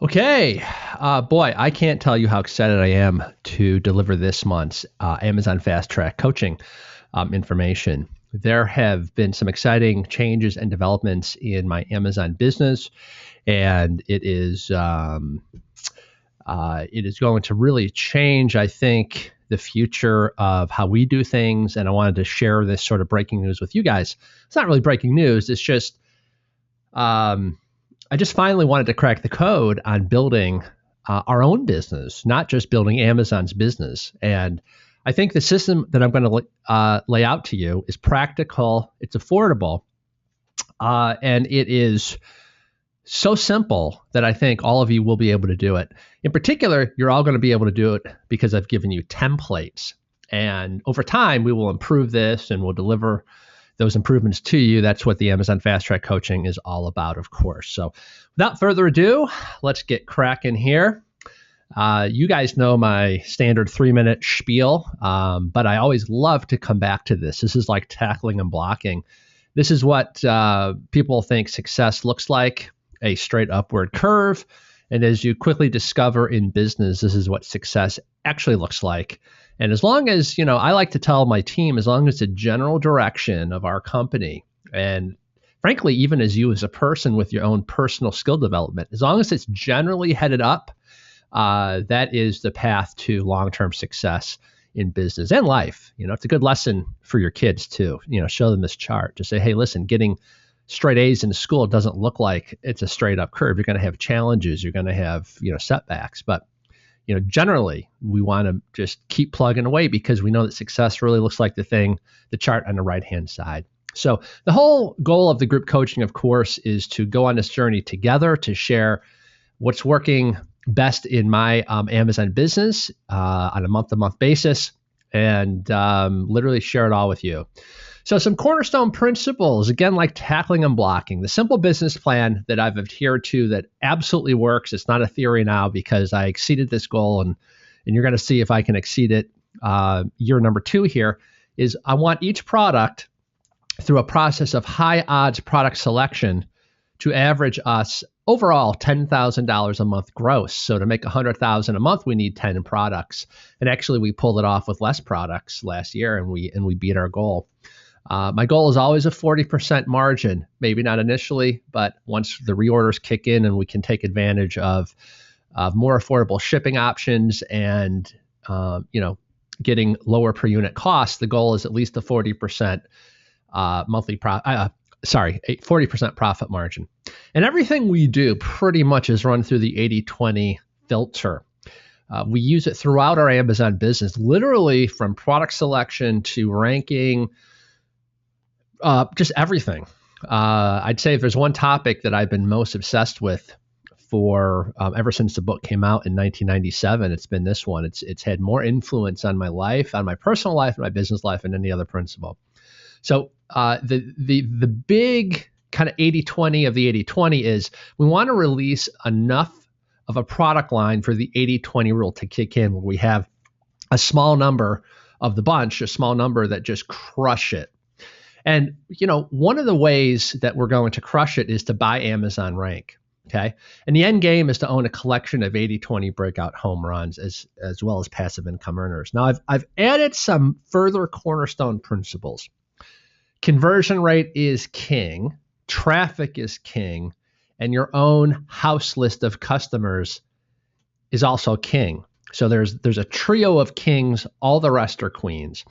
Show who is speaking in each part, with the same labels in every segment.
Speaker 1: Okay. Boy, I can't tell you how excited I am to deliver this month's Amazon Fast Track coaching information. There have been some exciting changes and developments in my Amazon business, and it is going to really change, I think, the future of how we do things. And I wanted to share this sort of breaking news with you guys. It's not really breaking news. It's just I just finally wanted to crack the code on building our own business, not just building Amazon's business. And I think the system that I'm going to lay out to you is practical, it's affordable, and it is so simple that I think all of you will be able to do it. In particular, you're all going to be able to do it because I've given you templates. And over time, we will improve this and we'll deliver those improvements to you. That's what the Amazon Fast Track coaching is all about, of course. So without further ado, let's get cracking here. You guys know my standard 3-minute spiel, but I always love to come back to this. This is like tackling and blocking. This is what people think success looks like, a straight upward curve. And as you quickly discover in business, this is what success actually looks like. And as long as, I like to tell my team, as long as the general direction of our company, and frankly, even as you as a person with your own personal skill development, as long as it's generally headed up, that is the path to long-term success in business and life. It's a good lesson for your kids too. Show them this chart. Just say, hey, listen, getting straight A's in school doesn't look like it's a straight up curve. You're going to have challenges. You're going to have, setbacks. But, generally, we want to just keep plugging away because we know that success really looks like the chart on the right-hand side. So the whole goal of the group coaching, of course, is to go on this journey together to share what's working best in my Amazon business on a month-to-month basis and literally share it all with you. So some cornerstone principles, again, like tackling and blocking. The simple business plan that I've adhered to that absolutely works. It's not a theory now because I exceeded this goal, and you're going to see if I can exceed it. Year number 2 here is I want each product through a process of high odds product selection to average us overall $10,000 a month gross. So to make $100,000 a month, we need 10 products. And actually, we pulled it off with less products last year, and we beat our goal. My goal is always a 40% margin, maybe not initially, but once the reorders kick in and we can take advantage of more affordable shipping options and, getting lower per unit costs, the goal is at least a 40% 40% profit margin. And everything we do pretty much is run through the 80-20 filter. We use it throughout our Amazon business, literally from product selection to ranking, just everything. I'd say if there's one topic that I've been most obsessed with for ever since the book came out in 1997, it's been this one. It's had more influence on my life, on my personal life, and my business life than any other principle. So the big kind of 80-20 of the 80-20 is we want to release enough of a product line for the 80-20 rule to kick in, where we have a small number of the bunch, a small number that just crush it. And, one of the ways that we're going to crush it is to buy Amazon rank. Okay. And the end game is to own a collection of 80-20 breakout home runs as well as passive income earners. Now, I've added some further cornerstone principles. Conversion rate is king, traffic is king, and your own house list of customers is also king. So there's a trio of kings, all the rest are queens.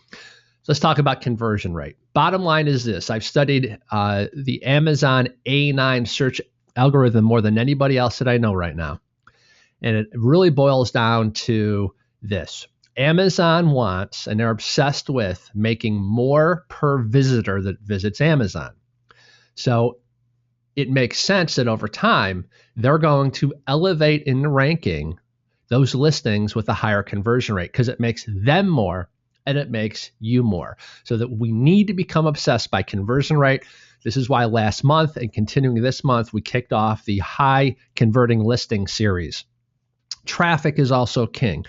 Speaker 1: So let's talk about conversion rate. Bottom line is this. I've studied the Amazon A9 search algorithm more than anybody else that I know right now. And it really boils down to this. Amazon wants, and they're obsessed with, making more per visitor that visits Amazon. So it makes sense that over time, they're going to elevate in the ranking those listings with a higher conversion rate because it makes them more and it makes you more. So that we need to become obsessed by conversion rate. This is why last month and continuing this month, we kicked off the high converting listing series. Traffic is also king.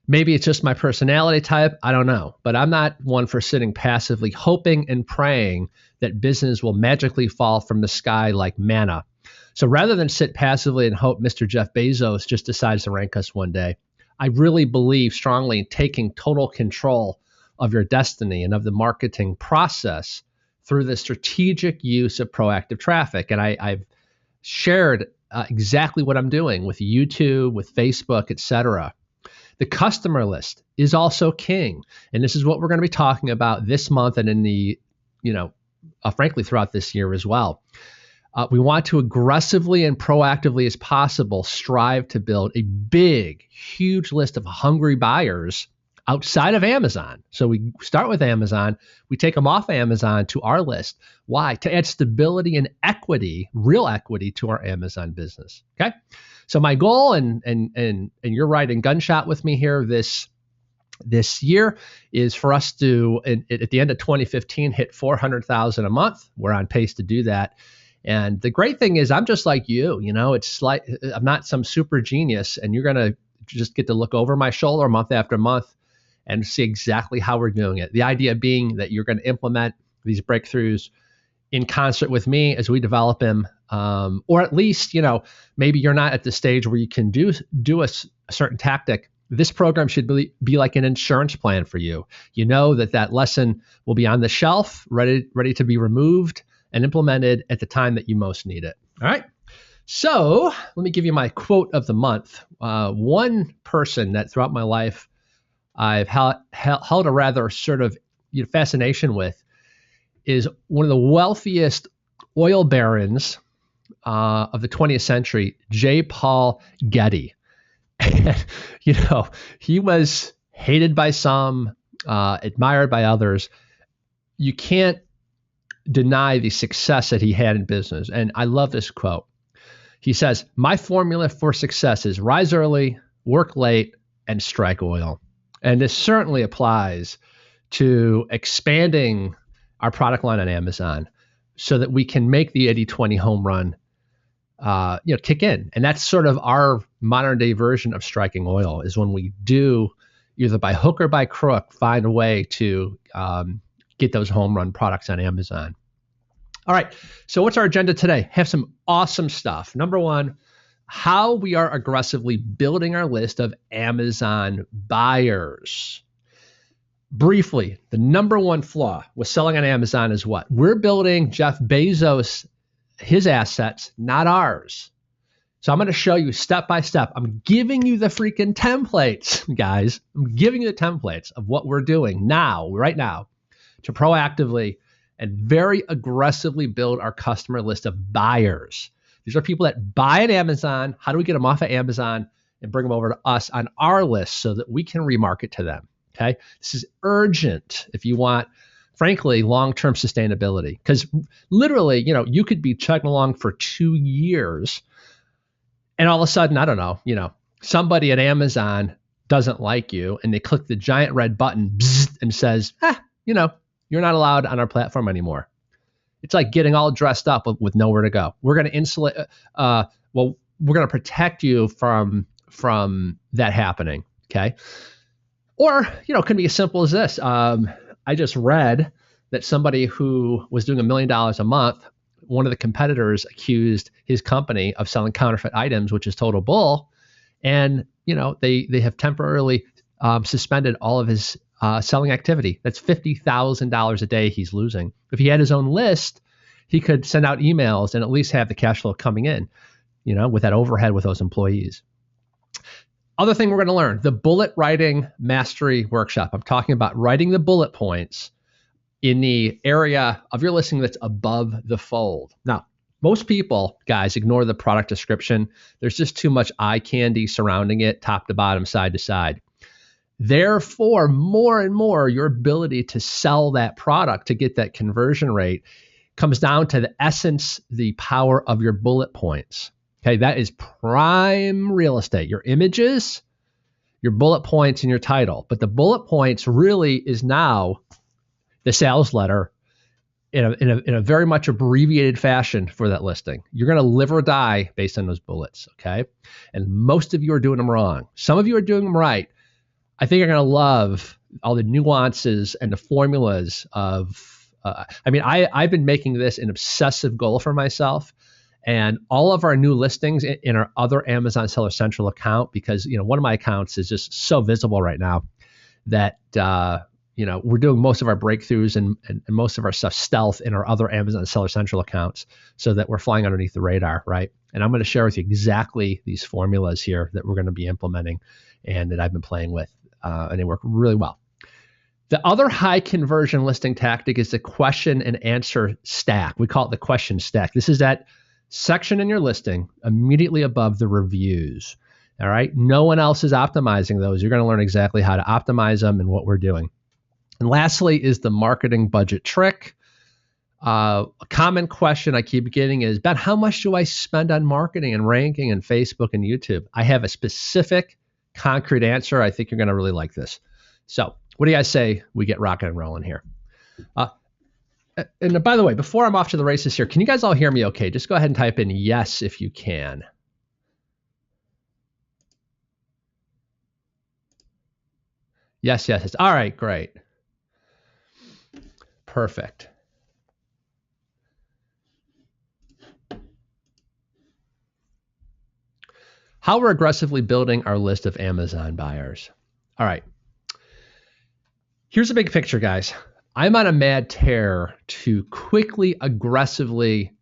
Speaker 1: Maybe it's just my personality type. I don't know. But I'm not one for sitting passively hoping and praying that business will magically fall from the sky like manna. So rather than sit passively and hope Mr. Jeff Bezos just decides to rank us one day, I really believe strongly in taking total control of your destiny and of the marketing process through the strategic use of proactive traffic. And I've shared exactly what I'm doing with YouTube, with Facebook, etc. The customer list is also king. And this is what we're going to be talking about this month and in the, frankly, throughout this year as well. We want to aggressively and proactively as possible strive to build a big, huge list of hungry buyers outside of Amazon. So we start with Amazon, we take them off Amazon to our list. Why? To add stability and equity, real equity to our Amazon business. Okay. So my goal, and you're right in gunshot with me here this year, is for us to, at the end of 2015, hit 400,000 a month. We're on pace to do that. And the great thing is I'm just like you, it's like I'm not some super genius, and you're going to just get to look over my shoulder month after month and see exactly how we're doing it. The idea being that you're going to implement these breakthroughs in concert with me as we develop them, or at least, maybe you're not at the stage where you can do a certain tactic. This program should be like an insurance plan for you. You know that lesson will be on the shelf, ready to be removed and implemented at the time that you most need it. All right. So let me give you my quote of the month. One person that throughout my life I've held a rather sort of fascination with is one of the wealthiest oil barons of the 20th century, J. Paul Getty. And, he was hated by some, admired by others. You can't deny the success that he had in business. And I love this quote. He says, "My formula for success is rise early, work late, and strike oil." And this certainly applies to expanding our product line on Amazon so that we can make the 80-20 home run, kick in. And that's sort of our modern day version of striking oil, is when we do, either by hook or by crook, find a way to get those home run products on Amazon. All right. So what's our agenda today? Have some awesome stuff. Number one, how we are aggressively building our list of Amazon buyers. Briefly, the number one flaw with selling on Amazon is what? We're building Jeff Bezos, his assets, not ours. So I'm going to show you step by step. I'm giving you the freaking templates, guys. I'm giving you the templates of what we're doing right now, to proactively and very aggressively build our customer list of buyers. These are people that buy at Amazon. How do we get them off of Amazon and bring them over to us on our list so that we can remarket to them? Okay. This is urgent if you want, frankly, long-term sustainability. Because literally, you could be chugging along for 2 years and all of a sudden, I don't know, somebody at Amazon doesn't like you and they click the giant red button and says, you're not allowed on our platform anymore. It's like getting all dressed up with nowhere to go. We're going to insulate. We're going to protect you from that happening. Okay. Or, it can be as simple as this. I just read that somebody who was doing $1 million a month, one of the competitors accused his company of selling counterfeit items, which is total bull. And, they have temporarily suspended all of his selling activity. That's $50,000 a day he's losing. If he had his own list, he could send out emails and at least have the cash flow coming in, with that overhead with those employees. Other thing we're going to learn, the bullet writing mastery workshop. I'm talking about writing the bullet points in the area of your listing that's above the fold. Now, most people, guys, ignore the product description. There's just too much eye candy surrounding it, top to bottom, side to side. Therefore, more and more, your ability to sell that product to get that conversion rate comes down to the essence, the power of your bullet points. Okay, that is prime real estate. Your images, your bullet points, and your title. But the bullet points really is now the sales letter in a very much abbreviated fashion for that listing. You're going to live or die based on those bullets, okay? And most of you are doing them wrong. Some of you are doing them right. I think you're going to love all the nuances and the formulas of, I've been making this an obsessive goal for myself. And all of our new listings in our other Amazon Seller Central account, because one of my accounts is just so visible right now that we're doing most of our breakthroughs and most of our stuff stealth in our other Amazon Seller Central accounts, so that we're flying underneath the radar, right? And I'm going to share with you exactly these formulas here that we're going to be implementing and that I've been playing with, and they work really well. The other high conversion listing tactic is the question and answer stack. We call it the question stack. This is that section in your listing immediately above the reviews. All right. No one else is optimizing those. You're going to learn exactly how to optimize them and what we're doing. And lastly is the marketing budget trick. A common question I keep getting is, Ben, how much do I spend on marketing and ranking and Facebook and YouTube? I have a specific, concrete answer. I think you're going to really like this. So what do you guys say we get rocking and rolling here? And by the way, before I'm off to the races here, can you guys all hear me okay? Just go ahead and type in yes if you can. Yes, yes, yes. All right, great. Perfect. How we're aggressively building our list of Amazon buyers. All right. Here's a big picture, guys. I'm on a mad tear to quickly, aggressively,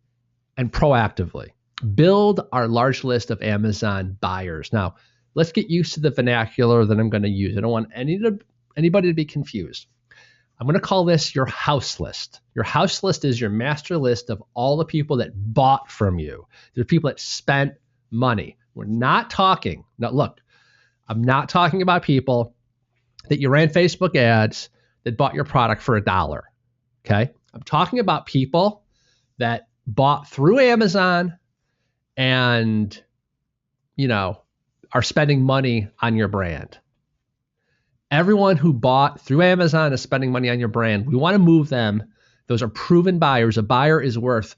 Speaker 1: and proactively build our large list of Amazon buyers. Now, let's get used to the vernacular that I'm going to use. I don't want anybody to be confused. I'm going to call this your house list. Your house list is your master list of all the people that bought from you. They're people that spent money. We're not talking, now look, I'm not talking about people that you ran Facebook ads that bought your product for $1. Okay. I'm talking about people that bought through Amazon and, are spending money on your brand. Everyone who bought through Amazon is spending money on your brand. We want to move them. Those are proven buyers. A buyer is worth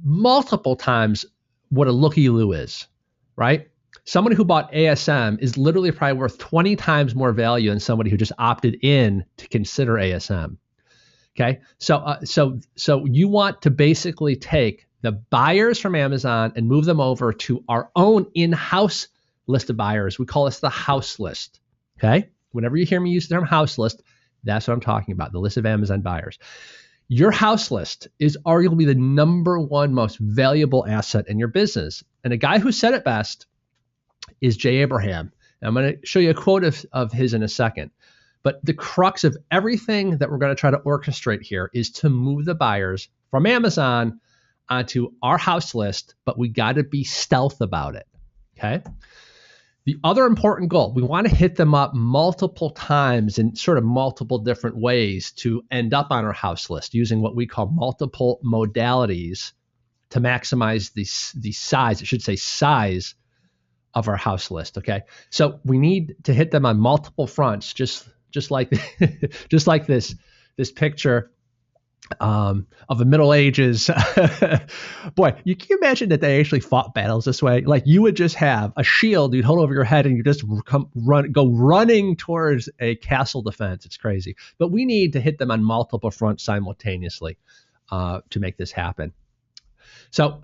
Speaker 1: multiple times what a looky-loo is, right? Somebody who bought ASM is literally probably worth 20 times more value than somebody who just opted in to consider ASM. Okay, so you want to basically take the buyers from Amazon and move them over to our own in-house list of buyers. We call this the house list. Okay, whenever you hear me use the term house list, that's what I'm talking about, the list of Amazon buyers. Your house list is arguably the number one most valuable asset in your business. And a guy who said it best is Jay Abraham. And I'm going to show you a quote of his in a second. But the crux of everything that we're going to try to orchestrate here is to move the buyers from Amazon onto our house list, but we got to be stealth about it. Okay. The other important goal, we want to hit them up multiple times in sort of multiple different ways to end up on our house list using what we call multiple modalities to maximize the size, I should say size of our house list. Okay. So we need to hit them on multiple fronts, just like just like this picture of the Middle Ages. Boy, you can imagine that they actually fought battles this way. Like you would just have a shield you'd hold over your head and you just go running towards a castle defense. It's crazy. But we need to hit them on multiple fronts simultaneously to make this happen. So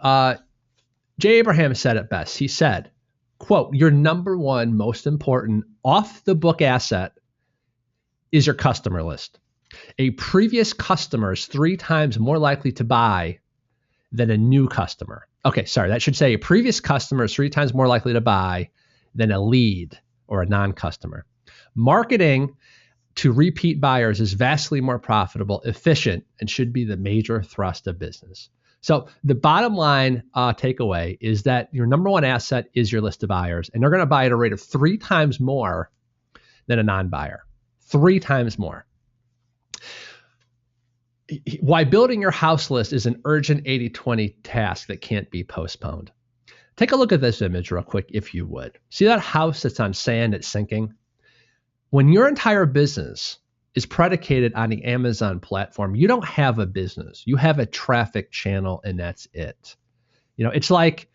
Speaker 1: Jay Abraham said it best. He said, quote, your number one most important off the book asset is your customer list. A previous customer is 3 times more likely to buy than a new customer. Okay, sorry, that should say a previous customer is 3 times more likely to buy than a lead or a non-customer. Marketing to repeat buyers is vastly more profitable, efficient, and should be the major thrust of business. So the bottom line takeaway is that your number one asset is your list of buyers, and they're going to buy at a rate of 3 times more than a non-buyer. 3 times more. Why building your house list is an urgent 80-20 task that can't be postponed. Take a look at this image real quick, if you would. See that house that's on sand that's sinking? When your entire business is predicated on the Amazon platform, you don't have a business. You have a traffic channel, and that's it. It's like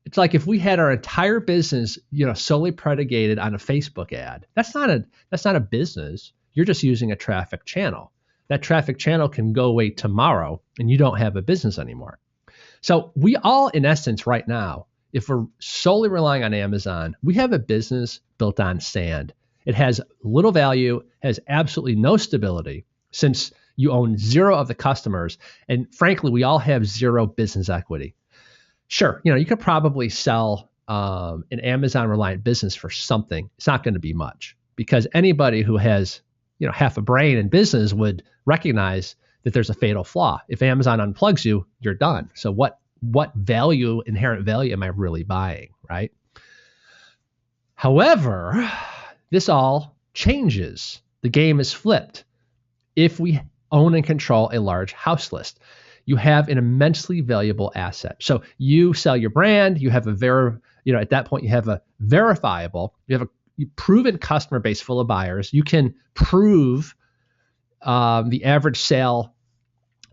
Speaker 1: if we had our entire business, solely predicated on a Facebook ad. That's not a business. You're just using a traffic channel. That traffic channel can go away tomorrow, and you don't have a business anymore. So we all, in essence, right now, if we're solely relying on Amazon, we have a business built on sand. It has little value, has absolutely no stability since you own zero of the customers. And frankly, we all have zero business equity. Sure, you could probably sell an Amazon reliant business for something. It's not going to be much because anybody who has, half a brain in business would recognize that there's a fatal flaw. If Amazon unplugs you, you're done. So what value, inherent value am I really buying, right? However, this all changes. The game is flipped. If we own and control a large house list, you have an immensely valuable asset. So you sell your brand, you have at that point you have a verifiable, you have a proven customer base full of buyers. You can prove the average sale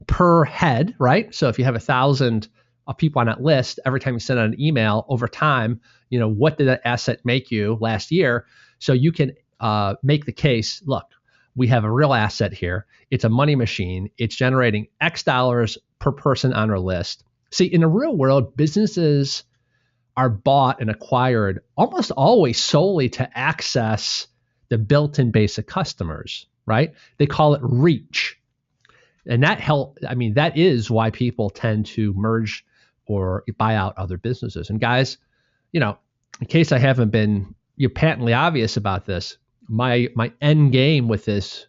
Speaker 1: per head, right? So if you have 1,000 people on that list, every time you send out an email over time, what did that asset make you last year? So you can make the case, look, we have a real asset here. It's a money machine. It's generating X dollars per person on our list. See, in the real world, businesses are bought and acquired almost always solely to access the built-in base of customers, right? They call it reach. And that is why people tend to merge or buy out other businesses. And guys, in case I haven't been patently obvious about this, my end game with this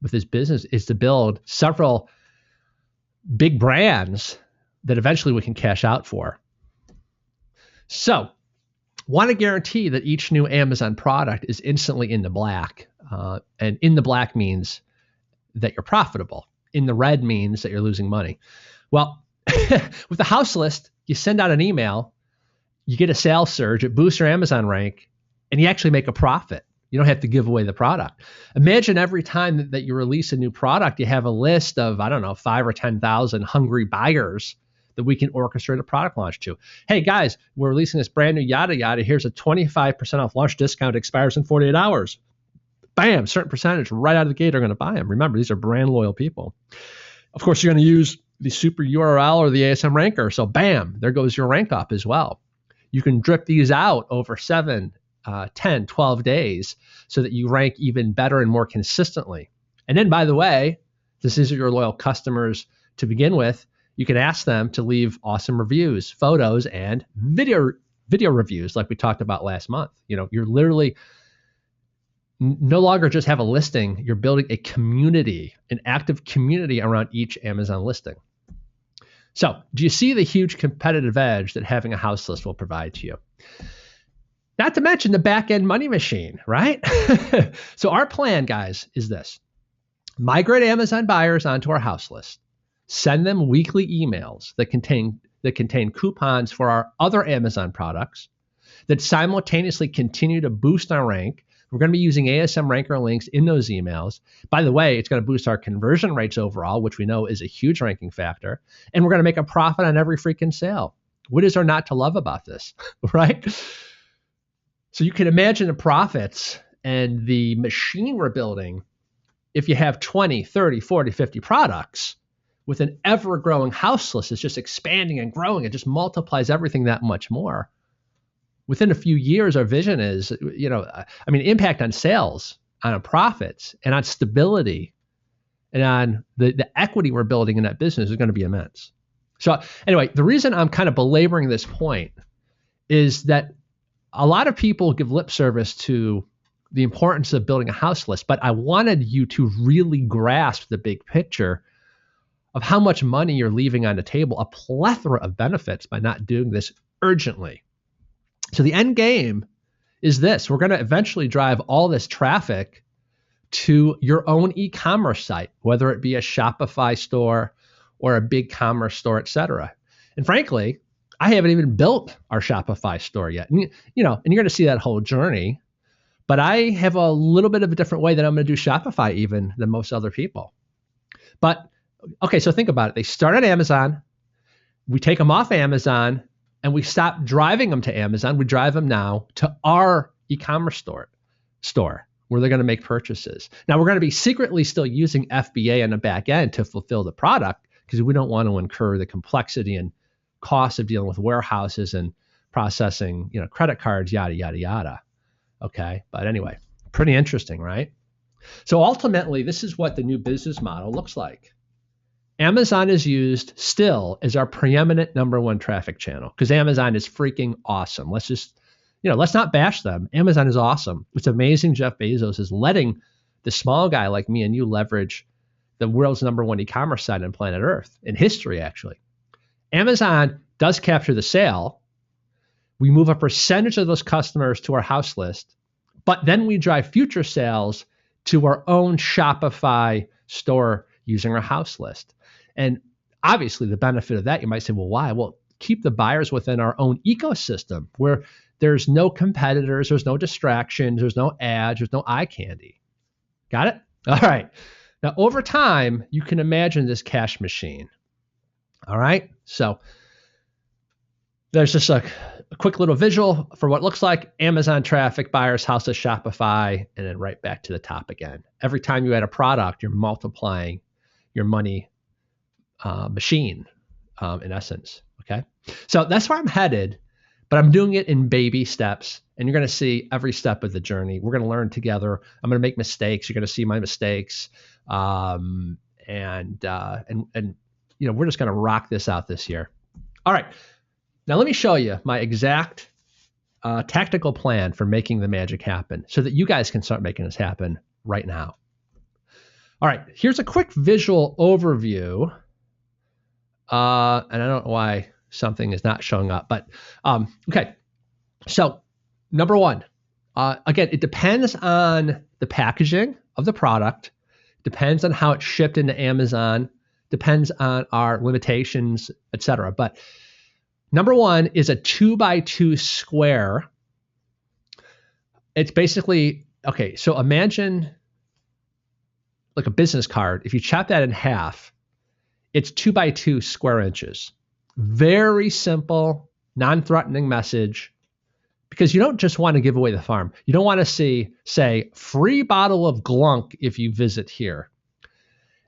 Speaker 1: business is to build several big brands that eventually we can cash out for. So, want to guarantee that each new Amazon product is instantly in the black. And in the black means that you're profitable. In the red means that you're losing money. Well, with the house list, you send out an email, you get a sales surge, it boosts your Amazon rank, and you actually make a profit. You don't have to give away the product. Imagine every time that you release a new product, you have a list of, 5 or 10,000 hungry buyers that we can orchestrate a product launch to. Hey guys, we're releasing this brand new yada yada. Here's a 25% off launch discount, expires in 48 hours. Bam, certain percentage right out of the gate are going to buy them. Remember, these are brand loyal people. Of course, you're going to use the super URL or the ASM ranker. So bam, there goes your rank up as well. You can drip these out over 7, 10, 12 days so that you rank even better and more consistently. And then, by the way, this is your loyal customers to begin with. You can ask them to leave awesome reviews, photos, and video reviews like we talked about last month. You're literally no longer just have a listing, you're building a community, an active community around each Amazon listing. So do you see the huge competitive edge that having a house list will provide to you? Not to mention the back-end money machine, right? So our plan, guys, is this. Migrate Amazon buyers onto our house list. Send them weekly emails that contain coupons for our other Amazon products that simultaneously continue to boost our rank. We're going to be using ASM ranker links in those emails. By the way, it's going to boost our conversion rates overall, which we know is a huge ranking factor. And we're going to make a profit on every freaking sale. What is there not to love about this, right? So you can imagine the profits and the machine we're building if you have 20, 30, 40, 50 products with an ever-growing house list. It's just expanding and growing. It just multiplies everything that much more. Within a few years, our vision is, impact on sales, on profits, and on stability, and on the equity we're building in that business is going to be immense. So anyway, the reason I'm kind of belaboring this point is that a lot of people give lip service to the importance of building a house list, but I wanted you to really grasp the big picture of how much money you're leaving on the table, a plethora of benefits by not doing this urgently. So the end game is this. We're going to eventually drive all this traffic to your own e-commerce site, whether it be a Shopify store or a big commerce store, et cetera. And frankly, I haven't even built our Shopify store yet. And, you're going to see that whole journey. But I have a little bit of a different way that I'm going to do Shopify even than most other people. But, okay, so think about it. They start on Amazon. We take them off Amazon. And we stop driving them to Amazon. We drive them now to our e-commerce store where they're going to make purchases. Now, we're going to be secretly still using FBA on the back end to fulfill the product because we don't want to incur the complexity and cost of dealing with warehouses and processing, credit cards, yada, yada, yada. Okay. But anyway, pretty interesting, right? So ultimately, this is what the new business model looks like. Amazon is used still as our preeminent number one traffic channel because Amazon is freaking awesome. Let's not bash them. Amazon is awesome. It's amazing Jeff Bezos is letting the small guy like me and you leverage the world's number one e-commerce site on planet Earth, in history, actually. Amazon does capture the sale. We move a percentage of those customers to our house list, but then we drive future sales to our own Shopify store using our house list. And obviously the benefit of that, you might say, well, why? Well, keep the buyers within our own ecosystem where there's no competitors, there's no distractions, there's no ads, there's no eye candy. Got it? All right. Now, over time, you can imagine this cash machine. All right. So there's just a quick little visual for what it looks like. Amazon traffic, buyers, house list, Shopify, and then right back to the top again. Every time you add a product, you're multiplying your money machine, in essence. Okay. So that's where I'm headed, but I'm doing it in baby steps, and you're going to see every step of the journey. We're going to learn together. I'm going to make mistakes. You're going to see my mistakes. And we're just going to rock this out this year. All right. Now let me show you my exact tactical plan for making the magic happen so that you guys can start making this happen right now. All right. Here's a quick visual overview. And I don't know why something is not showing up, but okay. So number one, again, it depends on the packaging of the product, depends on how it's shipped into Amazon, depends on our limitations, etc. But number one is a 2x2 square. It's basically, okay, so imagine like a business card. If you chop that in half, it's 2x2 square inches. Very simple, non-threatening message, because you don't just want to give away the farm. You don't want to say, free bottle of glunk if you visit here.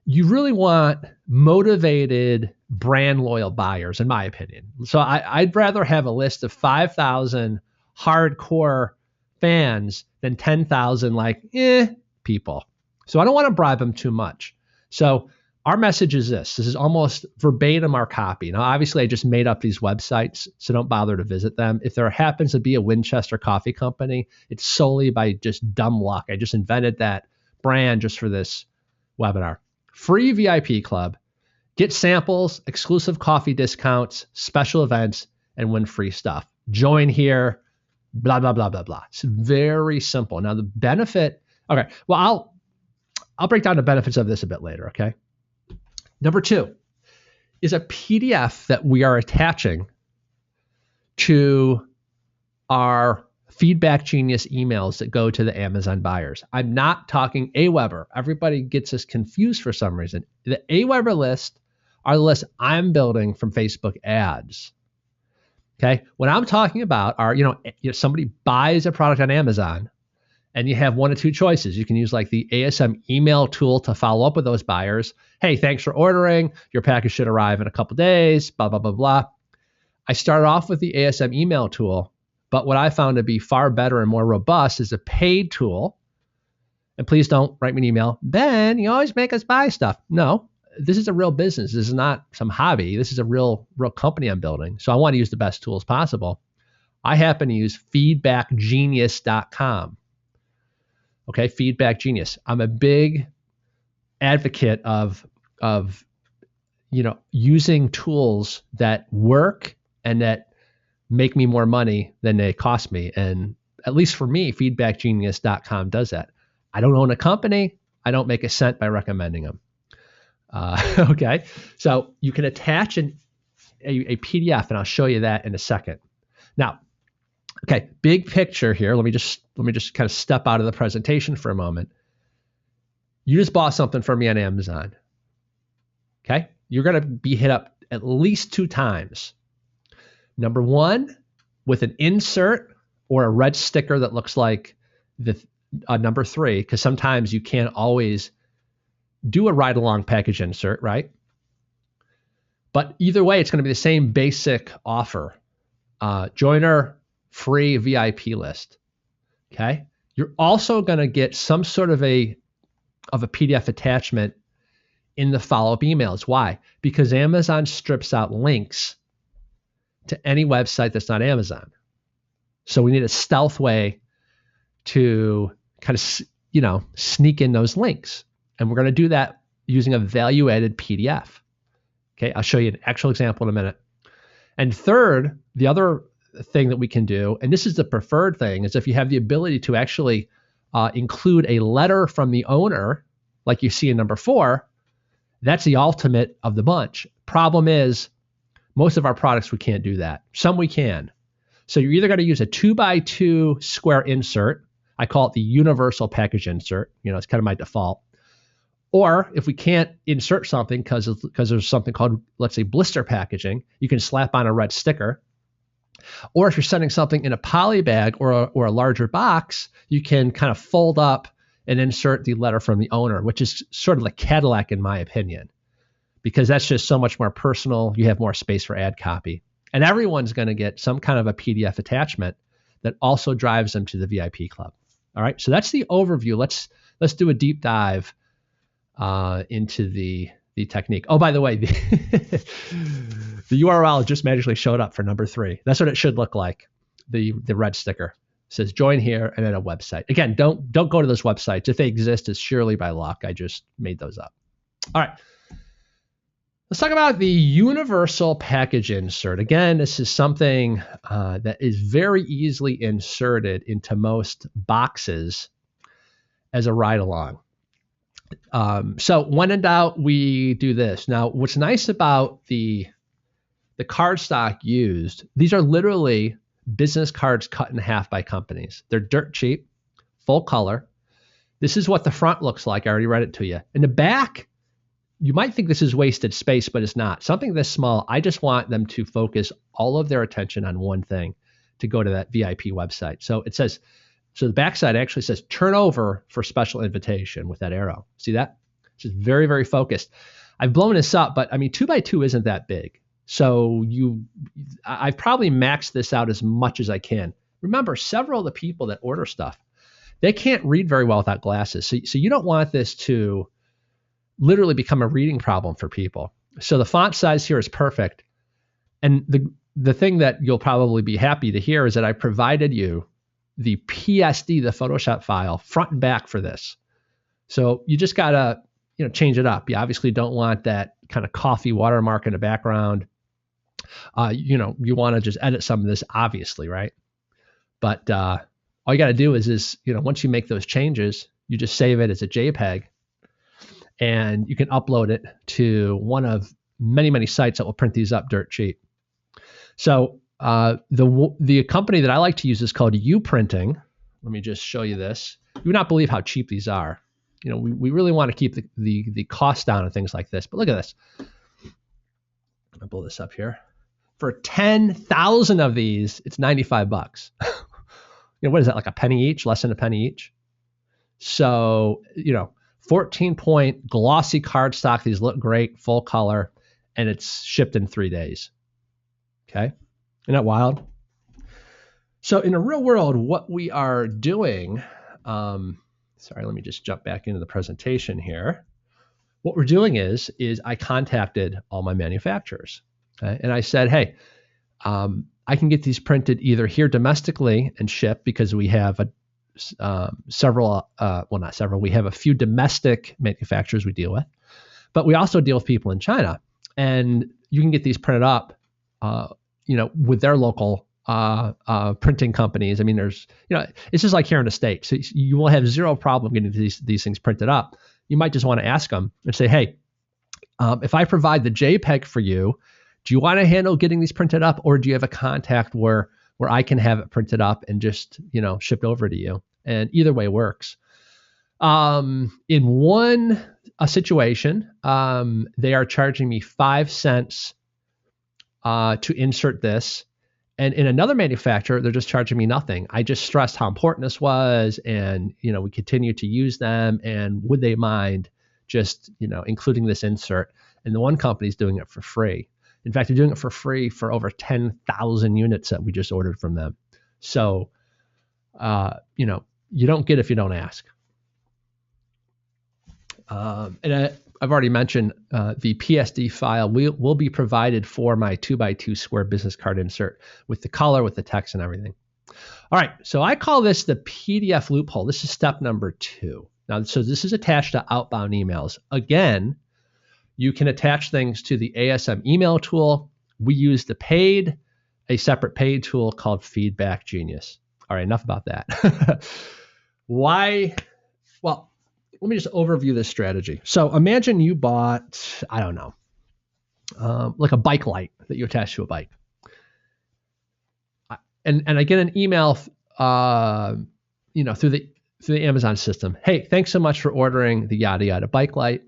Speaker 1: You really want motivated, brand loyal buyers, in my opinion. So I'd rather have a list of 5,000 hardcore fans than 10,000 people. So I don't want to bribe them too much. So our message is this. This is almost verbatim our copy. Now, obviously, I just made up these websites, so don't bother to visit them. If there happens to be a Winchester coffee company, it's solely by just dumb luck. I just invented that brand just for this webinar. Free VIP club, get samples, exclusive coffee discounts, special events, and win free stuff. Join here, blah, blah, blah, blah, blah. It's very simple. Now, the benefit, okay, well, I'll break down the benefits of this a bit later, okay? Number two is a PDF that we are attaching to our Feedback Genius emails that go to the Amazon buyers. I'm not talking Aweber. Everybody gets us confused for some reason. The Aweber list are the list I'm building from Facebook ads. Okay. What I'm talking about are, somebody buys a product on Amazon and you have one of two choices. You can use like the ASM email tool to follow up with those buyers. Hey, thanks for ordering. Your package should arrive in a couple days, blah, blah, blah, blah. I started off with the ASM email tool, but what I found to be far better and more robust is a paid tool. And please don't write me an email. Ben, you always make us buy stuff. No, this is a real business. This is not some hobby. This is a real company I'm building. So I want to use the best tools possible. I happen to use feedbackgenius.com. Okay, Feedback Genius. I'm a big advocate of using tools that work and that make me more money than they cost me. And at least for me, feedbackgenius.com does that. I don't own a company. I don't make a cent by recommending them. Okay, so you can attach a PDF, and I'll show you that in a second. Now, okay, big picture here. Let me just kind of step out of the presentation for a moment. You just bought something from me on Amazon. Okay, you're going to be hit up at least 2 times. Number one, with an insert or a red sticker that looks like the number 3, because sometimes you can't always do a ride-along package insert, right? But either way, it's going to be the same basic offer. Joiner, free VIP list. Okay. You're also going to get some sort of a PDF attachment in the follow-up emails. Why? Because Amazon strips out links to any website that's not Amazon. So we need a stealth way to kind of, sneak in those links. And we're going to do that using a value-added PDF. Okay, I'll show you an actual example in a minute. And third, the other thing that we can do, and this is the preferred thing, is if you have the ability to actually include a letter from the owner, like you see in number 4, that's the ultimate of the bunch. Problem is, most of our products, we can't do that. Some we can. So you're either going to use a 2x2 square insert. I call it the universal package insert. It's kind of my default. Or if we can't insert something because there's something called, let's say, blister packaging, you can slap on a red sticker. Or if you're sending something in a poly bag or a larger box, you can kind of fold up and insert the letter from the owner, which is sort of the Cadillac in my opinion, because that's just so much more personal. You have more space for ad copy. And everyone's going to get some kind of a PDF attachment that also drives them to the VIP club. All right, so that's the overview. Let's do a deep dive into the technique. Oh, by the way, the URL just magically showed up for number 3. That's what it should look like. The red sticker says join here and then a website. Again, don't go to those websites. If they exist, it's surely by luck. I just made those up. All right. Let's talk about the universal package insert. Again, this is something that is very easily inserted into most boxes as a ride-along. So when in doubt, we do this. Now, what's nice about the cardstock used, these are literally business cards cut in half by companies. They're dirt cheap, full color. This is what the front looks like. I already read it to you. In the back, you might think this is wasted space, but it's not. Something this small, I just want them to focus all of their attention on one thing, to go to that VIP website. So it says, so the backside actually says turn over for special invitation with that arrow. See that? It's just very, very focused. I've blown this up, but I mean, 2x2 isn't that big. So I've probably maxed this out as much as I can. Remember, several of the people that order stuff, they can't read very well without glasses. So you don't want this to literally become a reading problem for people. So the font size here is perfect. And the thing that you'll probably be happy to hear is that I provided you the PSD, the Photoshop file, front and back for this. So you just gotta, change it up. You obviously don't want that kind of coffee watermark in the background. You want to just edit some of this, obviously, right? But all you got to do is once you make those changes, you just save it as a JPEG, and you can upload it to one of many, many sites that will print these up dirt cheap. So the company that I like to use is called Uprinting. Let me just show you this. You would not believe how cheap these are. We really want to keep the cost down on things like this. But look at this. I'm gonna blow this up here. For 10,000 of these, it's $95. What is that, like a penny each? Less than a penny each? So 14-point glossy cardstock. These look great, full color, and it's shipped in 3 days. Okay, isn't that wild? So in the real world, what we are doing, sorry, let me just jump back into the presentation here. What we're doing is I contacted all my manufacturers, okay? And I said, hey, I can get these printed either here domestically and shipped because we have not several, we have a few domestic manufacturers we deal with, but we also deal with people in China, and you can get these printed up, with their local printing companies. I mean, there's, it's just like here in the States. So you will have zero problem getting these things printed up. You might just want to ask them and say, hey, if I provide the JPEG for you, do you want to handle getting these printed up, or do you have a contact where I can have it printed up and just, shipped over to you? And either way works. In one situation, they are charging me 5 cents to insert this. And in another manufacturer, they're just charging me nothing. I just stressed how important this was, and we continue to use them, and would they mind just including this insert? And the one company's doing it for free. In fact, they're doing it for free for over 10,000 units that we just ordered from them. So, you don't get if you don't ask. I've already mentioned the PSD file will be provided for my 2x2 square business card insert with the color, with the text and everything. All right, so I call this the PDF loophole. This is step number 2. Now, so this is attached to outbound emails. Again, you can attach things to the ASM email tool. We use a separate paid tool called Feedback Genius. All right, enough about that. Why? Well, let me just overview this strategy. So imagine you bought, I don't know, like a bike light that you attach to a bike. And I get an email, through the Amazon system. Hey, thanks so much for ordering the yada yada bike light.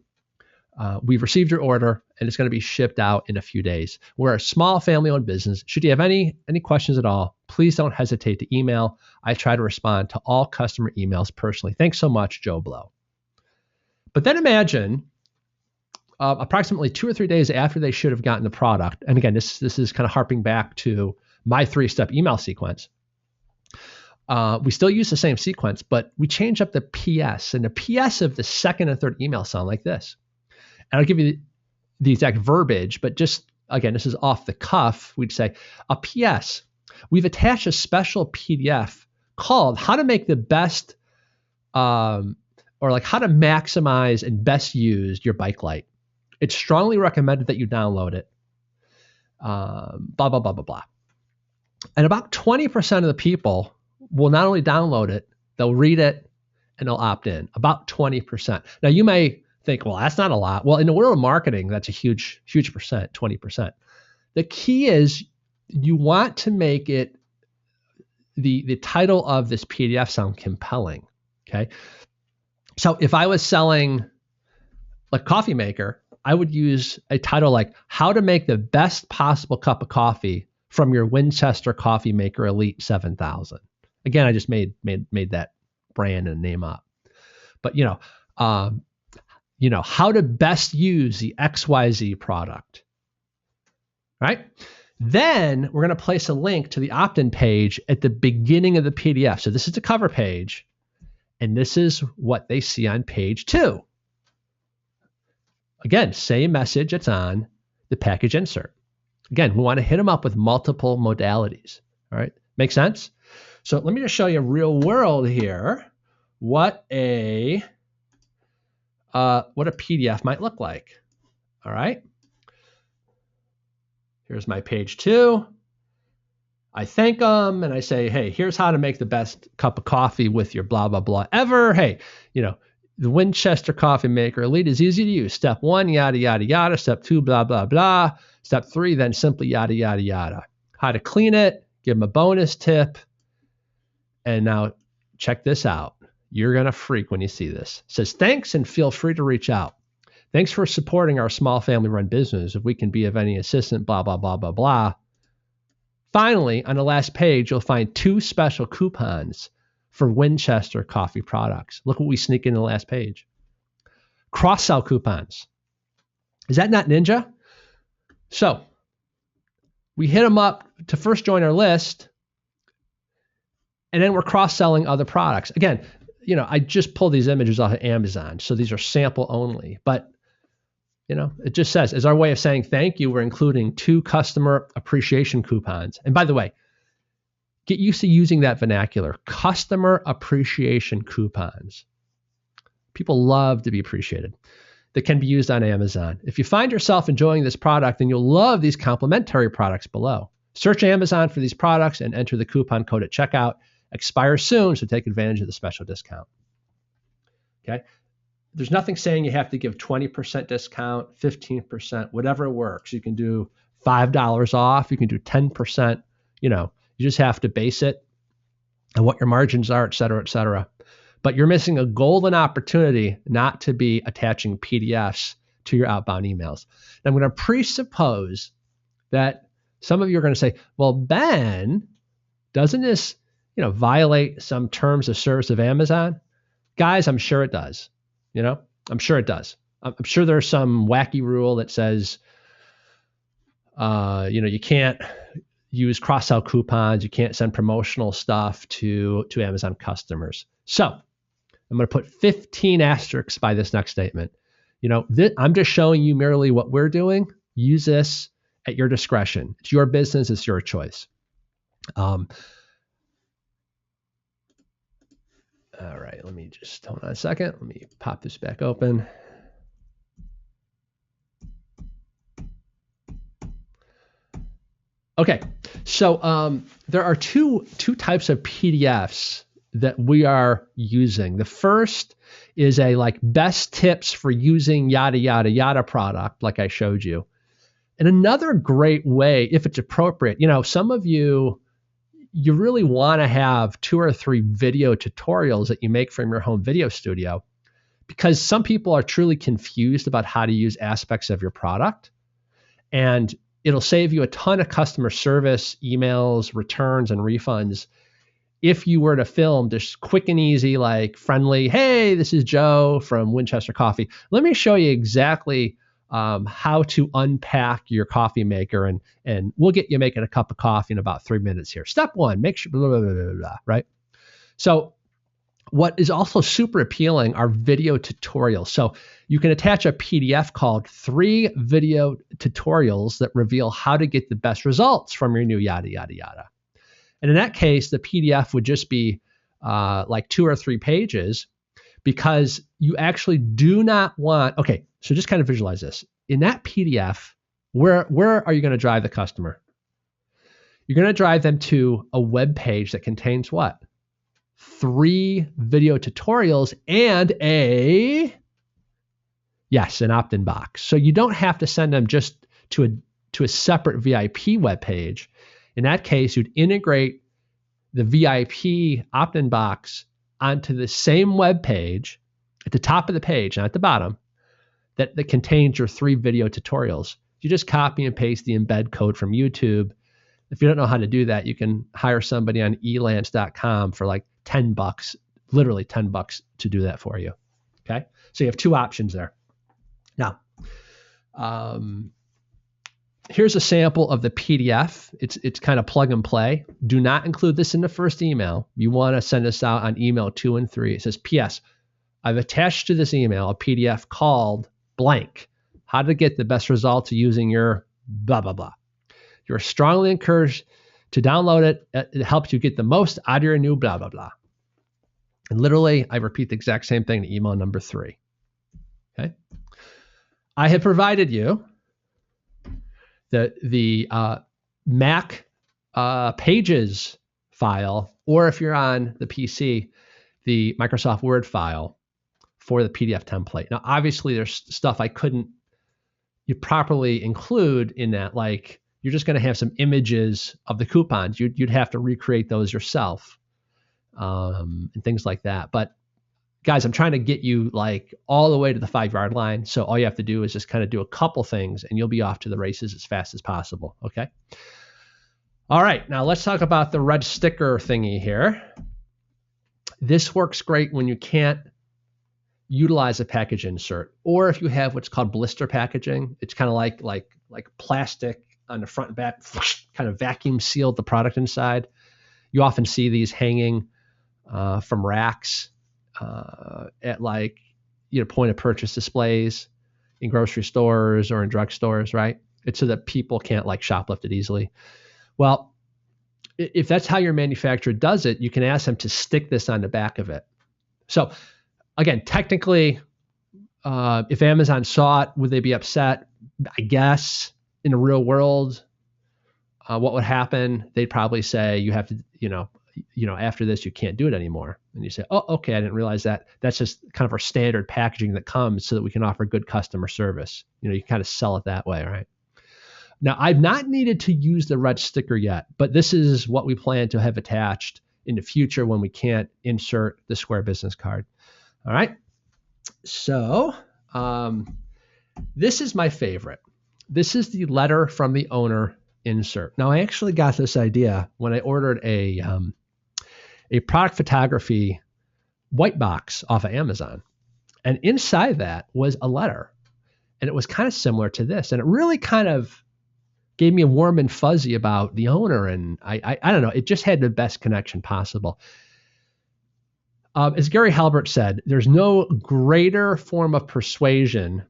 Speaker 1: We've received your order and it's going to be shipped out in a few days. We're a small family-owned business. Should you have any questions at all, please don't hesitate to email. I try to respond to all customer emails personally. Thanks so much, Joe Blow. But then imagine approximately 2 or 3 days after they should have gotten the product. And again, this is kind of harping back to my 3-step email sequence. We still use the same sequence, but we change up the PS. And the PS of the second and third email sound like this. And I'll give you the exact verbiage, but just, again, this is off the cuff. We'd say, a PS. We've attached a special PDF called How to Make the Best, or like How to Maximize and Best Use Your Bike Light. It's strongly recommended that you download it. Blah, blah, blah, blah, blah. And about 20% of the people will not only download it, they'll read it, and they'll opt in. About 20%. Now, you may think, well, that's not a lot. Well, in the world of marketing, that's a huge, huge percent, 20%. The key is you want to make it, the title of this PDF sound compelling, okay? So if I was selling a coffee maker, I would use a title like How to Make the Best Possible Cup of Coffee from Your Winchester Coffee Maker Elite 7000. Again, I just made that brand and name up. But, how to best use the XYZ product, right? Then we're going to place a link to the opt-in page at the beginning of the PDF. So this is the cover page, and this is what they see on page 2. Again, same message that's on the package insert. Again, we want to hit them up with multiple modalities. All right, make sense? So let me just show you real world here what a PDF might look like. All right. Here's my page 2. I thank them and I say, hey, here's how to make the best cup of coffee with your blah, blah, blah ever. Hey, the Winchester Coffee Maker Elite is easy to use. Step 1, yada, yada, yada. Step 2, blah, blah, blah. Step 3, then simply yada, yada, yada. How to clean it, give them a bonus tip. And now check this out. You're going to freak when you see this. It says, thanks and feel free to reach out. Thanks for supporting our small family-run business. If we can be of any assistance, blah, blah, blah, blah, blah. Finally, on the last page, you'll find 2 special coupons for Winchester coffee products. Look what we sneak in the last page. Cross-sell coupons. Is that not ninja? So we hit them up to first join our list, and then we're cross-selling other products. Again, I just pulled these images off of Amazon, so these are sample only. But, it just says, as our way of saying thank you, we're including 2 customer appreciation coupons. And by the way, get used to using that vernacular, customer appreciation coupons. People love to be appreciated. That can be used on Amazon. If you find yourself enjoying this product, then you'll love these complementary products below. Search Amazon for these products and enter the coupon code at checkout. Expires soon, so take advantage of the special discount. Okay? There's nothing saying you have to give 20% discount, 15%, whatever works. You can do $5 off. You can do 10%. You just have to base it on what your margins are, et cetera, et cetera. But you're missing a golden opportunity not to be attaching PDFs to your outbound emails. And I'm going to presuppose that some of you are going to say, well, Ben, doesn't this violate some terms of service of Amazon? Guys, I'm sure it does. I'm sure it does. I'm sure there's some wacky rule that says You can't use cross-sell coupons. You can't send promotional stuff to Amazon customers. So I'm going to put 15 asterisks by this next statement. I'm just showing you merely what we're doing. Use this at your discretion. It's your business. It's your choice. All right, let me just hold on a second. Let me pop this back open. Okay, so there are two types of PDFs that we are using. The first is a best tips for using yada yada yada product, like I showed you. And another great way, if it's appropriate, some of you really want to have 2 or 3 video tutorials that you make from your home video studio, because some people are truly confused about how to use aspects of your product. And it'll save you a ton of customer service, emails, returns, and refunds if you were to film just quick and easy, friendly, hey, this is Joe from Winchester Coffee. Let me show you exactly how to unpack your coffee maker, and we'll get you making a cup of coffee in about 3 minutes here. Step 1, make sure, blah, blah, blah, blah, blah, right? So what is also super appealing are video tutorials. So you can attach a PDF called 3 video tutorials that reveal how to get the best results from your new yada, yada, yada. And in that case, the PDF would just be 2 or 3 pages, because you actually do not want, okay, so just kind of visualize this. In that PDF, where are you going to drive the customer? You're going to drive them to a web page that contains what? 3 video tutorials and an opt-in box. So you don't have to send them just to a separate VIP web page. In that case, you'd integrate the VIP opt-in box onto the same web page at the top of the page, not at the bottom, that contains your 3 video tutorials. You just copy and paste the embed code from YouTube. If you don't know how to do that, you can hire somebody on elance.com for $10, literally $10 to do that for you. Okay. So you have 2 options there. Now, here's a sample of the PDF. It's kind of plug and play. Do not include this in the first email. You want to send this out on email 2 and 3. It says, P.S. I've attached to this email a PDF called blank, how to get the best results using your blah, blah, blah. You're strongly encouraged to download it. It helps you get the most out of your new blah, blah, blah. And literally, I repeat the exact same thing in email number 3. Okay. I have provided you the Mac Pages file, or if you're on the PC, the Microsoft Word file for the PDF template. Now, obviously, there's stuff I couldn't properly include in that, you're just going to have some images of the coupons. You'd have to recreate those yourself, and things like that. But guys, I'm trying to get you all the way to the 5-yard line. So all you have to do is just kind of do a couple things and you'll be off to the races as fast as possible. Okay. All right. Now let's talk about the red sticker thingy here. This works great when you can't utilize a package insert, or if you have what's called blister packaging. It's kind of like plastic on the front and back, kind of vacuum sealed the product inside. You often see these hanging from racks at point of purchase displays in grocery stores or in drugstores, right? It's so that people can't shoplift it easily. Well, if that's how your manufacturer does it, you can ask them to stick this on the back of it. So again, technically, if Amazon saw it, would they be upset? I guess in the real world, what would happen? They'd probably say you have to, after this, you can't do it anymore. And you say, oh, okay, I didn't realize that. That's just kind of our standard packaging that comes so that we can offer good customer service. You kind of sell it that way, right? Now, I've not needed to use the red sticker yet, but this is what we plan to have attached in the future when we can't insert the Square business card. All right. So this is my favorite. This is the letter from the owner insert. Now, I actually got this idea when I ordered a product photography white box off of Amazon. And inside that was a letter. And it was kind of similar to this. And it really kind of gave me a warm and fuzzy about the owner. And I don't know, it just had the best connection possible. As Gary Halbert said, there's no greater form of persuasion,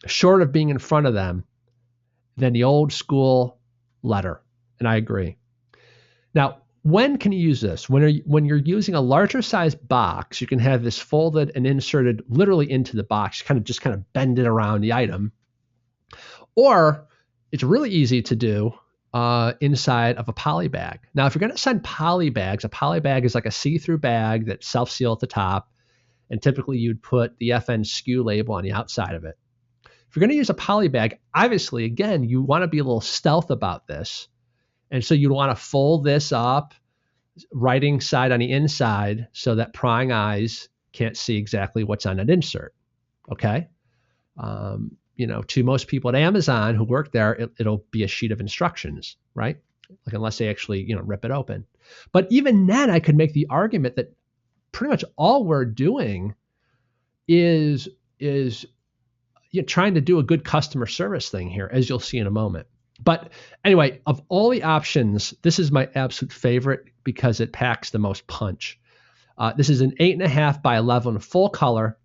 Speaker 1: short of being in front of them, than the old school letter. And I agree. Now, when can you use this? When you're using a larger size box, you can have this folded and inserted literally into the box, kind of bend it around the item. Or it's really easy to do inside of a poly bag. Now, if you're going to send poly bags, a poly bag is like a see-through bag that self-seal at the top, and typically you'd put the FN SKU label on the outside of it. If you're going to use a poly bag, obviously, again, you want to be a little stealth about this. And so you'd want to fold this up, writing side on the inside, so that prying eyes can't see exactly what's on that insert. Okay? To most people at Amazon who work there, it'll be a sheet of instructions, right? Like unless they actually, rip it open. But even then, I could make the argument that pretty much all we're doing is trying to do a good customer service thing here, as you'll see in a moment. But anyway, of all the options, this is my absolute favorite because it packs the most punch. This is an 8.5 by 11 full color.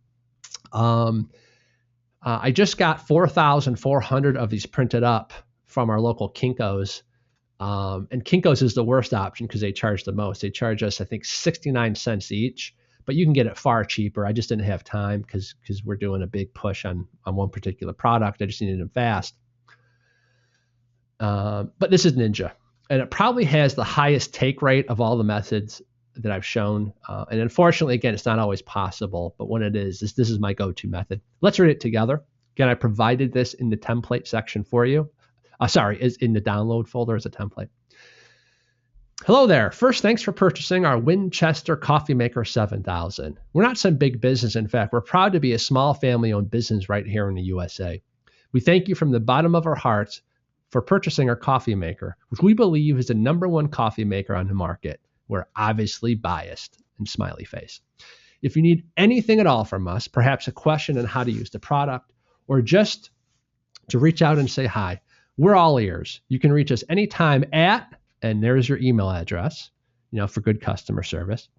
Speaker 1: I just got 4,400 of these printed up from our local Kinko's. And Kinko's is the worst option because they charge the most. They charge us, I think, 69 cents each, but you can get it far cheaper. I just didn't have time because we're doing a big push on one particular product. I just needed them fast. But this is Ninja, and it probably has the highest take rate of all the methods that I've shown. And unfortunately, again, it's not always possible, but when it is, this is my go-to method. Let's read it together. Again, I provided this in the template section for you. Is in the download folder as a template. Hello there. First, thanks for purchasing our Winchester Coffee Maker 7000. We're not some big business. In fact, we're proud to be a small family-owned business right here in the USA. We thank you from the bottom of our hearts for purchasing our coffee maker, which we believe is the #1 coffee maker on the market. We're obviously biased, and smiley face. If you need anything at all from us, perhaps a question on how to use the product, or just to reach out and say hi, we're all ears. You can reach us anytime at, and there's your email address, for good customer service.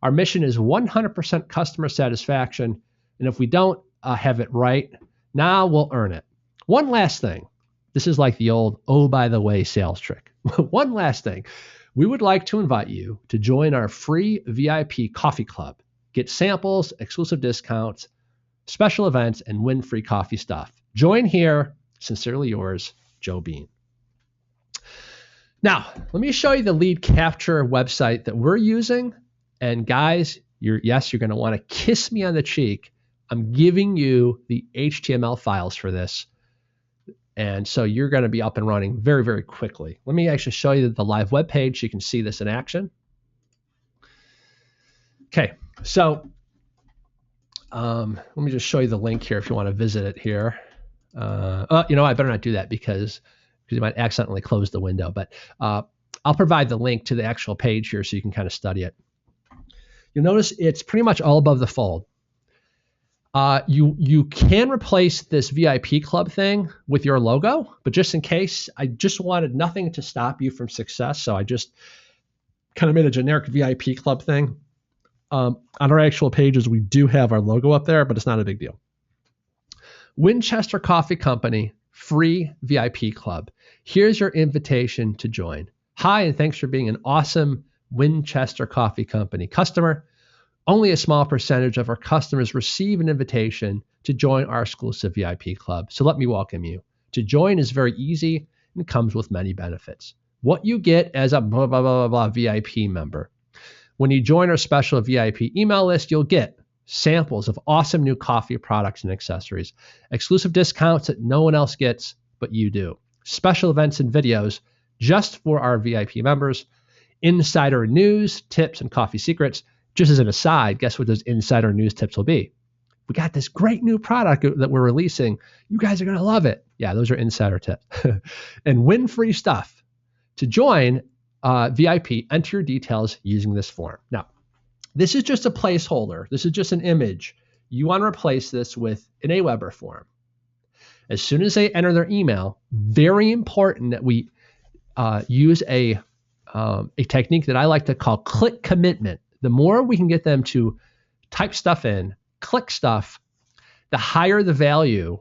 Speaker 1: Our mission is 100% customer satisfaction, and if we don't have it right, now we'll earn it. One last thing. This is like the old, oh, by the way, sales trick. One last thing. We would like to invite you to join our free VIP coffee club. Get samples, exclusive discounts, special events, and win free coffee stuff. Join here. Sincerely yours, Joe Bean. Now, let me show you the lead capture website that we're using. And guys, you're going to want to kiss me on the cheek. I'm giving you the HTML files for this. And so you're going to be up and running very, very quickly. Let me actually show you the live web page so you can see this in action. Okay, so let me just show you the link here if you want to visit it here. I better not do that because you might accidentally close the window. But I'll provide the link to the actual page here so you can kind of study it. You'll notice it's pretty much all above the fold. You can replace this VIP club thing with your logo, but just in case, I just wanted nothing to stop you from success. So I just kind of made a generic VIP club thing. On our actual pages, we do have our logo up there, but it's not a big deal. Winchester Coffee Company, free VIP club. Here's your invitation to join. Hi, and thanks for being an awesome Winchester Coffee Company customer. Only a small percentage of our customers receive an invitation to join our exclusive VIP club. So let me welcome you. To join is very easy and comes with many benefits. What you get as a blah, blah, blah, blah, blah VIP member. When you join our special VIP email list, you'll get samples of awesome new coffee products and accessories, exclusive discounts that no one else gets, but you do, special events and videos just for our VIP members, insider news, tips, and coffee secrets. Just as an aside, guess what those insider news tips will be? We got this great new product that we're releasing. You guys are going to love it. Yeah, those are insider tips. And win free stuff. To join VIP, enter your details using this form. Now, this is just a placeholder. This is just an image. You want to replace this with an Aweber form. As soon as they enter their email, very important that we use a technique that I like to call click commitment. The more we can get them to type stuff in, click stuff, the higher the value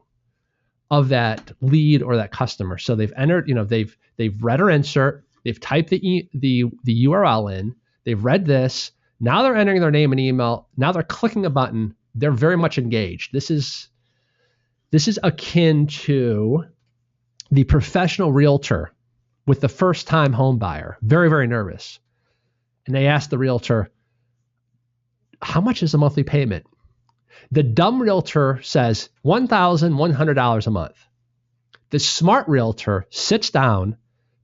Speaker 1: of that lead or that customer. So they've entered, they've read our insert, they've typed the URL in, they've read this. Now they're entering their name and email. Now they're clicking a button. They're very much engaged. This is akin to the professional realtor with the first-time home buyer, very, very nervous. And they ask the realtor, how much is the monthly payment? The dumb realtor says $1,100 a month. The smart realtor sits down,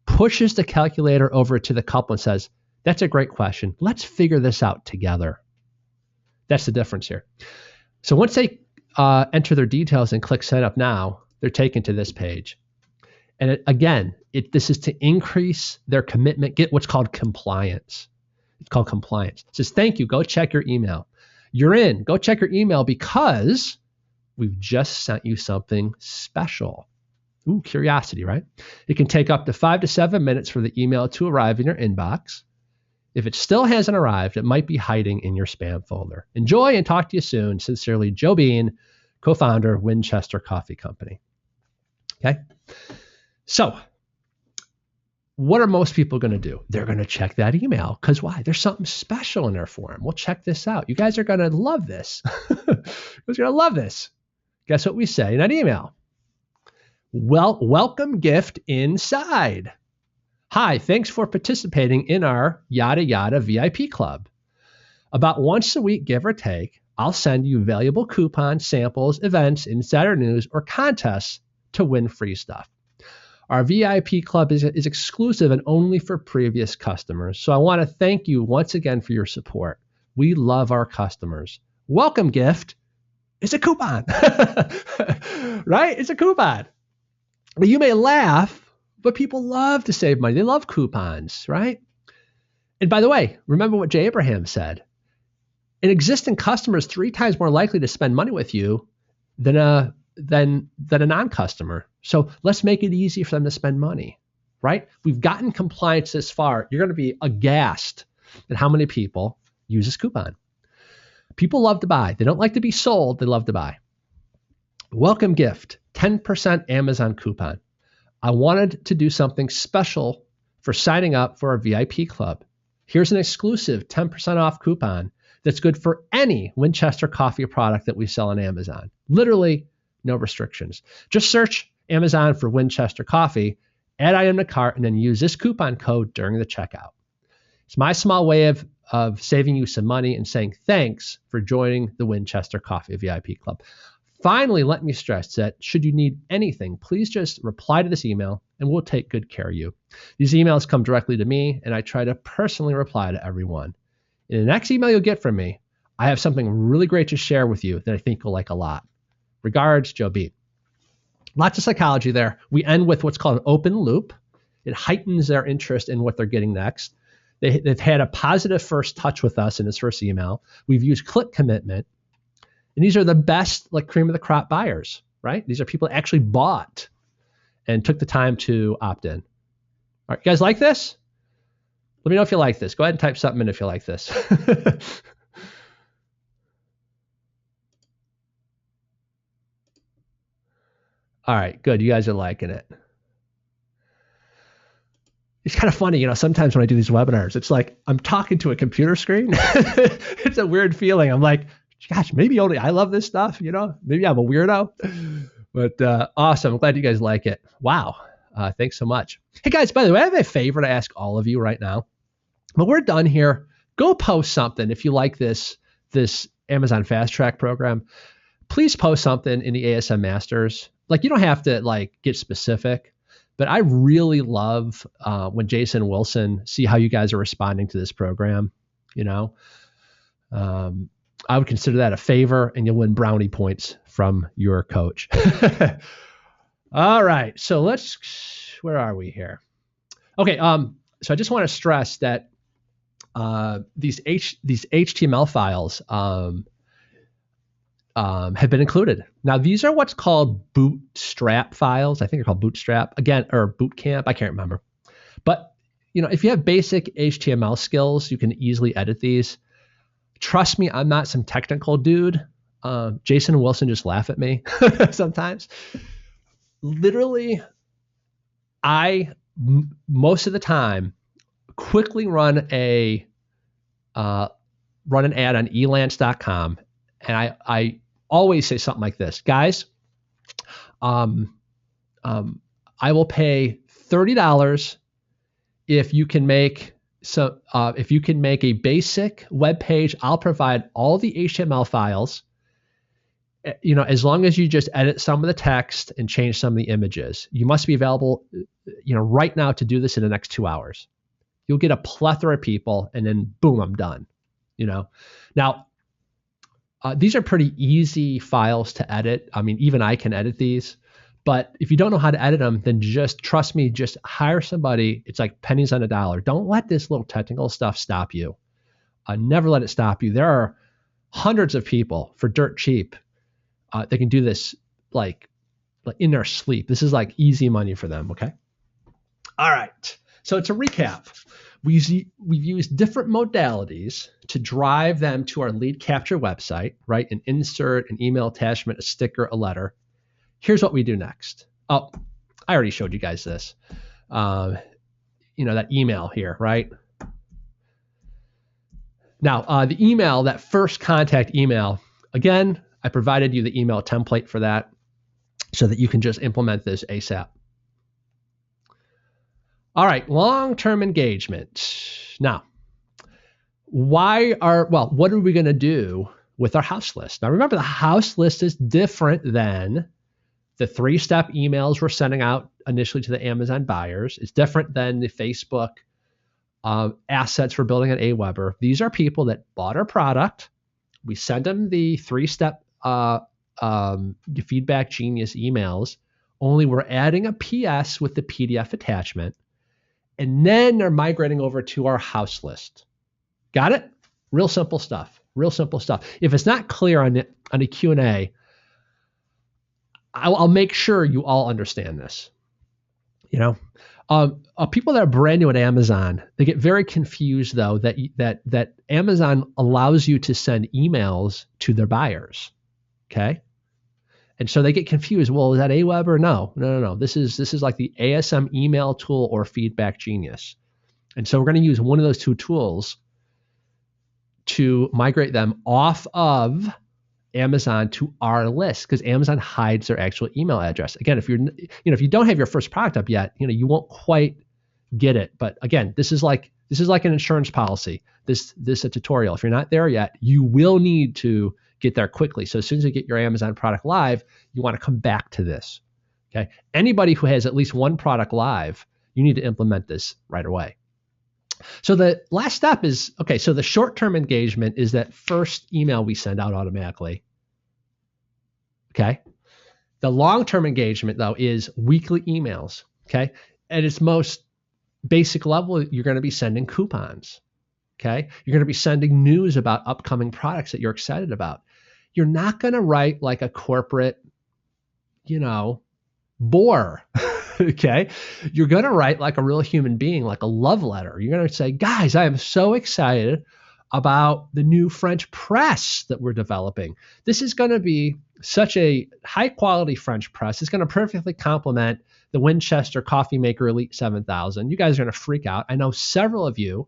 Speaker 1: pushes the calculator over to the couple and says, that's a great question. Let's figure this out together. That's the difference here. So once they enter their details and click Sign Up Now, they're taken to this page. And this is to increase their commitment, get what's called compliance. It's called compliance. It says, thank you, go check your email. You're in, go check your email because we've just sent you something special. Ooh, curiosity, right? It can take up to 5 to 7 minutes for the email to arrive in your inbox. If it still hasn't arrived, it might be hiding in your spam folder. Enjoy and talk to you soon. Sincerely, Joe Bean, co-founder, Winchester Coffee Company. Okay? So, what are most people going to do? They're going to check that email. Because why? There's something special in there for them. Well, check this out. You guys are going to love this. You guys are going to love this. Guess what we say in that email? Well, welcome gift inside. Hi, thanks for participating in our yada yada VIP club. About once a week, give or take, I'll send you valuable coupons, samples, events, insider news, or contests to win free stuff. Our VIP club is exclusive and only for previous customers. So I want to thank you once again for your support. We love our customers. Welcome gift is a coupon, right? It's a coupon. You may laugh, but people love to save money. They love coupons, right? And by the way, remember what Jay Abraham said. An existing customer is 3 times more likely to spend money with you than a non-customer. So let's make it easy for them to spend money, right? We've gotten compliance this far. You're going to be aghast at how many people use this coupon. People love to buy. They don't like to be sold. They love to buy. Welcome gift, 10% Amazon coupon. I wanted to do something special for signing up for our VIP club. Here's an exclusive 10% off coupon that's good for any Winchester coffee product that we sell on Amazon. Literally no restrictions. Just search Amazon for Winchester coffee, add item to cart, and then use this coupon code during the checkout. It's my small way of saving you some money and saying thanks for joining the Winchester Coffee VIP Club. Finally, let me stress that should you need anything, please just reply to this email and we'll take good care of you. These emails come directly to me and I try to personally reply to everyone. In the next email you'll get from me, I have something really great to share with you that I think you'll like a lot. Regards, Joe B. Lots of psychology there. We end with what's called an open loop. It heightens their interest in what they're getting next. They've had a positive first touch with us in this first email. We've used click commitment. And these are the best, like cream of the crop buyers, right? These are people that actually bought and took the time to opt in. All right, you guys like this? Let me know if you like this. Go ahead and type something in if you like this. All right, good. You guys are liking it. It's kind of funny, sometimes when I do these webinars, it's like I'm talking to a computer screen. It's a weird feeling. I'm like, gosh, maybe only I love this stuff, maybe I'm a weirdo, but awesome. I'm glad you guys like it. Wow. Thanks so much. Hey guys, by the way, I have a favor to ask all of you right now. When we're done here, go post something. If you like this Amazon Fast Track program, please post something in the ASM Masters. Like you don't have to get specific, but I really love when Jason and Wilson see how you guys are responding to this program, I would consider that a favor and you'll win brownie points from your coach. All right. So where are we here? Okay. So I just want to stress that these HTML files, have been included. Now, these are what's called bootstrap files. I think they're called bootstrap again, or boot camp. I can't remember. But if you have basic HTML skills, you can easily edit these. Trust me, I'm not some technical dude. Jason and Wilson just laugh at me sometimes. Literally, most of the time quickly run an ad on elance.com, and I always say something like this, guys. I will pay $30 if you can make a basic web page. I'll provide all the HTML files. As long as you just edit some of the text and change some of the images. You must be available, right now to do this in the next 2 hours. You'll get a plethora of people, and then boom, I'm done. Now, these are pretty easy files to edit. I mean, even I can edit these. But if you don't know how to edit them, then just trust me, just hire somebody. It's like pennies on a dollar. Don't let this little technical stuff stop you. Never let it stop you. There are hundreds of people for dirt cheap. They can do this like in their sleep. This is like easy money for them, okay? All right. So to recap, we've used different modalities to drive them to our lead capture website, right? An insert, an email attachment, a sticker, a letter. Here's what we do next. Oh, I already showed you guys this. That email here, right? Now, the email, that first contact email, again, I provided you the email template for that so that you can just implement this ASAP. All right, long-term engagement. Now, what are we going to do with our house list? Now, remember, the house list is different than the 3-step emails we're sending out initially to the Amazon buyers. It's different than the Facebook assets we're building on Aweber. These are people that bought our product. We send them the 3-step Feedback Genius emails, only we're adding a PS with the PDF attachment, and then they're migrating over to our house list. Got it? Real simple stuff. Real simple stuff. If it's not clear on the Q&A, I'll make sure you all understand this. People that are brand new at Amazon, they get very confused though that Amazon allows you to send emails to their buyers. Okay. And so they get confused. Well, is that Aweber? No. This is like the ASM email tool or Feedback Genius. And so we're going to use one of those two tools to migrate them off of Amazon to our list, because Amazon hides their actual email address. Again, if you don't have your first product up yet, you won't quite get it. But again, this is like an insurance policy. This is a tutorial. If you're not there yet, you will need to get there quickly. So as soon as you get your Amazon product live, you want to come back to this. Okay. Anybody who has at least one product live, you need to implement this right away. So the last step is, okay, so the short-term engagement is that first email we send out automatically. Okay. The long-term engagement, though, is weekly emails. Okay. At its most basic level, you're going to be sending coupons. Okay. You're going to be sending news about upcoming products that you're excited about. You're not going to write like a corporate, bore. Okay. You're going to write like a real human being, like a love letter. You're going to say, guys, I am so excited about the new French press that we're developing. This is going to be such a high quality French press. It's going to perfectly complement the Winchester Coffee Maker Elite 7000. You guys are going to freak out. I know several of you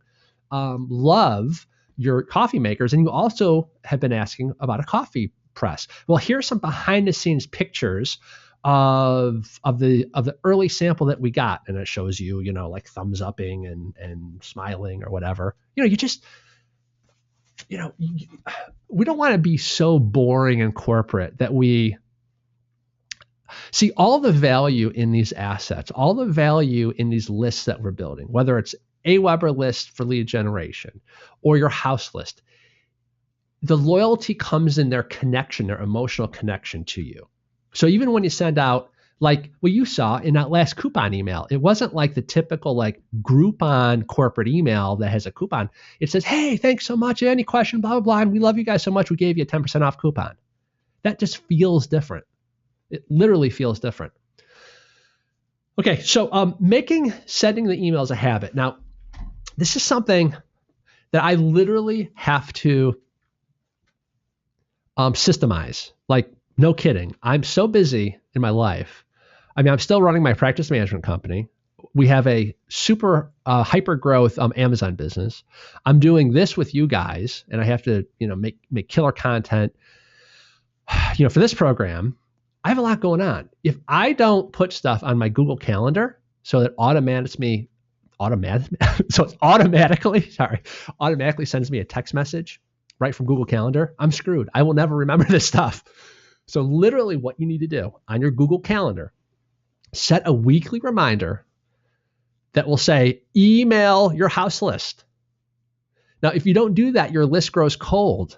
Speaker 1: love your coffee makers, and you also have been asking about a coffee press. Well, here's some behind the scenes pictures of the early sample that we got, and it shows you, like thumbs upping and smiling or whatever. We don't want to be so boring and corporate that we see all the value in these assets, all the value in these lists that we're building, whether it's Aweber list for lead generation or your house list. The loyalty comes in their connection, their emotional connection to you. So even when you send out, like what you saw in that last coupon email, it wasn't like the typical like Groupon corporate email that has a coupon. It says, hey, thanks so much. Any question, blah, blah, blah. And we love you guys so much. We gave you a 10% off coupon. That just feels different. It literally feels different. Okay, so sending the emails a habit. Now, this is something that I literally have to systemize. Like, no kidding. I'm so busy in my life. I mean, I'm still running my practice management company. We have a super hyper growth Amazon business. I'm doing this with you guys, and I have to, make killer content, for this program. I have a lot going on. If I don't put stuff on my Google Calendar so that automatically sends me a text message right from Google Calendar, I'm screwed. I will never remember this stuff. So literally what you need to do on your Google Calendar, set a weekly reminder that will say, email your house list. Now, if you don't do that, your list grows cold.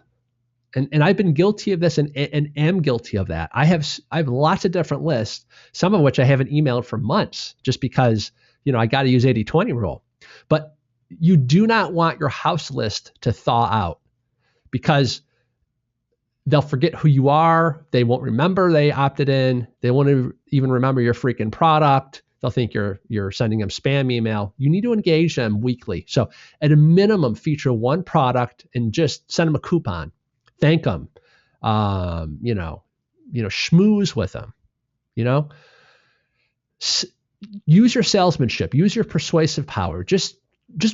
Speaker 1: And I've been guilty of this and am guilty of that. I have lots of different lists, some of which I haven't emailed for months just because, I got to use 80-20 rule. But you do not want your house list to thaw out because they'll forget who you are. They won't remember they opted in. They won't even remember your freaking product. They'll think you're sending them spam email. You need to engage them weekly. So at a minimum, feature one product and just send them a coupon. Thank them, schmooze with them, use your salesmanship, use your persuasive power. Just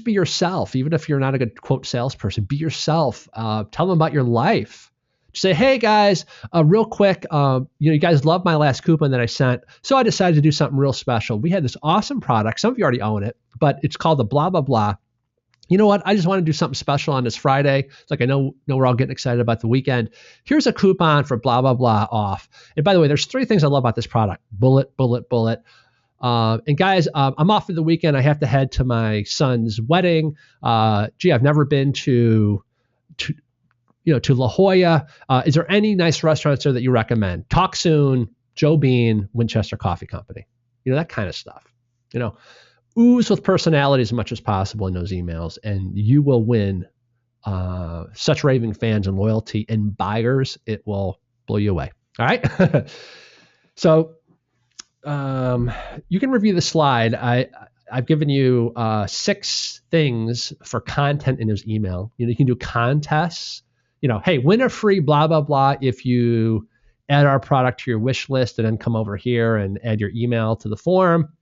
Speaker 1: be yourself. Even if you're not a good quote salesperson, be yourself. Tell them about your life. Just say, hey guys, real quick, you guys love my last coupon that I sent. So I decided to do something real special. We had this awesome product. Some of you already own it, but it's called the blah, blah, blah. You know what? I just want to do something special on this Friday. It's like I know we're all getting excited about the weekend. Here's a coupon for blah, blah, blah off. And by the way, there's 3 things I love about this product. Bullet, bullet, bullet. And guys, I'm off for the weekend. I have to head to my son's wedding. I've never been to La Jolla. Is there any nice restaurants there that you recommend? Talk soon, Joe Bean, Winchester Coffee Company. That kind of stuff. Ooze with personality as much as possible in those emails, and you will win such raving fans and loyalty and buyers. It will blow you away. All right. So you can review the slide. I've given you 6 things for content in those email. You can do contests. Hey, win a free blah, blah, blah if you add our product to your wish list and then come over here and add your email to the form.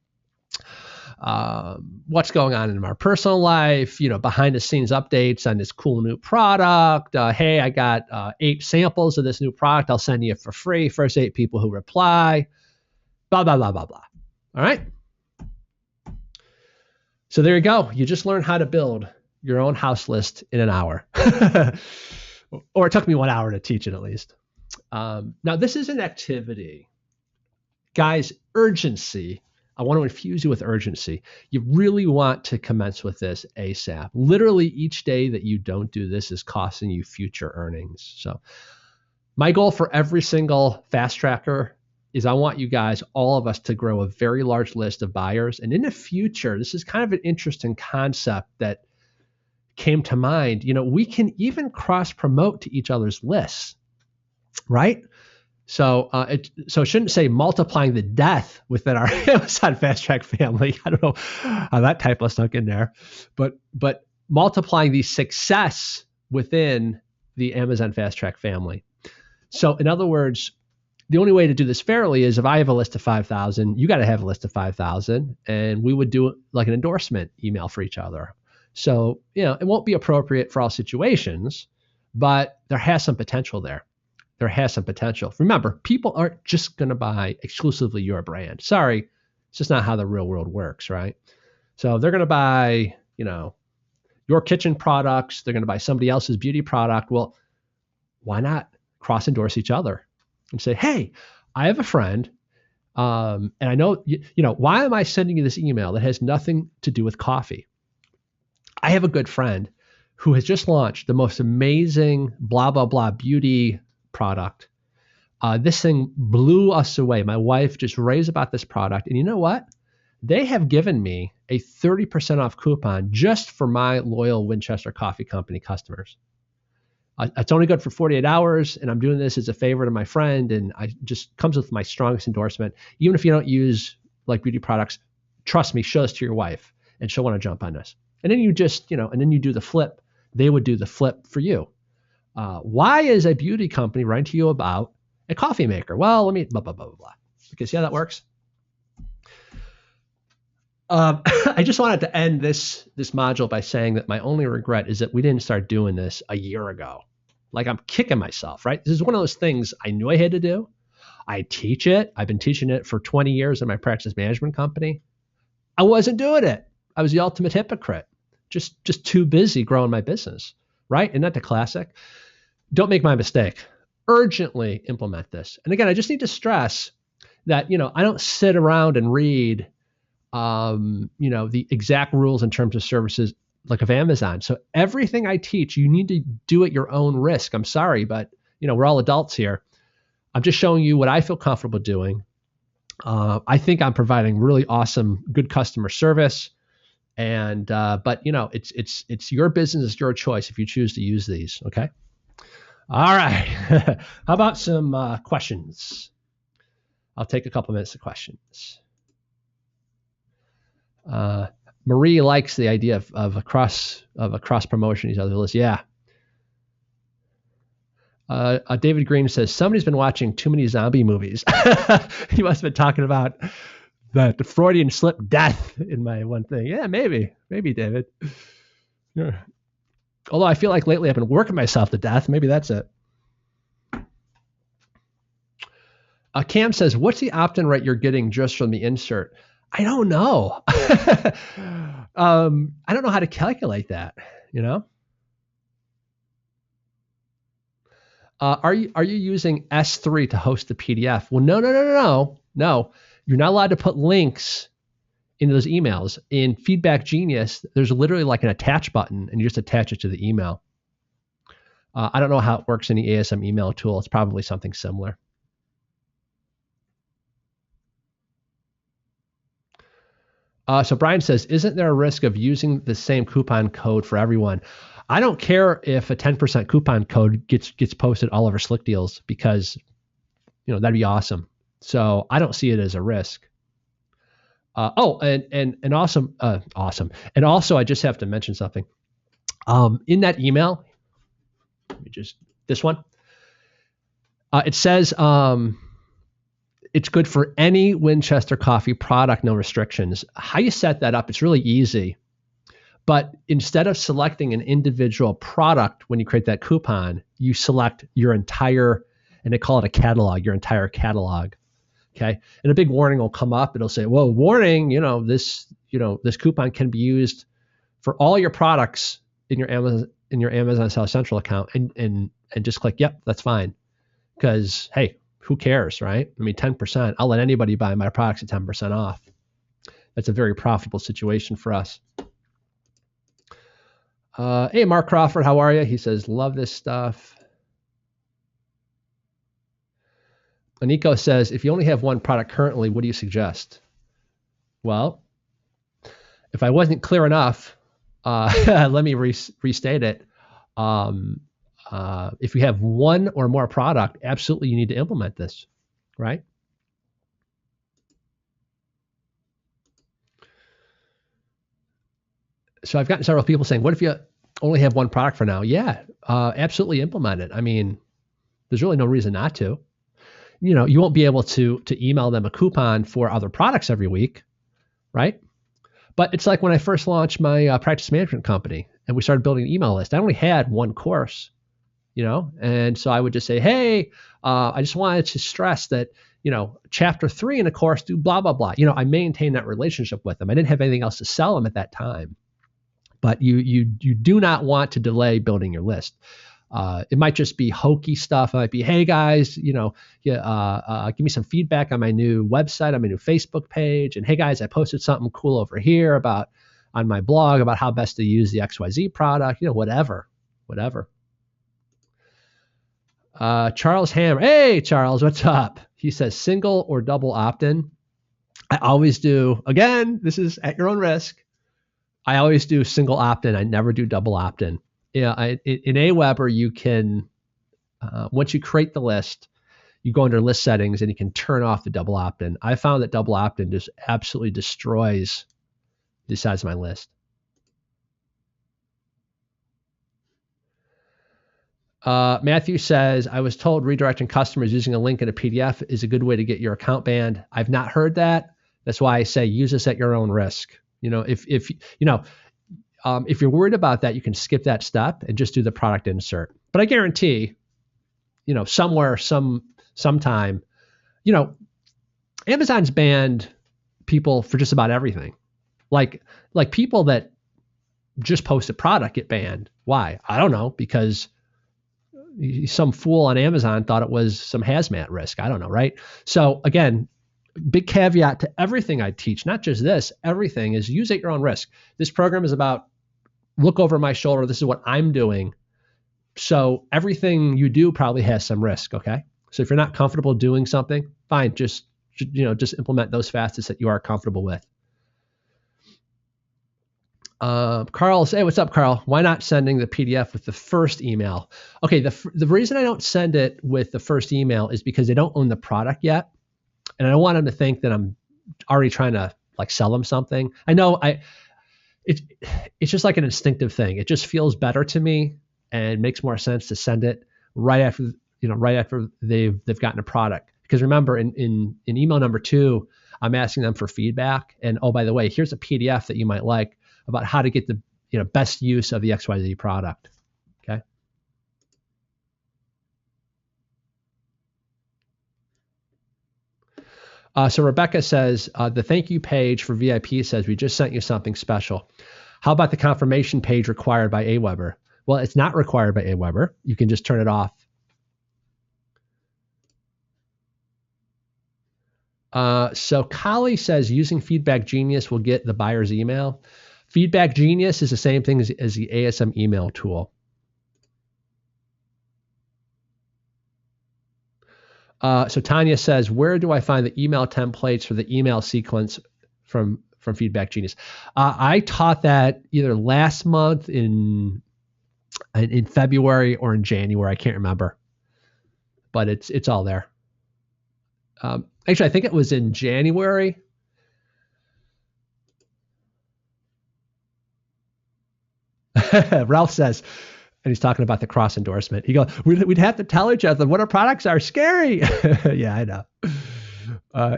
Speaker 1: What's going on in our personal life, behind the scenes updates on this cool new product. Hey, I got 8 samples of this new product. I'll send you for free. First 8 people who reply, blah, blah, blah, blah, blah. All right. So there you go. You just learned how to build your own house list in an hour. Or it took me 1 hour to teach it at least. Now this is an activity. Guys, urgency. I want to infuse you with urgency. You really want to commence with this ASAP. Literally each day that you don't do this is costing you future earnings. So my goal for every single fast tracker is I want you guys, all of us, to grow a very large list of buyers. And in the future, this is kind of an interesting concept that came to mind. We can even cross promote to each other's lists, right? So it shouldn't say multiplying the death within our Amazon Fast Track family. I don't know how that typo snuck in there, but multiplying the success within the Amazon Fast Track family. So in other words, the only way to do this fairly is if I have a list of 5,000, you got to have a list of 5,000, and we would do like an endorsement email for each other. So, it won't be appropriate for all situations, but there has some potential there. There has some potential. Remember, people aren't just going to buy exclusively your brand. Sorry, it's just not how the real world works, right? So they're going to buy, your kitchen products. They're going to buy somebody else's beauty product. Well, why not cross endorse each other and say, hey, I have a friend, and I know, why am I sending you this email that has nothing to do with coffee? I have a good friend who has just launched the most amazing blah, blah, blah beauty product. This thing blew us away. My wife just raves about this product. And you know what? They have given me a 30% off coupon just for my loyal Winchester Coffee Company customers. It's only good for 48 hours, and I'm doing this as a favor to my friend, and I just comes with my strongest endorsement. Even if you don't use like beauty products, trust me, show this to your wife, and she'll want to jump on this. And then you just, and then you do the flip. They would do the flip for you. Why is a beauty company writing to you about a coffee maker? Well, let me blah, blah, blah, blah, blah. Okay, see how that works? I just wanted to end this module by saying that my only regret is that we didn't start doing this a year ago. Like, I'm kicking myself, right? This is one of those things I knew I had to do. I teach it. I've been teaching it for 20 years in my practice management company. I wasn't doing it. I was the ultimate hypocrite. Just too busy growing my business, right? Isn't that the classic? Don't make my mistake. Urgently implement this. And again, I just need to stress that, I don't sit around and read the exact rules in terms of services like of Amazon. So everything I teach, you need to do at your own risk. I'm sorry, but we're all adults here. I'm just showing you what I feel comfortable doing. I think I'm providing really awesome, good customer service. And but it's your business, it's your choice if you choose to use these. Okay. All right. How about some questions? I'll take a couple minutes of questions. Marie likes the idea of a cross promotion. These other lists, yeah. David Green says somebody's been watching too many zombie movies. He must have been talking about the Freudian slip death in my one thing. Yeah, maybe David. Yeah. Although I feel like lately I've been working myself to death. Maybe that's it. Cam says, what's the opt-in rate you're getting just from the insert? I don't know. I don't know how to calculate that, Are you using S3 to host the PDF? Well, no. You're not allowed to put links into those emails. In Feedback Genius, there's literally like an attach button, and you just attach it to the email. I don't know how it works in the ASM email tool. It's probably something similar. So Brian says, isn't there a risk of using the same coupon code for everyone? I don't care if a 10% coupon code gets posted all over Slick Deals, because that'd be awesome. So I don't see it as a risk. And awesome. And also, I just have to mention something. In that email, let me just this one. It says it's good for any Winchester coffee product, no restrictions. How you set that up, it's really easy. But instead of selecting an individual product when you create that coupon, you select your entire, and they call it a catalog, your entire catalog. Okay. And a big warning will come up. It'll say, whoa, warning, this coupon can be used for all your products in your Amazon Seller Central account, and just click, yep, that's fine. Because, hey, who cares, right? I mean, 10%, I'll let anybody buy my products at 10% off. That's a very profitable situation for us. Hey, Mark Crawford, how are you? He says, love this stuff. Aniko says, if you only have one product currently, what do you suggest? Well, if I wasn't clear enough, let me restate it. If you have one or more product, absolutely you need to implement this, right? So I've gotten several people saying, what if you only have one product for now? Yeah, absolutely implement it. I mean, there's really no reason not to. You won't be able to email them a coupon for other products every week, right? But it's like when I first launched my practice management company and we started building an email list. I only had one course, and so I would just say, hey, I just wanted to stress that, chapter 3 in the course, do blah, blah, blah. I maintained that relationship with them. I didn't have anything else to sell them at that time. But you do not want to delay building your list. It might just be hokey stuff. It might be, hey guys, give me some feedback on my new website, on my new Facebook page. And hey guys, I posted something cool over here on my blog about how best to use the XYZ product, whatever. Charles Hammer. Hey, Charles, what's up? He says single or double opt-in. I always do. Again, this is at your own risk. I always do single opt-in. I never do double opt-in. in Aweber, you can, once you create the list, you go under list settings and you can turn off the double opt-in. I found that double opt-in just absolutely destroys the size of my list. Matthew says, I was told redirecting customers using a link in a PDF is a good way to get your account banned. I've not heard that. That's why I say use this at your own risk. If you're worried about that, you can skip that step and just do the product insert. But I guarantee, somewhere, sometime, Amazon's banned people for just about everything. Like people that just post a product get banned. Why? I don't know, because some fool on Amazon thought it was some hazmat risk. I don't know, right? So again, big caveat to everything I teach, not just this, everything is use at your own risk. This program is about look over my shoulder. This is what I'm doing. So everything you do probably has some risk. Okay. So if you're not comfortable doing something, fine. Just implement those facets that you are comfortable with. Carl, hey, what's up, Carl? Why not sending the PDF with the first email? Okay, the reason I don't send it with the first email is because they don't own the product yet, and I don't want them to think that I'm already trying to sell them something. I know it's just like an instinctive thing. It just feels better to me and makes more sense to send it right after they've gotten a product. Because remember, in email number 2, I'm asking them for feedback, and oh, by the way, here's a PDF that you might like about how to get the best use of the XYZ product. Okay. So Rebecca says, the thank you page for VIP says, we just sent you something special. How about the confirmation page required by Aweber? Well, it's not required by Aweber. You can just turn it off. So Kali says, using Feedback Genius will get the buyer's email. Feedback Genius is the same thing as the ASM email tool. So Tanya says, where do I find the email templates for the email sequence from Feedback Genius? I taught that either last month in February or in January. I can't remember, but it's all there. Actually, I think it was in January. Ralph says, and he's talking about the cross endorsement. He goes, we'd have to tell each other what our products are. Scary. Yeah, I know.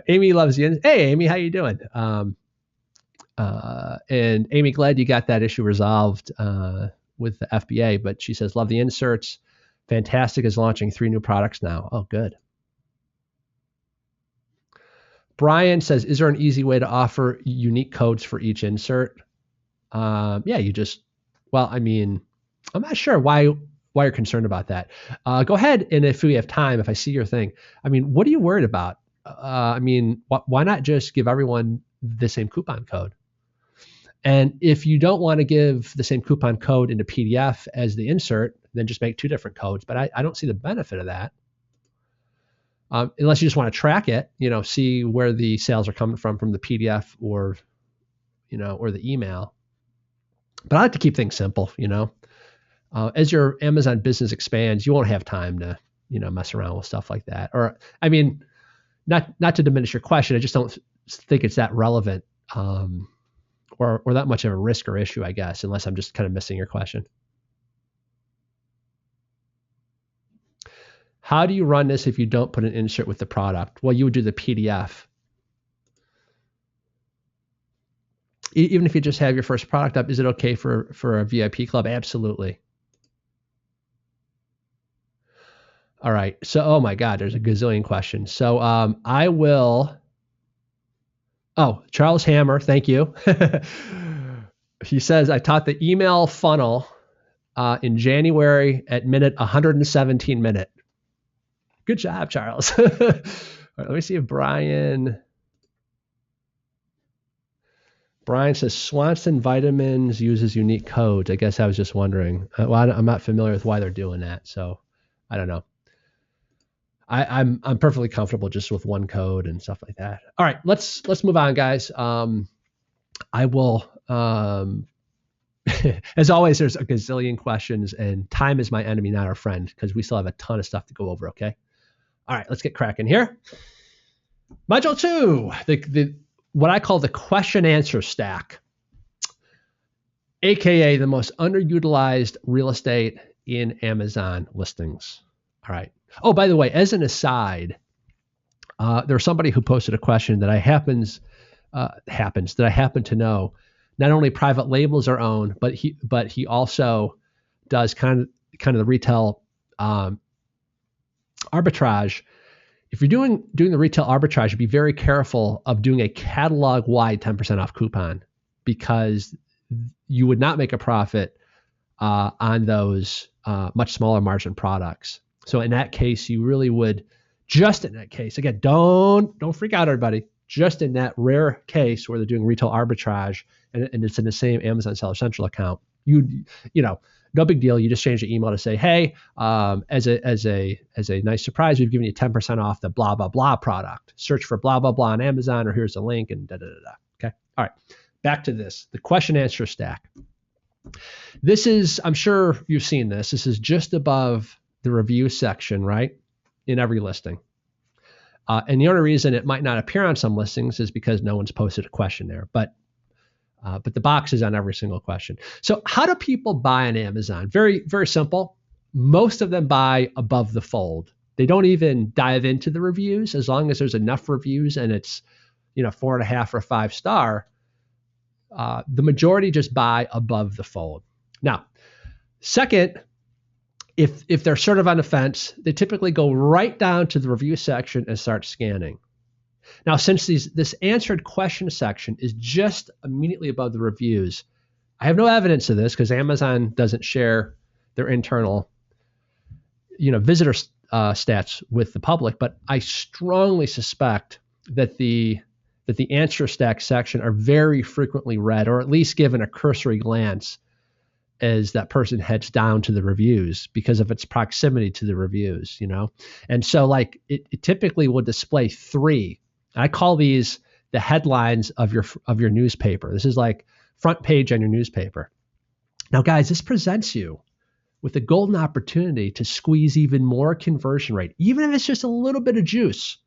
Speaker 1: Amy loves you. Hey, Amy, how you doing? And Amy, glad you got that issue resolved with the FBA. But she says, love the inserts. Fantastic is launching 3 new products now. Oh, good. Brian says, is there an easy way to offer unique codes for each insert? Yeah, I'm not sure why you're concerned about that. Go ahead, and if we have time, if I see your thing, what are you worried about? Why not just give everyone the same coupon code? And if you don't want to give the same coupon code in a PDF as the insert, then just make 2 different codes. But I don't see the benefit of that. Unless you just want to track it, see where the sales are coming from the PDF or the email. But I like to keep things simple, as your Amazon business expands, you won't have time to, mess around with stuff like that. Or, not to diminish your question, I just don't think it's that relevant, or that much of a risk or issue, I guess, unless I'm just kind of missing your question. How do you run this if you don't put an insert with the product? Well, you would do the PDF. Even if you just have your first product up, is it okay for a VIP club? Absolutely. All right. So, oh my God, there's a gazillion questions. So I will. Oh, Charles Hammer, thank you. He says, I taught the email funnel in January at minute 117 minute. Good job, Charles. All right, let me see if Brian says Swanson Vitamins uses unique codes. I guess I was just wondering. Well, I'm not familiar with why they're doing that, so I don't know. I'm perfectly comfortable just with one code and stuff like that. All right, let's move on, guys. I will. As always, there's a gazillion questions, and time is my enemy, not our friend, because we still have a ton of stuff to go over, okay? All right, let's get cracking here. Module 2, what I call the question answer stack, AKA the most underutilized real estate in Amazon listings. All right. Oh, by the way, as an aside, there's somebody who posted a question that I happen to know. Not only private labels are owned, but he also does kind of the retail arbitrage. If you're doing the retail arbitrage, be very careful of doing a catalog-wide 10% off coupon, because you would not make a profit on those much smaller margin products. So in that case, you really would, just in that case, again, don't freak out, everybody. Just in that rare case where they're doing retail arbitrage and it's in the same Amazon Seller Central account, you know, no big deal. You just change the email to say, hey, as a nice surprise, we've given you 10% off the blah, blah, blah product. Search for blah, blah, blah on Amazon, or here's a link, and da-da-da-da. Okay. All right. Back to this, the question answer stack. This is, I'm sure you've seen this. This is just above the review section, right? In every listing. And the only reason it might not appear on some listings is because no one's posted a question there. But the box is on every single question. So how do people buy on Amazon? Very, very simple. Most of them buy above the fold. They don't even dive into the reviews. As long as there's enough reviews and it's, 4.5 or 5 star, the majority just buy above the fold. Now, second, if they're sort of on the fence, they typically go right down to the review section and start scanning. Now, since this answered question section is just immediately above the reviews, I have no evidence of this because Amazon doesn't share their internal, visitor stats with the public. But I strongly suspect that the answer stack section are very frequently read, or at least given a cursory glance as that person heads down to the reviews because of its proximity to the reviews, And so it typically will display 3. I call these the headlines of your newspaper. This is like front page on your newspaper. Now, guys, this presents you with a golden opportunity to squeeze even more conversion rate, even if it's just a little bit of juice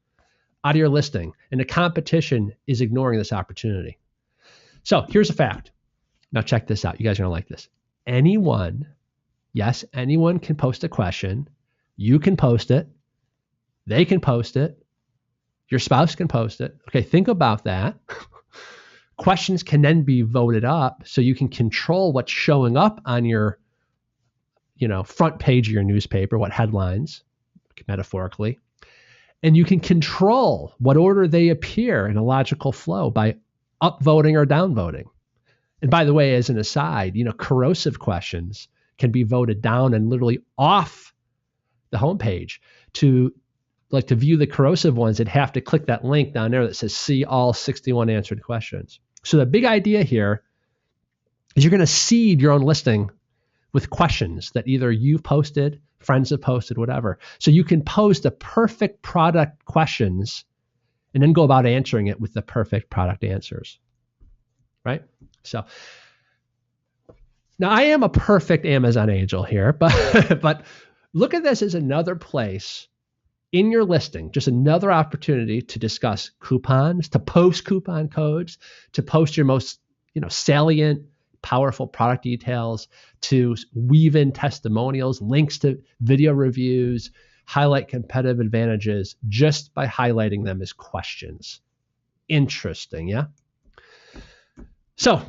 Speaker 1: out of your listing, and the competition is ignoring this opportunity. So here's a fact. Now check this out. You guys are gonna like this. Anyone can post a question. You can post it. They can post it. Your spouse can post it. Okay, think about that. Questions can then be voted up so you can control what's showing up on your, front page of your newspaper, what headlines, metaphorically. And you can control what order they appear in a logical flow by upvoting or downvoting. And by the way, as an aside, corrosive questions can be voted down and literally off the homepage. To view the corrosive ones, they'd have to click that link down there that says see all 61 answered questions. So the big idea here is you're going to seed your own listing with questions that either you've posted, friends have posted, whatever. So you can pose the perfect product questions and then go about answering it with the perfect product answers, right? So now I am a perfect Amazon angel here, but look at this as another place in your listing, just another opportunity to discuss coupons, to post coupon codes, to post your most, salient, powerful product details, to weave in testimonials, links to video reviews, highlight competitive advantages just by highlighting them as questions. Interesting, yeah? So,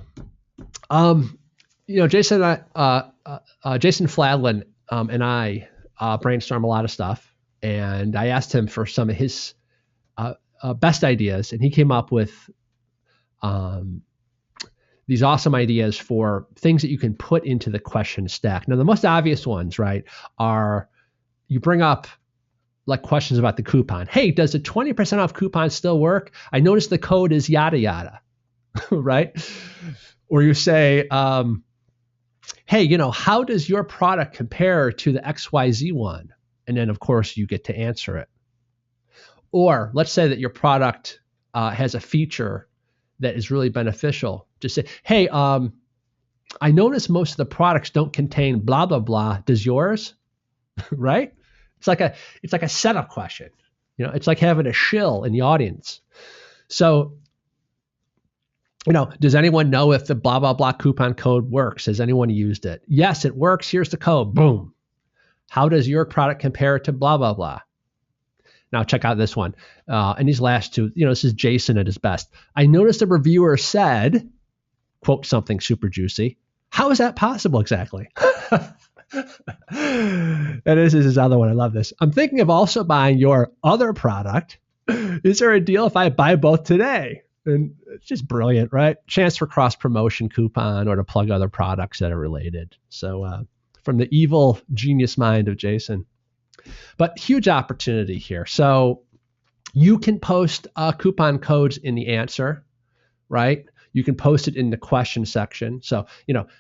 Speaker 1: Jason Fladlin and I brainstorm a lot of stuff. And I asked him for some of his best ideas, and he came up with these awesome ideas for things that you can put into the question stack. Now, the most obvious ones, right, are you bring up like questions about the coupon. Hey, does the 20% off coupon still work? I noticed the code is yada yada, right? Or you say, hey, how does your product compare to the XYZ one? And then, of course, you get to answer it. Or let's say that your product has a feature that is really beneficial. Just say, hey, I notice most of the products don't contain blah, blah, blah. Does yours? Right? It's like a setup question. It's like having a shill in the audience. So, does anyone know if the blah, blah, blah coupon code works? Has anyone used it? Yes, it works. Here's the code. Boom. How does your product compare to blah, blah, blah? Now check out this one. And these last two, this is Jason at his best. I noticed a reviewer said, quote, something super juicy. How is that possible exactly? And this is his other one. I love this. I'm thinking of also buying your other product. Is there a deal if I buy both today? And it's just brilliant, right? Chance for cross-promotion coupon or to plug other products that are related. So from the evil genius mind of Jason. But huge opportunity here. So you can post coupon codes in the answer, right? You can post it in the question section. So,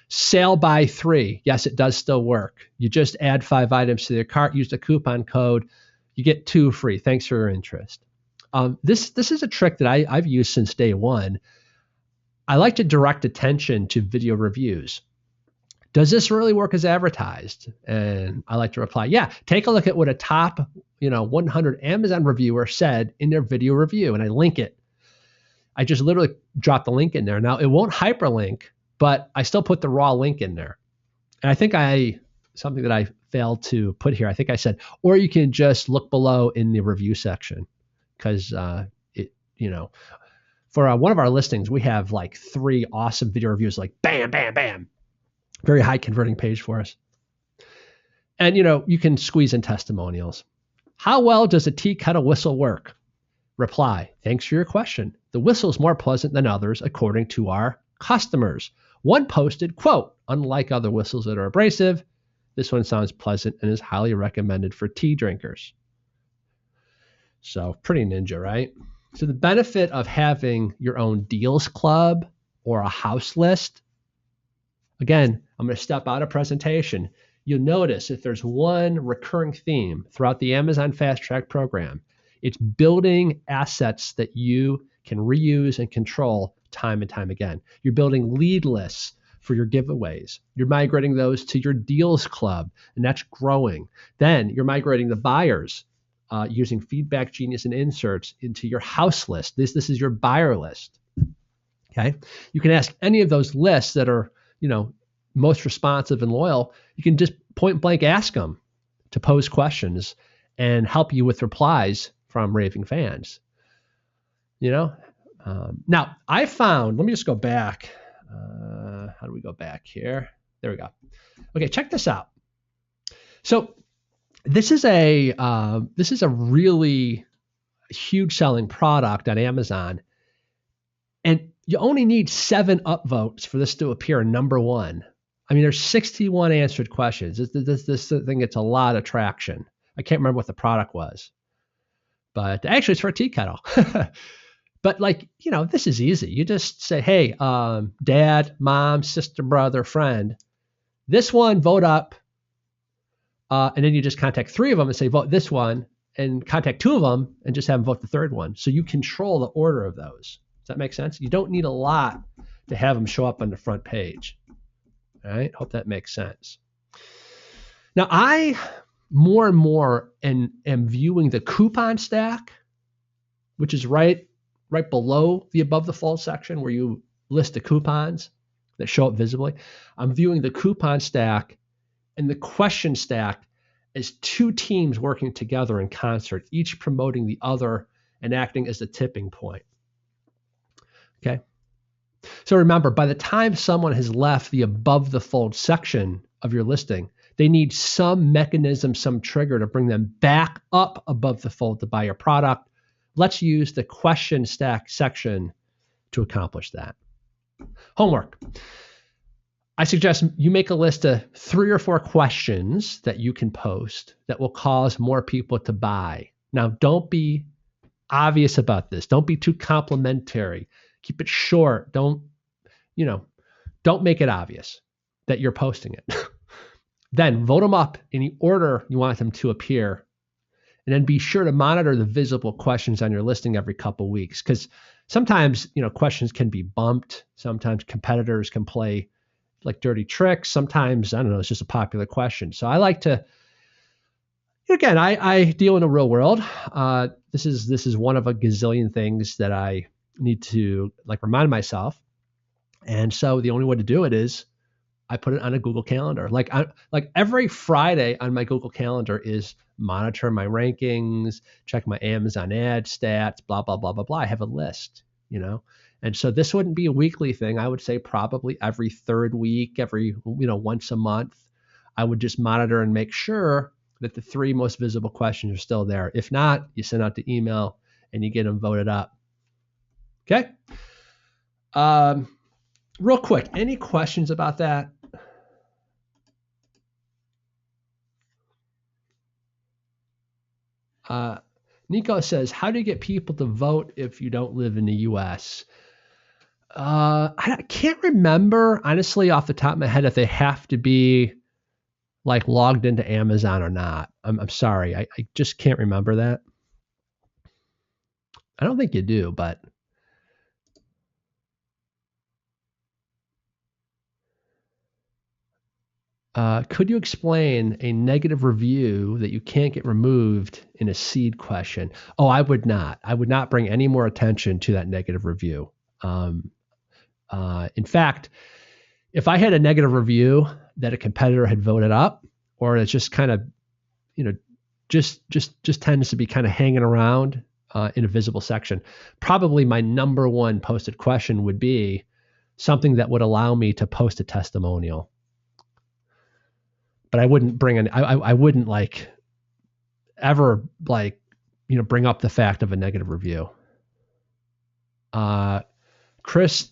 Speaker 1: sale by 3. Yes, it does still work. You just add 5 items to your cart, use the coupon code, you get 2 free. Thanks for your interest. This is a trick that I've used since day one. I like to direct attention to video reviews. Does this really work as advertised? And I like to reply, yeah, take a look at what a top 100 Amazon reviewer said in their video review. And I link it. I just literally drop the link in there. Now, it won't hyperlink, but I still put the raw link in there. And I think something that I failed to put here, I think I said, or you can just look below in the review section. Because, for one of our listings, we have like 3 awesome video reviews, like bam, bam, bam. Very high converting page for us. And, you can squeeze in testimonials. How well does a tea kettle whistle work? Reply, thanks for your question. The whistle is more pleasant than others, according to our customers. One posted, quote, unlike other whistles that are abrasive, this one sounds pleasant and is highly recommended for tea drinkers. So pretty ninja, right? So the benefit of having your own deals club or a house list, again, I'm going to step out of presentation. You'll notice if there's one recurring theme throughout the Amazon Fast Track program, it's building assets that you can reuse and control time and time again. You're building lead lists for your giveaways. You're migrating those to your deals club, and that's growing. Then you're migrating the buyers using Feedback Genius and inserts into your house list. This is your buyer list. Okay. You can ask any of those lists that are, most responsive and loyal. You can just point blank ask them to pose questions and help you with replies from raving fans. Now I found, let me just go back. How do we go back here? There we go. Okay, check this out. So this is a really huge selling product on Amazon, and you only need 7 upvotes for this to appear number 1. I mean, there's 61 answered questions. This thing gets a lot of traction. I can't remember what the product was, but actually it's for a tea kettle. But this is easy. You just say, hey, dad, mom, sister, brother, friend, this one, vote up. And then you just contact 3 of them and say, vote this one, and contact 2 of them and just have them vote the 3rd one. So you control the order of those. Does that make sense? You don't need a lot to have them show up on the front page. All right. Hope that makes sense. Now, I more and more am viewing the coupon stack, which is right below the above the fold section where you list the coupons that show up visibly. I'm viewing the coupon stack and the question stack as 2 teams working together in concert, each promoting the other and acting as the tipping point. Okay. So remember, by the time someone has left the above the fold section of your listing, they need some mechanism, some trigger to bring them back up above the fold to buy your product. Let's use the question stack section to accomplish that. Homework. I suggest you make a list of 3 or 4 questions that you can post that will cause more people to buy. Now, don't be obvious about this. Don't be too complimentary. Keep it short. Don't make it obvious that you're posting it. Then vote them up in the order you want them to appear. And then be sure to monitor the visible questions on your listing every couple weeks, because sometimes, questions can be bumped. Sometimes competitors can play, like dirty tricks. Sometimes, I don't know, it's just a popular question. So I like to, again, I deal in the real world. This is one of a gazillion things that I need to like remind myself. And so the only way to do it is I put it on a Google Calendar. Like every Friday on my Google Calendar is monitor my rankings, check my Amazon ad stats, blah, blah, blah, blah, blah. I have a list, And so this wouldn't be a weekly thing. I would say probably every third week, every, once a month, I would just monitor and make sure that the 3 most visible questions are still there. If not, you send out the email and you get them voted up. Okay. Real quick, any questions about that? Nico says, how do you get people to vote if you don't live in the U.S.? I can't remember, honestly, off the top of my head, if they have to be like logged into Amazon or not. I'm sorry. I just can't remember that. I don't think you do, but could you explain a negative review that you can't get removed in a seed question? Oh, I would not. I would not bring any more attention to that negative review. In fact, if I had a negative review that a competitor had voted up, or it's just kind of, just tends to be kind of hanging around in a visible section, probably my number one posted question would be something that would allow me to post a testimonial. But I wouldn't I wouldn't like ever like, bring up the fact of a negative review. Chris,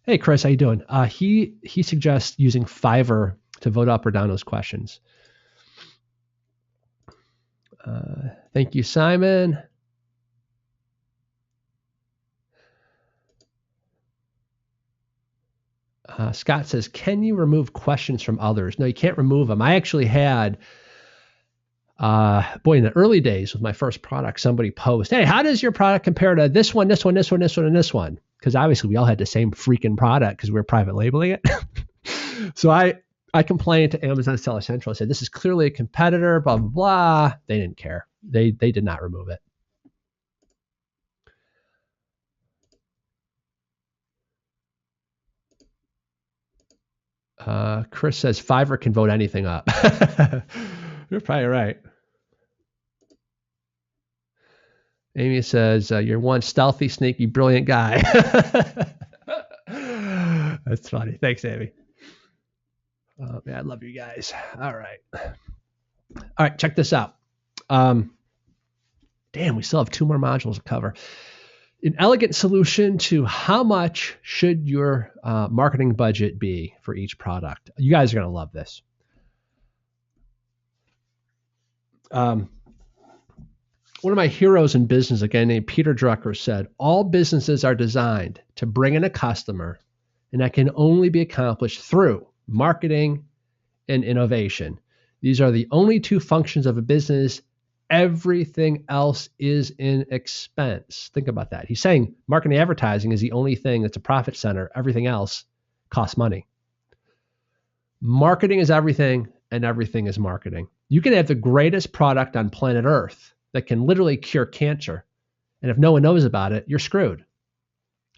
Speaker 1: hey Chris, how you doing? He suggests using Fiverr to vote up or down those questions. Thank you, Simon. Scott says, can you remove questions from others? No, you can't remove them. I actually had, in the early days with my first product, somebody post, hey, how does your product compare to this one, this one, this one, this one, and this one? Because obviously we all had the same freaking product because we were private labeling it. So I complained to Amazon Seller Central. I said, this is clearly a competitor, blah, blah, blah. They didn't care. They did not remove it. Chris says Fiverr can vote anything up. You're probably right. Amy says, you're one stealthy, sneaky, brilliant guy. That's funny. Thanks, Amy. Oh, man, I love you guys. All right, check this out. Damn, we still have 2 more modules to cover. An elegant solution to how much should your marketing budget be for each product. You guys are going to love this. One of my heroes in business, a guy named Peter Drucker, said, all businesses are designed to bring in a customer, and that can only be accomplished through marketing and innovation. These are the only 2 functions of a business. Everything else is an expense. Think about that. He's saying marketing and advertising is the only thing that's a profit center. Everything else costs money. Marketing is everything, and everything is marketing. You can have the greatest product on planet Earth that can literally cure cancer, and if no one knows about it, you're screwed.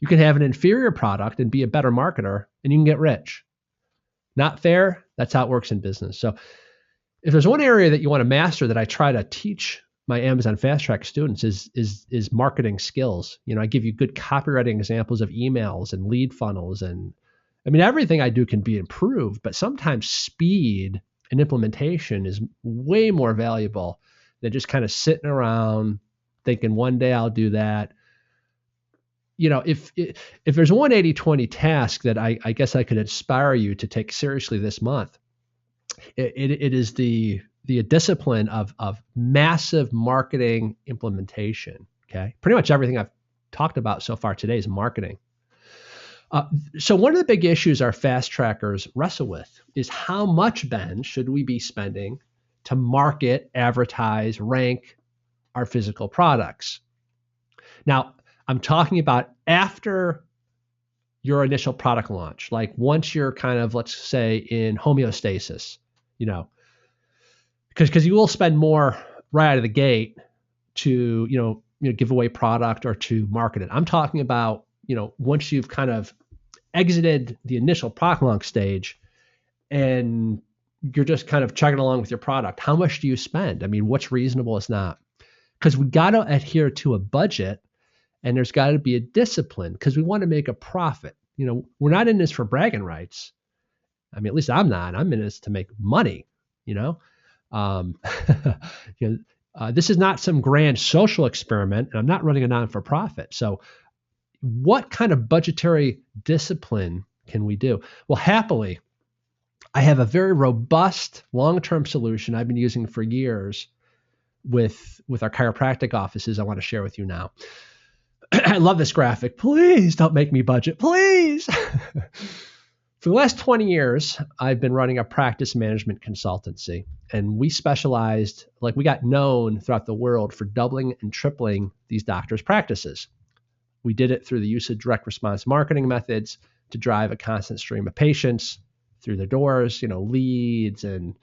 Speaker 1: You can have an inferior product and be a better marketer, and you can get rich. Not fair? That's how it works in business. So if there's one area that you want to master that I try to teach my Amazon Fast Track students is marketing skills. I give you good copywriting examples of emails and lead funnels. And I mean, everything I do can be improved, but sometimes speed and implementation is way more valuable than just kind of sitting around thinking one day I'll do that. If there's one 80-20 task that I guess I could inspire you to take seriously this month, it is the discipline of massive marketing implementation. Okay. Pretty much everything I've talked about so far today is marketing. So one of the big issues our fast trackers wrestle with is how much, Ben, should we be spending to market, advertise, rank our physical products? Now, I'm talking about after your initial product launch. Like once you're kind of, let's say, in homeostasis, you know, because you will spend more right out of the gate to, give away product or to market it. I'm talking about, once you've kind of exited the initial product launch stage and you're just kind of chugging along with your product, how much do you spend? I mean, what's reasonable is not. Because we got to adhere to a budget and there's got to be a discipline because we want to make a profit. We're not in this for bragging rights. I mean, at least I'm not. I'm in this to make money, Um, this is not some grand social experiment, and I'm not running a non-for-profit. So what kind of budgetary discipline can we do? Well, happily, I have a very robust long-term solution I've been using for years with our chiropractic offices I want to share with you now. I love this graphic. Please don't make me budget, please. For the last 20 years, I've been running a practice management consultancy, and we specialized, we got known throughout the world for doubling and tripling these doctors' practices. We did it through the use of direct response marketing methods to drive a constant stream of patients through the doors, leads and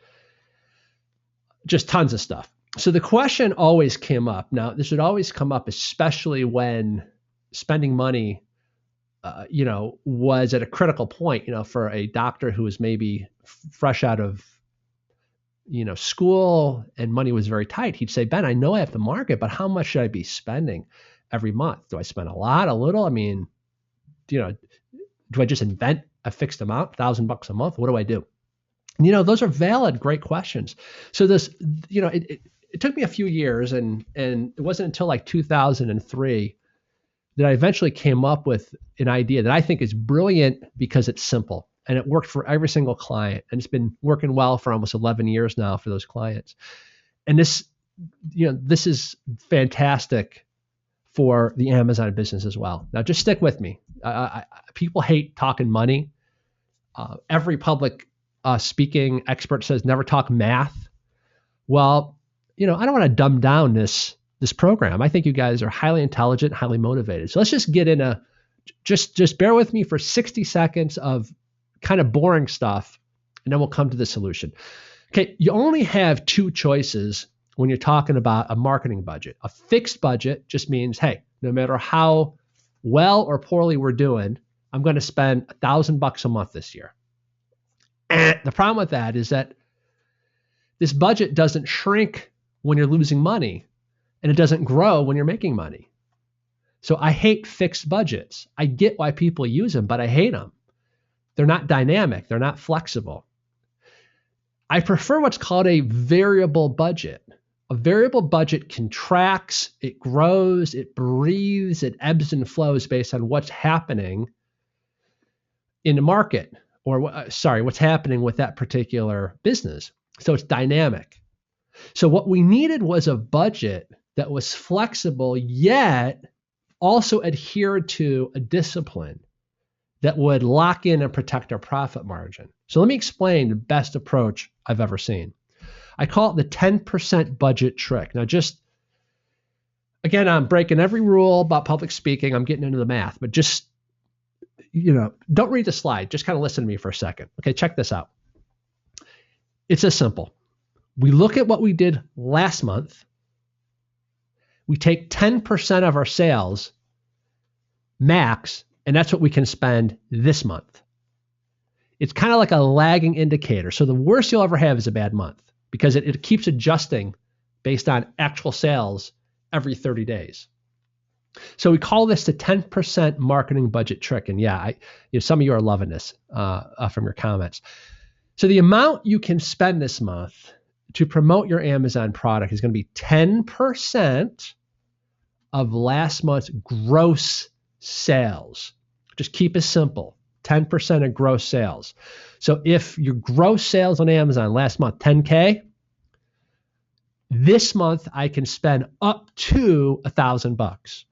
Speaker 1: just tons of stuff. So the question always came up. Now, this would always come up, especially when spending money was at a critical point, for a doctor who was maybe fresh out of, school and money was very tight. He'd say, Ben, I know I have to market, but how much should I be spending every month? Do I spend a lot, a little? I mean, do I just invent a fixed amount, $1,000 a month? What do I do? Those are valid, great questions. So this, it took me a few years and it wasn't until like 2003 that I eventually came up with an idea that I think is brilliant because it's simple and it worked for every single client. And it's been working well for almost 11 years now for those clients. And this is fantastic for the Amazon business as well. Now, just stick with me. People hate talking money. Every public speaking expert says never talk math. Well, I don't want to dumb down this program. I think you guys are highly intelligent, highly motivated. So let's just get in just bear with me for 60 seconds of kind of boring stuff, and then we'll come to the solution. Okay, you only have two choices when you're talking about a marketing budget. A fixed budget just means, hey, no matter how well or poorly we're doing, I'm going to spend $1,000 a month this year. And the problem with that is that this budget doesn't shrink when you're losing money, and it doesn't grow when you're making money. So I hate fixed budgets. I get why people use them, but I hate them. They're not dynamic. They're not flexible. I prefer what's called a variable budget. A variable budget contracts, it grows, it breathes, it ebbs and flows based on what's happening in the market or what's happening with that particular business. So it's dynamic. So what we needed was a budget that was flexible, yet also adhered to a discipline that would lock in and protect our profit margin. So let me explain the best approach I've ever seen. I call it the 10% budget trick. Now, just again, I'm breaking every rule about public speaking. I'm getting into the math, but just, don't read the slide. Just kind of listen to me for a second. Okay, check this out. It's as simple. We look at what we did last month. We take 10% of our sales max, and that's what we can spend this month. It's kind of like a lagging indicator. So the worst you'll ever have is a bad month because it keeps adjusting based on actual sales every 30 days. So we call this the 10% marketing budget trick. And yeah, some of you are loving this from your comments. So the amount you can spend this month to promote your Amazon product is going to be 10% of last month's gross sales. Just keep it simple. 10% of gross sales. So if your gross sales on Amazon last month, 10K, this month I can spend up to $1,000.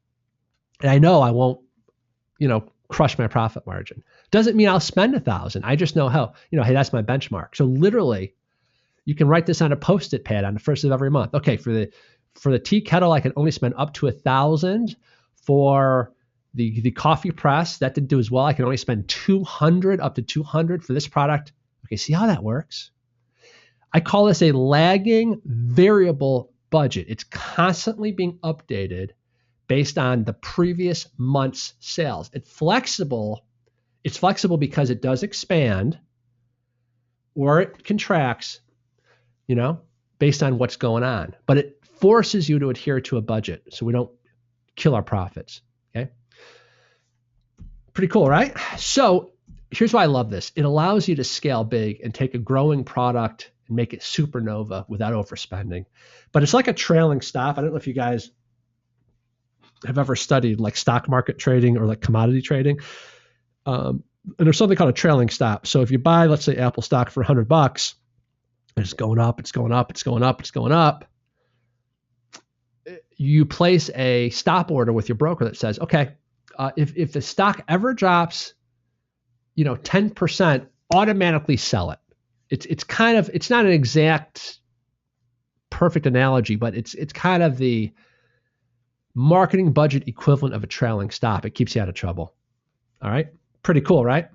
Speaker 1: And I know I won't, crush my profit margin. Doesn't mean I'll spend $1,000. I just know how, hey, that's my benchmark. So literally you can write this on a Post-it pad on the first of every month. Okay, for the tea kettle, I can only spend up to $1,000. For The coffee press, that didn't do as well. I can only spend 200 up to 200 for this product. Okay, see how that works? I call this a lagging variable budget. It's constantly being updated based on the previous month's sales. It's flexible. It's flexible because it does expand or it contracts, based on what's going on. But it forces you to adhere to a budget so we don't kill our profits. Okay. Pretty cool, right? So here's why I love this. It allows you to scale big and take a growing product and make it supernova without overspending. But it's like a trailing stop. I don't know if you guys have ever studied like stock market trading or like commodity trading. And there's something called a trailing stop. So if you buy, let's say, Apple stock for $100, and it's going up, it's going up, it's going up, it's going up. You place a stop order with your broker that says, okay, if the stock ever drops, 10%, automatically sell it. It's not an exact perfect analogy, but it's kind of the marketing budget equivalent of a trailing stop. It keeps you out of trouble. All right. Pretty cool, right?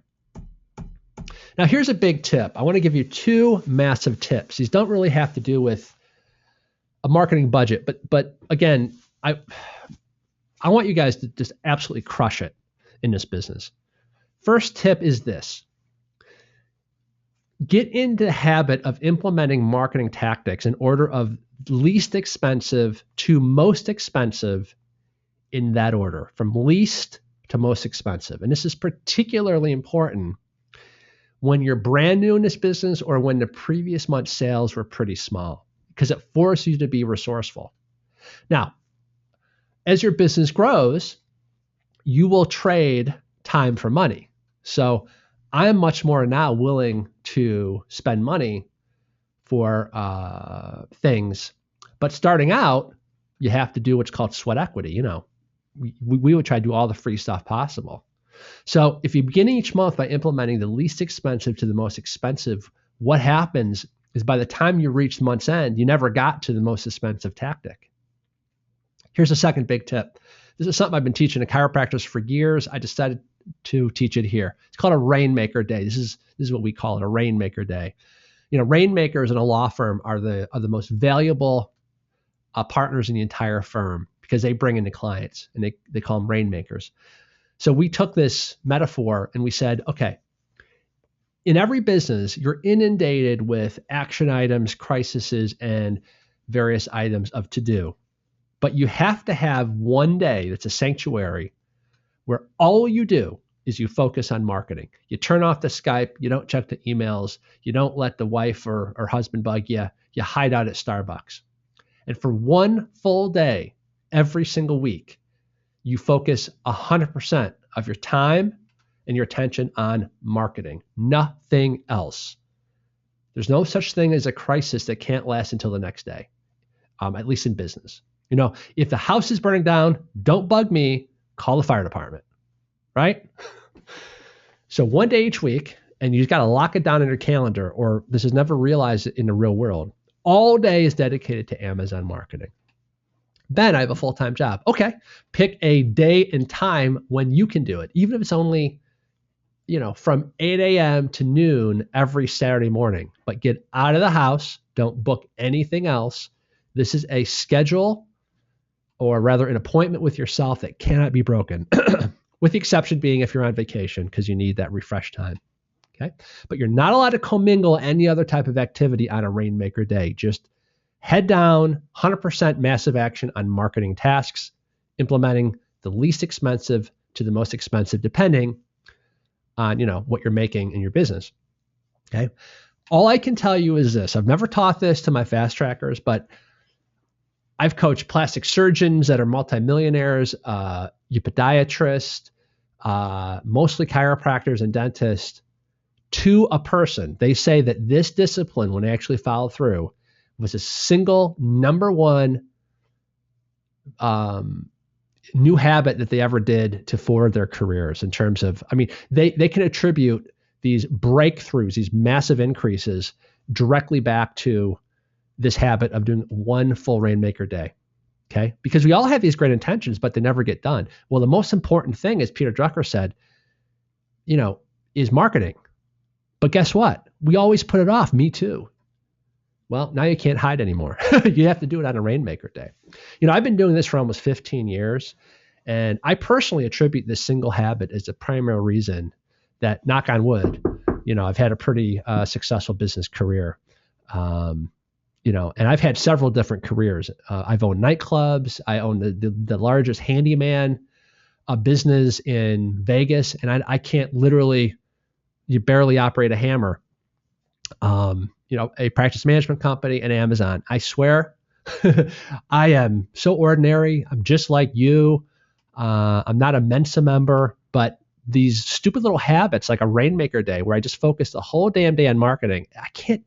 Speaker 1: Now here's a big tip. I want to give you two massive tips. These don't really have to do with a marketing budget, but again, I want you guys to just absolutely crush it in this business. First tip is this. Get into the habit of implementing marketing tactics in order of least expensive to most expensive in that order, from least to most expensive. And this is particularly important when you're brand new in this business or when the previous month's sales were pretty small, because it forces you to be resourceful. Now, as your business grows, you will trade time for money. So I am much more now willing to spend money for things. But starting out, you have to do what's called sweat equity. We would try to do all the free stuff possible. So if you begin each month by implementing the least expensive to the most expensive, what happens is by the time you reach the month's end, you never got to the most expensive tactic. Here's a second big tip. This is something I've been teaching to chiropractors for years. I decided to teach it here. It's called a rainmaker day. This is what we call it, a rainmaker day. Rainmakers in a law firm are the most valuable partners in the entire firm because they bring in the clients, and they call them rainmakers. So we took this metaphor and we said, okay, in every business, you're inundated with action items, crises, and various items of to-do. But you have to have one day that's a sanctuary where all you do is you focus on marketing. You turn off the Skype, you don't check the emails, you don't let the wife or husband bug you, you hide out at Starbucks. And for one full day, every single week, you focus 100% of your time and your attention on marketing, nothing else. There's no such thing as a crisis that can't last until the next day, at least in business. If the house is burning down, don't bug me, call the fire department, right? So one day each week, and you just got to lock it down in your calendar, or this is never realized in the real world. All day is dedicated to Amazon marketing. Then I have a full-time job. Okay, pick a day and time when you can do it, even if it's only, from 8 a.m. to noon every Saturday morning. But get out of the house. Don't book anything else. This is a schedule, or rather an appointment with yourself that cannot be broken, with the exception being if you're on vacation because you need that refresh time. Okay, but you're not allowed to commingle any other type of activity on a rainmaker day. Just head down, 100% massive action on marketing tasks, implementing the least expensive to the most expensive, depending on what you're making in your business. Okay, all I can tell you is this: I've never taught this to my fast trackers, but I've coached plastic surgeons that are multimillionaires, podiatrists, mostly chiropractors and dentists, to a person. They say that this discipline, when they actually follow through, was a single number one new habit that they ever did to forward their careers in terms of, they can attribute these breakthroughs, these massive increases directly back to this habit of doing one full rainmaker day. Okay. Because we all have these great intentions, but they never get done. Well, the most important thing, as Peter Drucker said, is marketing. But guess what? We always put it off. Me too. Well, now you can't hide anymore. You have to do it on a Rainmaker Day. I've been doing this for almost 15 years, and I personally attribute this single habit as the primary reason that, knock on wood, I've had a pretty successful business career. And I've had several different careers. I've owned nightclubs. I owned the largest handyman business in Vegas, and I can't literally, you barely operate a hammer. A practice management company, and Amazon. I swear, I am so ordinary. I'm just like you. I'm not a Mensa member, but these stupid little habits like a Rainmaker Day where I just focus the whole damn day on marketing, I can't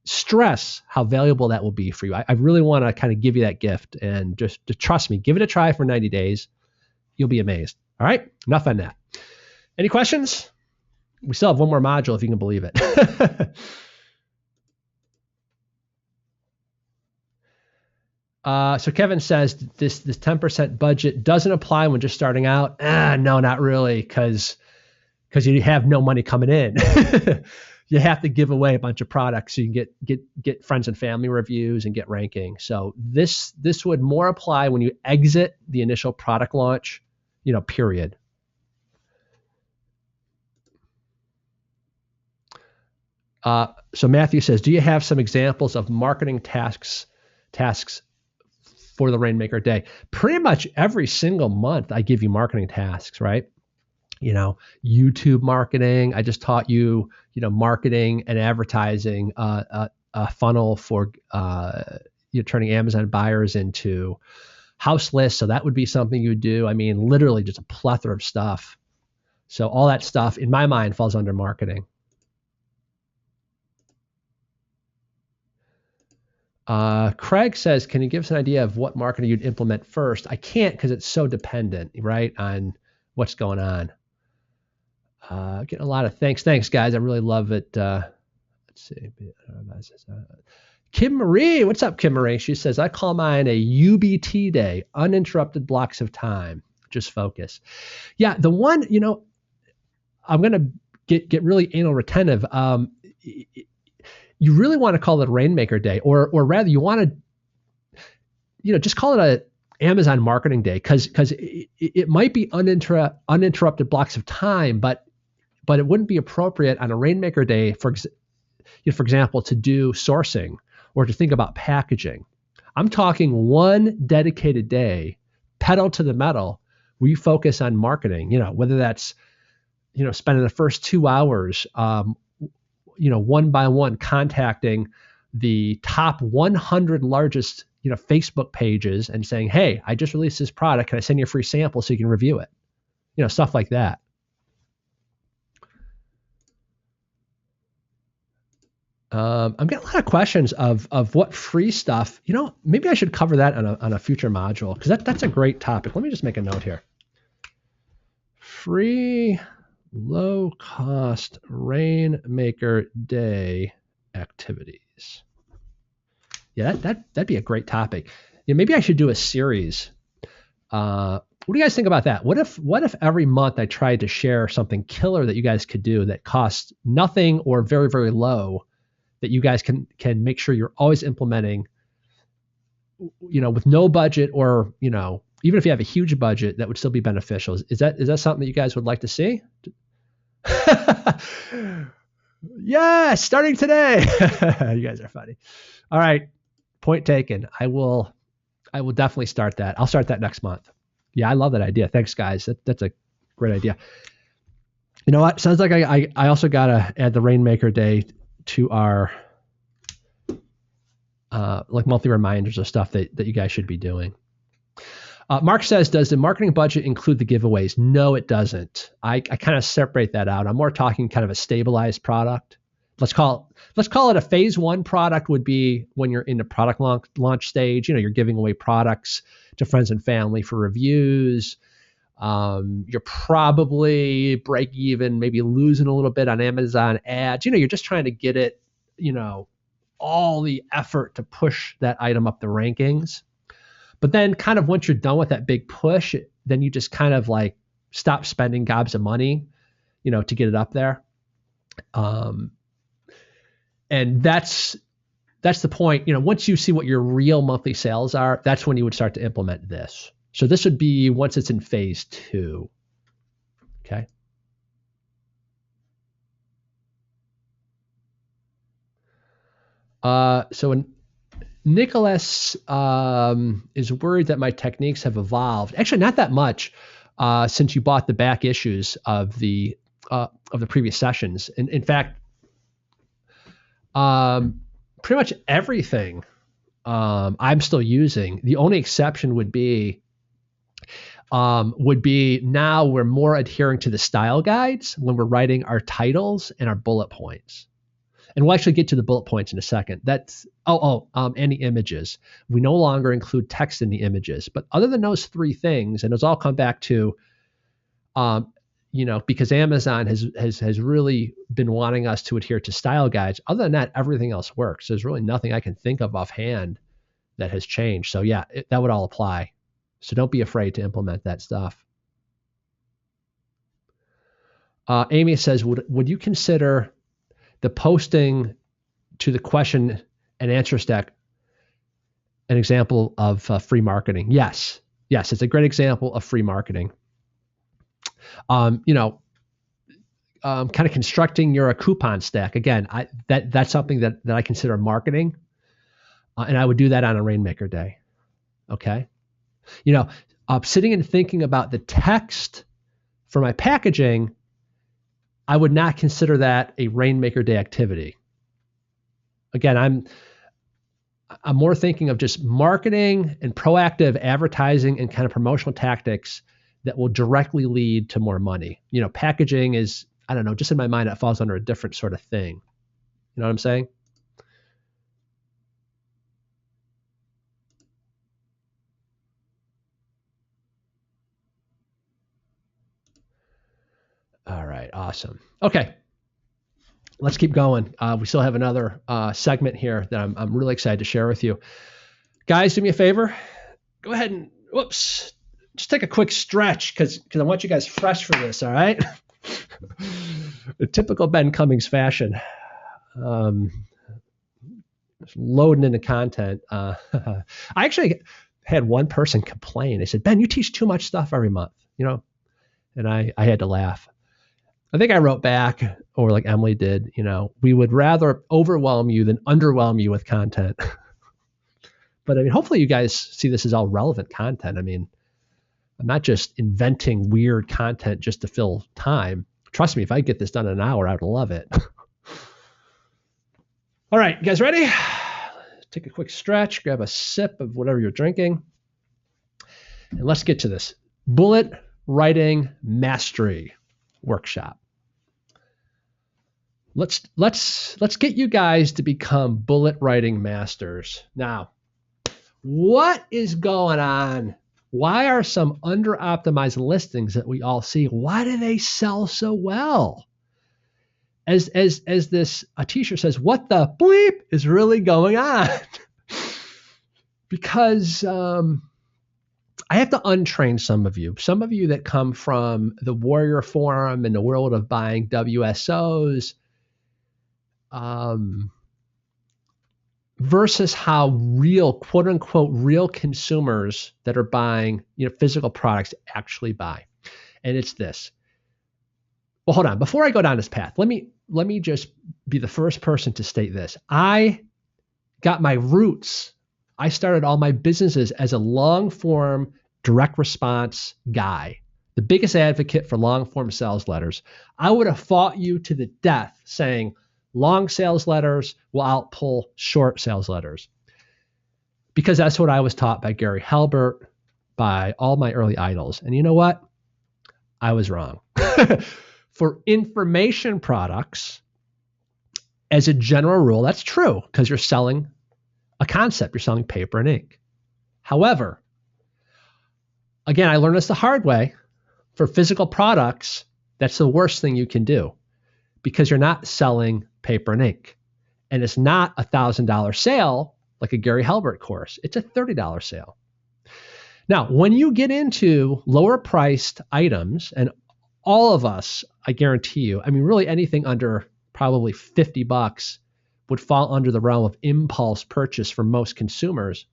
Speaker 1: stress how valuable that will be for you. I really want to kind of give you that gift, and just to trust me, give it a try for 90 days. You'll be amazed. All right, enough on that. Any questions? We still have one more module if you can believe it. So Kevin says this 10% budget doesn't apply when just starting out. No, not really, because you have no money coming in. You have to give away a bunch of products so you can get friends and family reviews and get ranking. So this would more apply when you exit the initial product launch, period. So Matthew says, do you have some examples of marketing tasks for the Rainmaker Day? Pretty much every single month I give you marketing tasks, right? YouTube marketing. I just taught you, marketing and advertising, a funnel for, turning Amazon buyers into house lists. So that would be something you would do. I mean, literally just a plethora of stuff. So all that stuff in my mind falls under marketing. Craig says, can you give us an idea of what marketing you'd implement first? I can't, because it's so dependent, right, on what's going on. Getting a lot of thanks, guys. I really love it. Let's see. Kim Marie, what's up, Kim Marie? She says, I call mine a UBT day, uninterrupted blocks of time. Just focus. Yeah, the one, I'm going to get really anal retentive. You really want to call it a Rainmaker Day, or rather you want to, just call it a Amazon marketing day, because it might be uninterrupted blocks of time, but it wouldn't be appropriate on a Rainmaker Day, for example, to do sourcing or to think about packaging. I'm talking one dedicated day, pedal to the metal, where you focus on marketing, whether that's, spending the first 2 hours, one by one contacting the top 100 largest, Facebook pages and saying, hey, I just released this product. Can I send you a free sample so you can review it? Stuff like that. I'm getting a lot of questions of what free stuff, maybe I should cover that on a future module, because that's a great topic. Let me just make a note here. Free low cost Rainmaker Day activities. Yeah, that'd be a great topic. Maybe I should do a series. What do you guys think about that? What if every month I tried to share something killer that you guys could do that costs nothing or very, very low, that you guys can make sure you're always implementing, with no budget, or, even if you have a huge budget, that would still be beneficial. Is that something that you guys would like to see? Yeah, starting today. You guys are funny. All right. Point taken. I will definitely start that. I'll start that next month. Yeah, I love that idea. Thanks, guys. That's a great idea. You know what? Sounds like I also got to add the Rainmaker Day to our like monthly reminders of stuff that you guys should be doing. Mark says, does the marketing budget include the giveaways? No, it doesn't. I kind of separate that out. I'm more talking kind of a stabilized product. Let's call it a phase one product would be when you're in the product launch stage. You're giving away products to friends and family for reviews. You're probably break even, maybe losing a little bit on Amazon ads. You're just trying to get it, all the effort to push that item up the rankings. But then kind of once you're done with that big push, then you just kind of like stop spending gobs of money, to get it up there. And that's the point. Once you see what your real monthly sales are, that's when you would start to implement this. So this would be once it's in phase 2. Okay. So Nicholas is worried that my techniques have evolved. Actually, not that much since you bought the back issues of the previous sessions. In fact, pretty much everything I'm still using. The only exception would be now we're more adhering to the style guides when we're writing our titles and our bullet points. And we'll actually get to the bullet points in a second. That's and the images. We no longer include text in the images. But other than those 3 things, and it's all come back to, because Amazon has really been wanting us to adhere to style guides. Other than that, everything else works. There's really nothing I can think of offhand that has changed. So yeah, that would all apply. So don't be afraid to implement that stuff. Amy says, would you consider the posting to the question and answer stack an example of free marketing? Yes, it's a great example of free marketing. Kind of constructing your coupon stack. Again, that's something that I consider marketing, and I would do that on a Rainmaker day. Okay, sitting and thinking about the text for my packaging, I would not consider that a Rainmaker day activity. Again, I'm more thinking of just marketing and proactive advertising and kind of promotional tactics that will directly lead to more money. Packaging is, I don't know, just in my mind, it falls under a different sort of thing. You know what I'm saying? All right, awesome. Okay, let's keep going. We still have another segment here that I'm really excited to share with you. Guys, do me a favor. Go ahead and, just take a quick stretch because I want you guys fresh for this, all right? The typical Ben Cummings fashion. Loading into content. I actually had one person complain. They said, Ben, you teach too much stuff every month, and I had to laugh. I think I wrote back, or like Emily did, we would rather overwhelm you than underwhelm you with content. But I mean, hopefully you guys see this as all relevant content. I mean, I'm not just inventing weird content just to fill time. Trust me, if I get this done in an hour, I would love it. All right, you guys ready? Take a quick stretch, grab a sip of whatever you're drinking, and let's get to this bullet writing mastery workshop. Let's get you guys to become bullet writing masters. Now, what is going on? Why are some under-optimized listings that we all see, why do they sell so well? As this a t-shirt says, what the bleep is really going on? Because I have to untrain some of you that come from the Warrior Forum and the world of buying WSOs, versus how real, quote unquote, real consumers that are buying, physical products actually buy. And it's this. Well, hold on. Before I go down this path, let me just be the first person to state this. I got my roots. I started all my businesses as a long form direct response guy, the biggest advocate for long form sales letters. I would have fought you to the death saying long sales letters will outpull short sales letters, because that's what I was taught by Gary Halbert, by all my early idols. And you know what? I was wrong. For information products, as a general rule, that's true because you're selling a concept. You're selling paper and ink. However, again, I learned this the hard way. For physical products, that's the worst thing you can do because you're not selling paper and ink. And it's not a $1,000 sale like a Gary Halbert course. It's a $30 sale. Now, when you get into lower priced items, and all of us, I guarantee you, I mean, really anything under probably $50 would fall under the realm of impulse purchase for most consumers.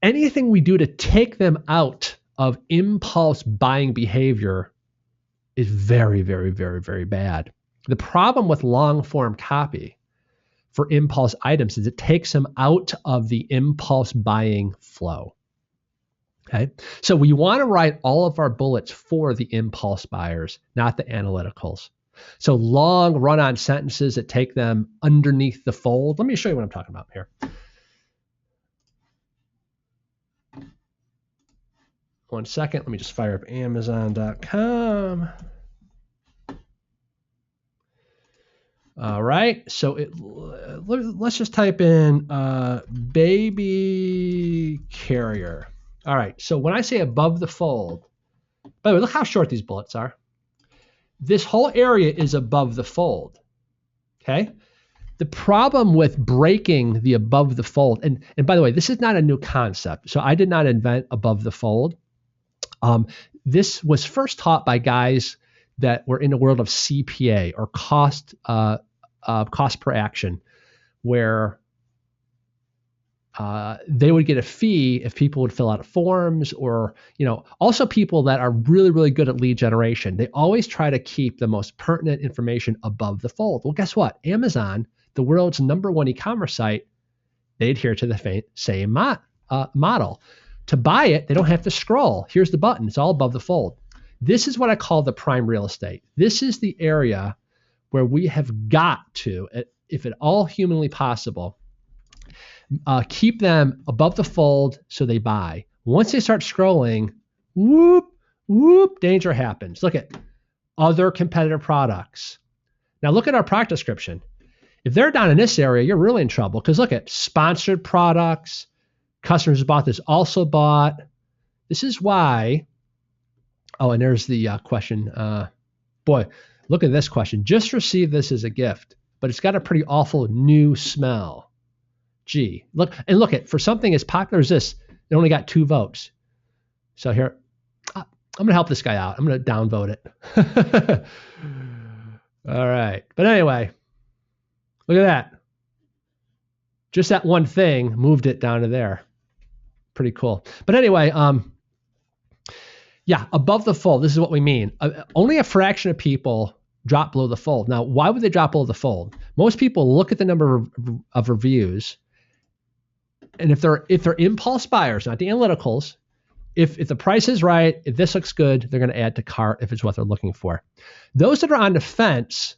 Speaker 1: Anything we do to take them out of impulse buying behavior is very, very, very, very bad. The problem with long form copy for impulse items is it takes them out of the impulse buying flow. Okay, so we want to write all of our bullets for the impulse buyers, not the analyticals. So long run-on sentences that take them underneath the fold. Let me show you what I'm talking about here. One second, let me just fire up Amazon.com. All right, so let's just type in baby carrier. All right, so when I say above the fold, by the way, look how short these bullets are. This whole area is above the fold, okay? The problem with breaking the above the fold, and by the way, this is not a new concept, so I did not invent above the fold. This was first taught by guys that were in the world of CPA, or cost per action, where they would get a fee if people would fill out forms, or also people that are really, really good at lead generation. They always try to keep the most pertinent information above the fold. Well, guess what? Amazon, the world's #1 e-commerce site, they adhere to the same model. To buy it, they don't have to scroll. Here's the button. It's all above the fold. This is what I call the prime real estate. This is the area where we have got to, if at all humanly possible, keep them above the fold so they buy. Once they start scrolling, whoop, whoop, danger happens. Look at other competitive products. Now look at our product description. If they're down in this area, you're really in trouble, because look at sponsored products, customers who bought this also bought. This is why, oh, and there's the question. Boy, look at this question. Just received this as a gift, but it's got a pretty awful new smell. Gee, look at, for something as popular as this, it only got 2 votes. So here, I'm going to help this guy out. I'm going to downvote it. All right. But anyway, look at that. Just that one thing moved it down to there. Pretty cool. But anyway, yeah, above the fold, this is what we mean. Only a fraction of people drop below the fold. Now, why would they drop below the fold? Most people look at the number of reviews, and if they're impulse buyers, not the analyticals, if the price is right, if this looks good, they're going to add to cart if it's what they're looking for. Those that are on the fence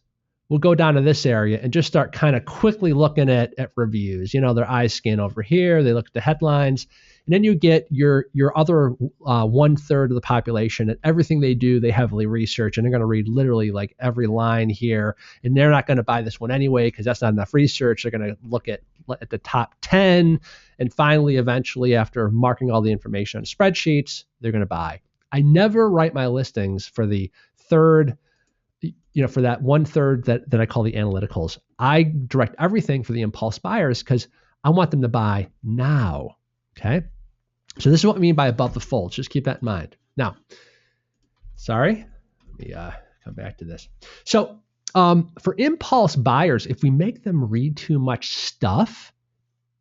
Speaker 1: will go down to this area and just start kind of quickly looking at reviews. Their eyes scan over here, they look at the headlines, and then you get your other 1/3 of the population, and everything they do, they heavily research, and they're going to read literally like every line here, and they're not going to buy this one anyway because that's not enough research. They're going to look at the top 10, and finally, eventually, after marking all the information on spreadsheets, they're going to buy. I never write my listings for the third, for that 1/3 that I call the analyticals. I direct everything for the impulse buyers because I want them to buy now. Okay. So this is what we mean by above the fold. Just keep that in mind. Now, sorry, let me come back to this. So for impulse buyers, if we make them read too much stuff,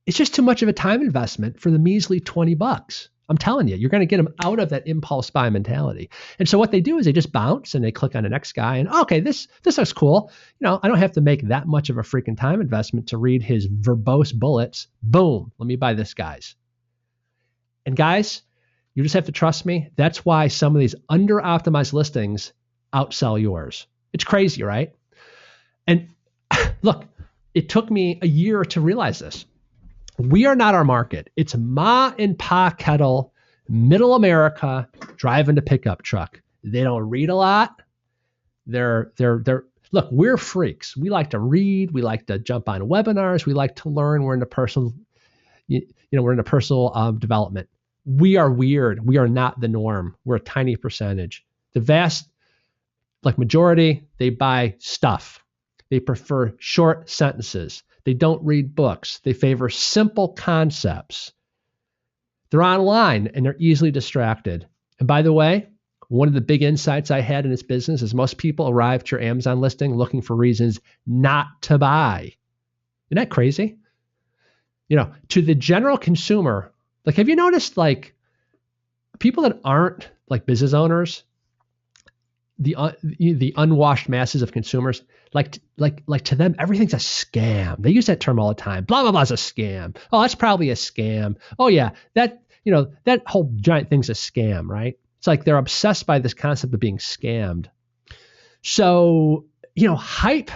Speaker 1: it's just too much of a time investment for the measly $20. I'm telling you, you're going to get them out of that impulse buy mentality. And so what they do is they just bounce and they click on the next guy and, okay, this looks cool. I don't have to make that much of a freaking time investment to read his verbose bullets. Boom, let me buy this guy's. And guys, you just have to trust me. That's why some of these under-optimized listings outsell yours. It's crazy, right? And look, it took me a year to realize this. We are not our market. It's ma and pa kettle, middle America, driving a pickup truck. They don't read a lot. Look, we're freaks. We like to read. We like to jump on webinars. We like to learn. We're into personal, we're into personal development. We are weird. We are not the norm. We're a tiny percentage. The vast, majority, they buy stuff. They prefer short sentences. They don't read books. They favor simple concepts. They're online and they're easily distracted. And by the way, one of the big insights I had in this business is most people arrive at your Amazon listing looking for reasons not to buy. Isn't that crazy? To the general consumer, like, have you noticed, like, people that aren't like business owners, the unwashed masses of consumers, like to them, everything's a scam. They use that term all the time. Blah, blah, blah is a scam. Oh, that's probably a scam. Oh yeah, that whole giant thing's a scam, right? It's like they're obsessed by this concept of being scammed. So, hype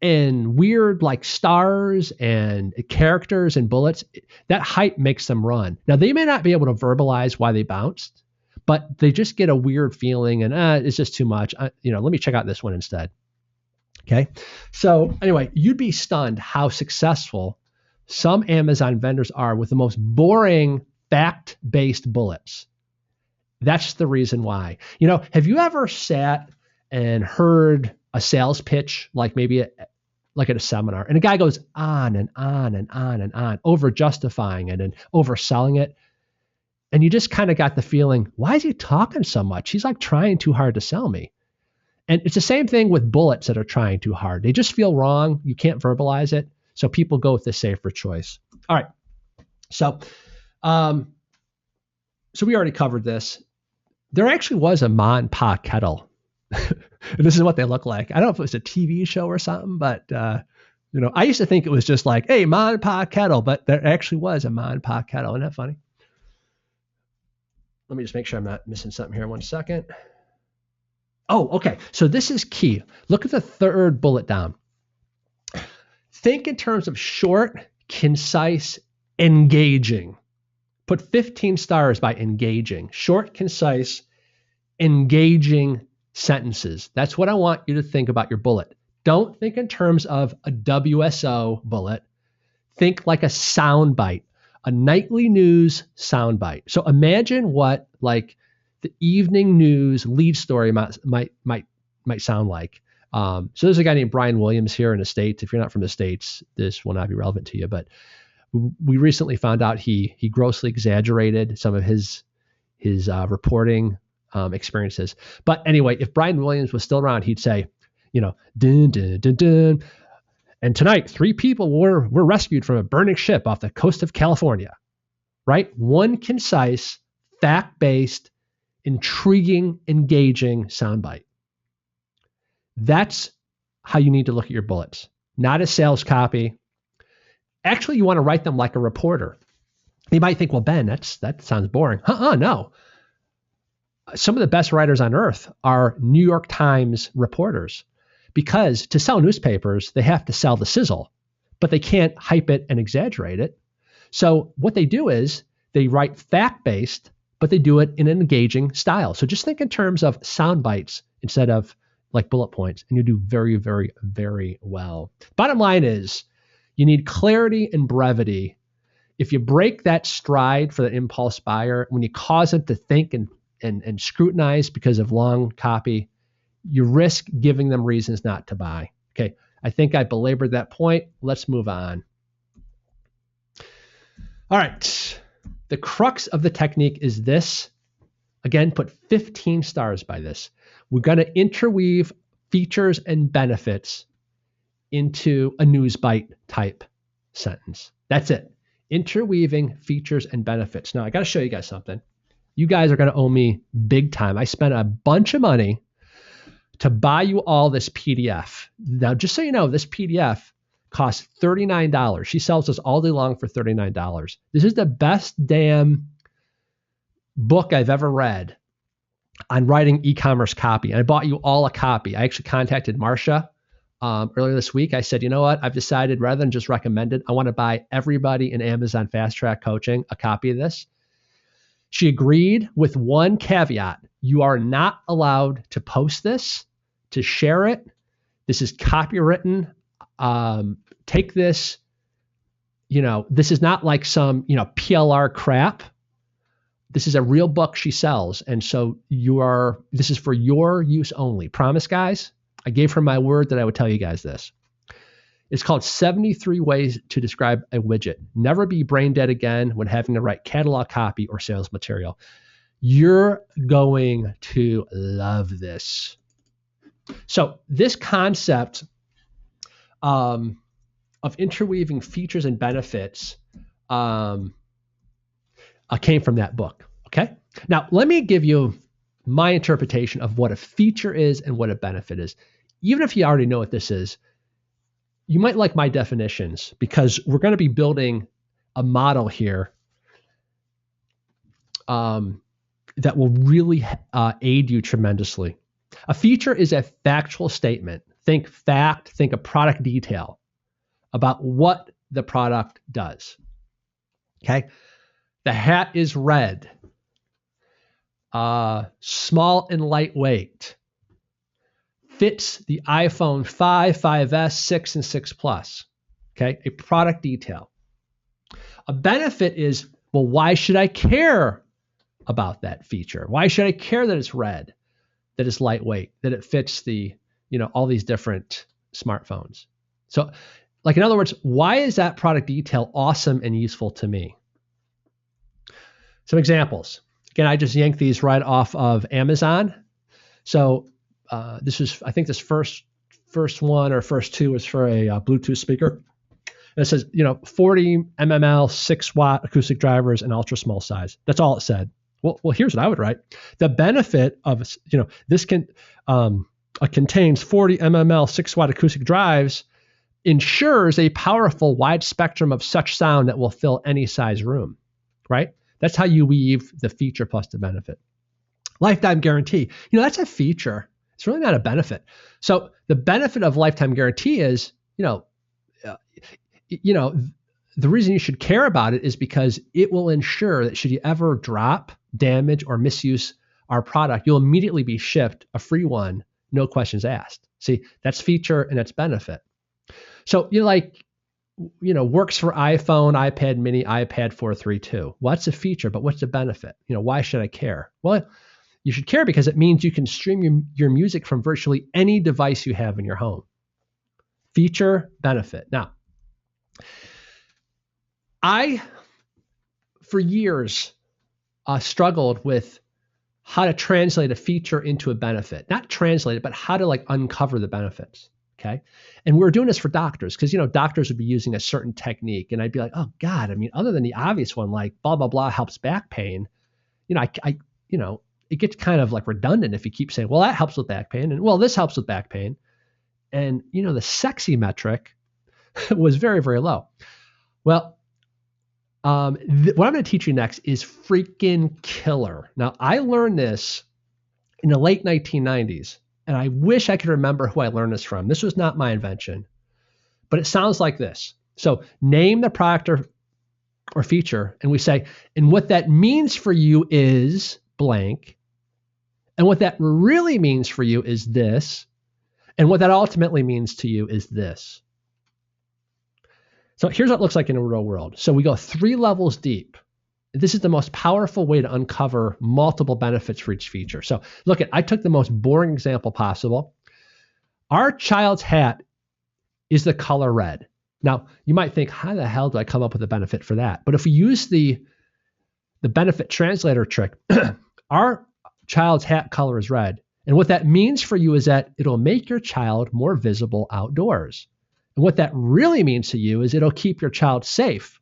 Speaker 1: and weird like stars and characters and bullets, that hype makes them run. Now, they may not be able to verbalize why they bounced, but they just get a weird feeling and it's just too much. Let me check out this one instead. Okay. So anyway, you'd be stunned how successful some Amazon vendors are with the most boring fact-based bullets. That's the reason why. Have you ever sat and heard a sales pitch, like maybe like at a seminar, and a guy goes on and on and on and on, over justifying it and overselling it? And you just kind of got the feeling, why is he talking so much? He's like trying too hard to sell me. And it's the same thing with bullets that are trying too hard. They just feel wrong. You can't verbalize it. So people go with the safer choice. All right. So we already covered this. There actually was a Ma and Pa kettle. And this is what they look like. I don't know if it was a TV show or something, but I used to think it was just like, hey, Ma and Pa kettle, but there actually was a Ma and Pa kettle. Isn't that funny? Let me just make sure I'm not missing something here. 1 second. Oh, okay. So this is key. Look at the third bullet down. Think in terms of short, concise, engaging. Put 15 stars by engaging. Short, concise, engaging sentences. That's what I want you to think about your bullet. Don't think in terms of a WSO bullet. Think like a soundbite, a nightly news soundbite. So imagine what like the evening news lead story might sound like. So there's a guy named Brian Williams here in the States. If you're not from the States, this will not be relevant to you, but we recently found out he grossly exaggerated some of his reporting experiences. But anyway, if Brian Williams was still around, he'd say, dun, dun, dun, dun. And tonight, 3 people were rescued from a burning ship off the coast of California, right? One concise, fact-based, intriguing, engaging soundbite. That's how you need to look at your bullets, not as sales copy. Actually, you want to write them like a reporter. You might think, well, Ben, that sounds boring. No. Some of the best writers on earth are New York Times reporters, because to sell newspapers, they have to sell the sizzle, but they can't hype it and exaggerate it. So what they do is they write fact-based, but they do it in an engaging style. So just think in terms of sound bites instead of like bullet points, and you do very, very, very well. Bottom line is you need clarity and brevity. If you break that stride for the impulse buyer, when you cause them to think and scrutinize because of long copy, you risk giving them reasons not to buy. Okay, I think I belabored that point. Let's move on. All right, the crux of the technique is this. Again, put 15 stars by this. We're going to interweave features and benefits into a news bite type sentence. That's it. Interweaving features and benefits. Now, I got to show you guys something. You guys are going to owe me big time. I spent a bunch of money to buy you all this PDF. Now, just so you know, this PDF costs $39. She sells this all day long for $39. This is the best damn book I've ever read on writing e-commerce copy. And I bought you all a copy. I actually contacted Marcia earlier this week. I said, you know what? I've decided rather than just recommend it, I want to buy everybody in Amazon Fast Track Coaching a copy of this. She agreed with one caveat. You are not allowed to post this, to share it. This is copywritten. Take this, this is not like some, PLR crap. This is a real book she sells. And so this is for your use only. Promise, guys? I gave her my word that I would tell you guys this. It's called 73 Ways to Describe a Widget. Never be brain dead again when having to write catalog copy or sales material. You're going to love this. So this concept of interweaving features and benefits came from that book. Okay. Now, let me give you my interpretation of what a feature is and what a benefit is. Even if you already know what this is, you might like my definitions because we're going to be building a model here that will really aid you tremendously. A feature is a factual statement. Think fact, think a product detail about what the product does. Okay. The hat is red, small and lightweight, fits the iPhone 5, 5S, 6, and 6 Plus. Okay. A product detail. A benefit is, well, why should I care about that feature? Why should I care that it's red, that it's lightweight, that it fits the, all these different smartphones? So, like, in other words, why is that product detail awesome and useful to me? Some examples. Again, I just yanked these right off of Amazon. So this is, I think this first one or first two was for a Bluetooth speaker. And it says, 40 mmL, 6-watt acoustic drivers and ultra small size. That's all it said. Well, here's what I would write. The benefit of, this contains 40 mmL 6-watt acoustic drives, ensures a powerful wide spectrum of such sound that will fill any size room, right? That's how you weave the feature plus the benefit. Lifetime guarantee. That's a feature. It's really not a benefit. So the benefit of lifetime guarantee is, the reason you should care about it is because it will ensure that should you ever drop, damage, or misuse our product, you'll immediately be shipped a free one, no questions asked. See, that's feature and that's benefit. So works for iPhone, iPad mini, iPad 432. Well, that's a feature, but what's the benefit? Why should I care? Well, you should care because it means you can stream your music from virtually any device you have in your home. Feature, benefit. Now, I, for years, struggled with how to translate a feature into a benefit. Not translate it, but how to uncover the benefits. Okay. And we were doing this for doctors because, doctors would be using a certain technique. And I'd be like, oh God, other than the obvious one, like blah, blah, blah helps back pain, it gets kind of redundant if you keep saying, well, that helps with back pain. And well, this helps with back pain. And, the sexy metric was very, very low. Well, what I'm going to teach you next is freaking killer. Now, I learned this in the late 1990s. And I wish I could remember who I learned this from. This was not my invention, but it sounds like this. So name the product or feature, and we say, and what that means for you is blank. And what that really means for you is this. And what that ultimately means to you is this. So here's what it looks like in a real world. So we go 3 levels deep. This is the most powerful way to uncover multiple benefits for each feature. So look, I took the most boring example possible. Our child's hat is the color red. Now, you might think, how the hell do I come up with a benefit for that? But if we use the benefit translator trick, our child's hat color is red. And what that means for you is that it'll make your child more visible outdoors. And what that really means to you is it'll keep your child safe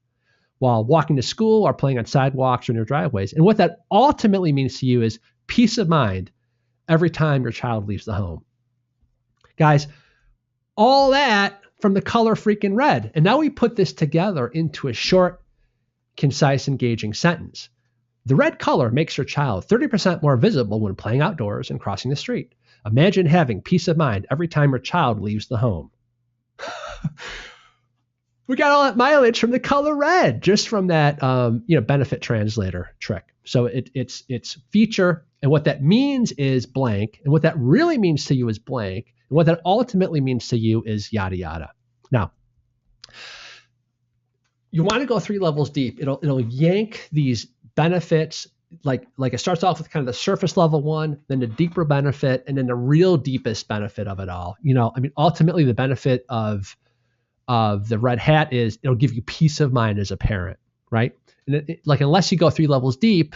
Speaker 1: while walking to school or playing on sidewalks or in your driveways. And what that ultimately means to you is peace of mind every time your child leaves the home. Guys, all that from the color freaking red. And now we put this together into a short, concise, engaging sentence. The red color makes your child 30% more visible when playing outdoors and crossing the street. Imagine having peace of mind every time your child leaves the home. We got all that mileage from the color red, just from that benefit translator trick. So it's feature, and what that means is blank, and what that really means to you is blank, and what that ultimately means to you is yada yada. Now, you want to go 3 levels deep. It'll yank these benefits, like it starts off with kind of the surface level one, then the deeper benefit, and then the real deepest benefit of it all. Ultimately the benefit of of the red hat is it'll give you peace of mind as a parent, right? And like unless you go 3 levels deep,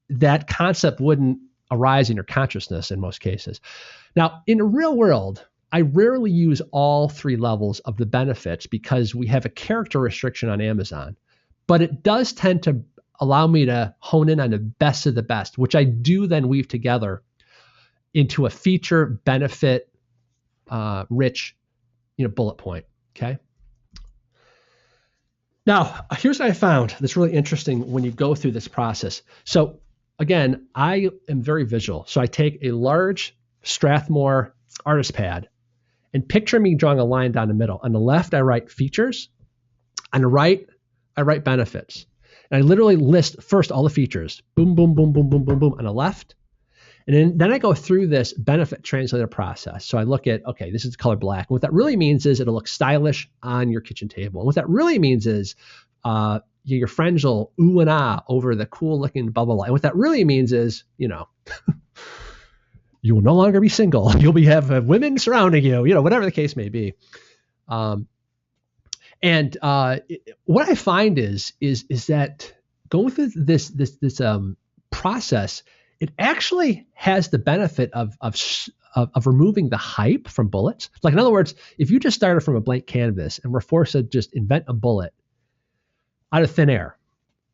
Speaker 1: that concept wouldn't arise in your consciousness in most cases. Now, in the real world, I rarely use all 3 levels of the benefits because we have a character restriction on Amazon, but it does tend to allow me to hone in on the best of the best, which I do then weave together into a feature benefit rich, bullet point. Okay. Now, here's what I found that's really interesting when you go through this process. So again, I am very visual. So I take a large Strathmore artist pad and picture me drawing a line down the middle. On the left, I write features. On the right, I write benefits. And I literally list first all the features. Boom, boom, boom, boom, boom, boom, boom on the left. And then I go through this benefit translator process. So I look at, okay, this is the color black. And what that really means is it'll look stylish on your kitchen table. And what that really means is your friends will ooh and ah over the cool looking blah, blah, blah. And what that really means is, you will no longer be single. You'll have women surrounding you, whatever the case may be. What I find is that going through this process, it actually has the benefit of removing the hype from bullets. Like in other words, if you just started from a blank canvas and were forced to just invent a bullet out of thin air,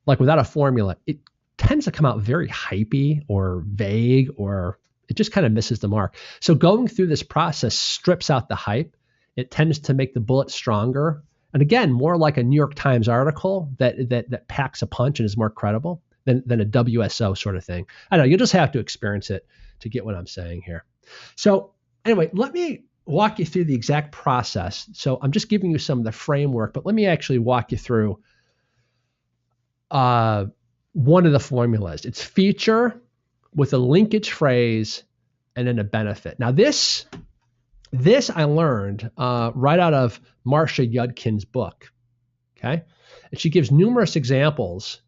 Speaker 1: like without a formula, it tends to come out very hypey or vague, or it just kind of misses the mark. So going through this process strips out the hype. It tends to make the bullet stronger. And again, more like a New York Times article that packs a punch and is more credible than a WSO sort of thing. I don't know, you just have to experience it to get what I'm saying here. So anyway, let me walk you through the exact process. So I'm just giving you some of the framework, but let me actually walk you through one of the formulas. It's feature with a linkage phrase and then a benefit. Now this I learned right out of Marcia Yudkin's book, okay? And she gives numerous examples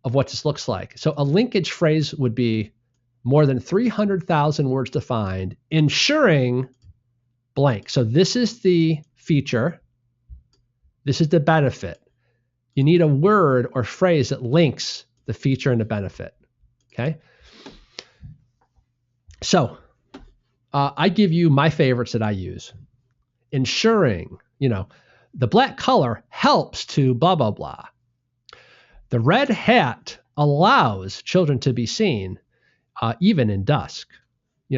Speaker 1: of what this looks like. So a linkage phrase would be more than 300,000 words defined, ensuring blank. So this is the feature. This is the benefit. You need a word or phrase that links the feature and the benefit, okay? So I give you my favorites that I use. Ensuring, the black color helps to blah, blah, blah. The red hat allows children to be seen even in dusk,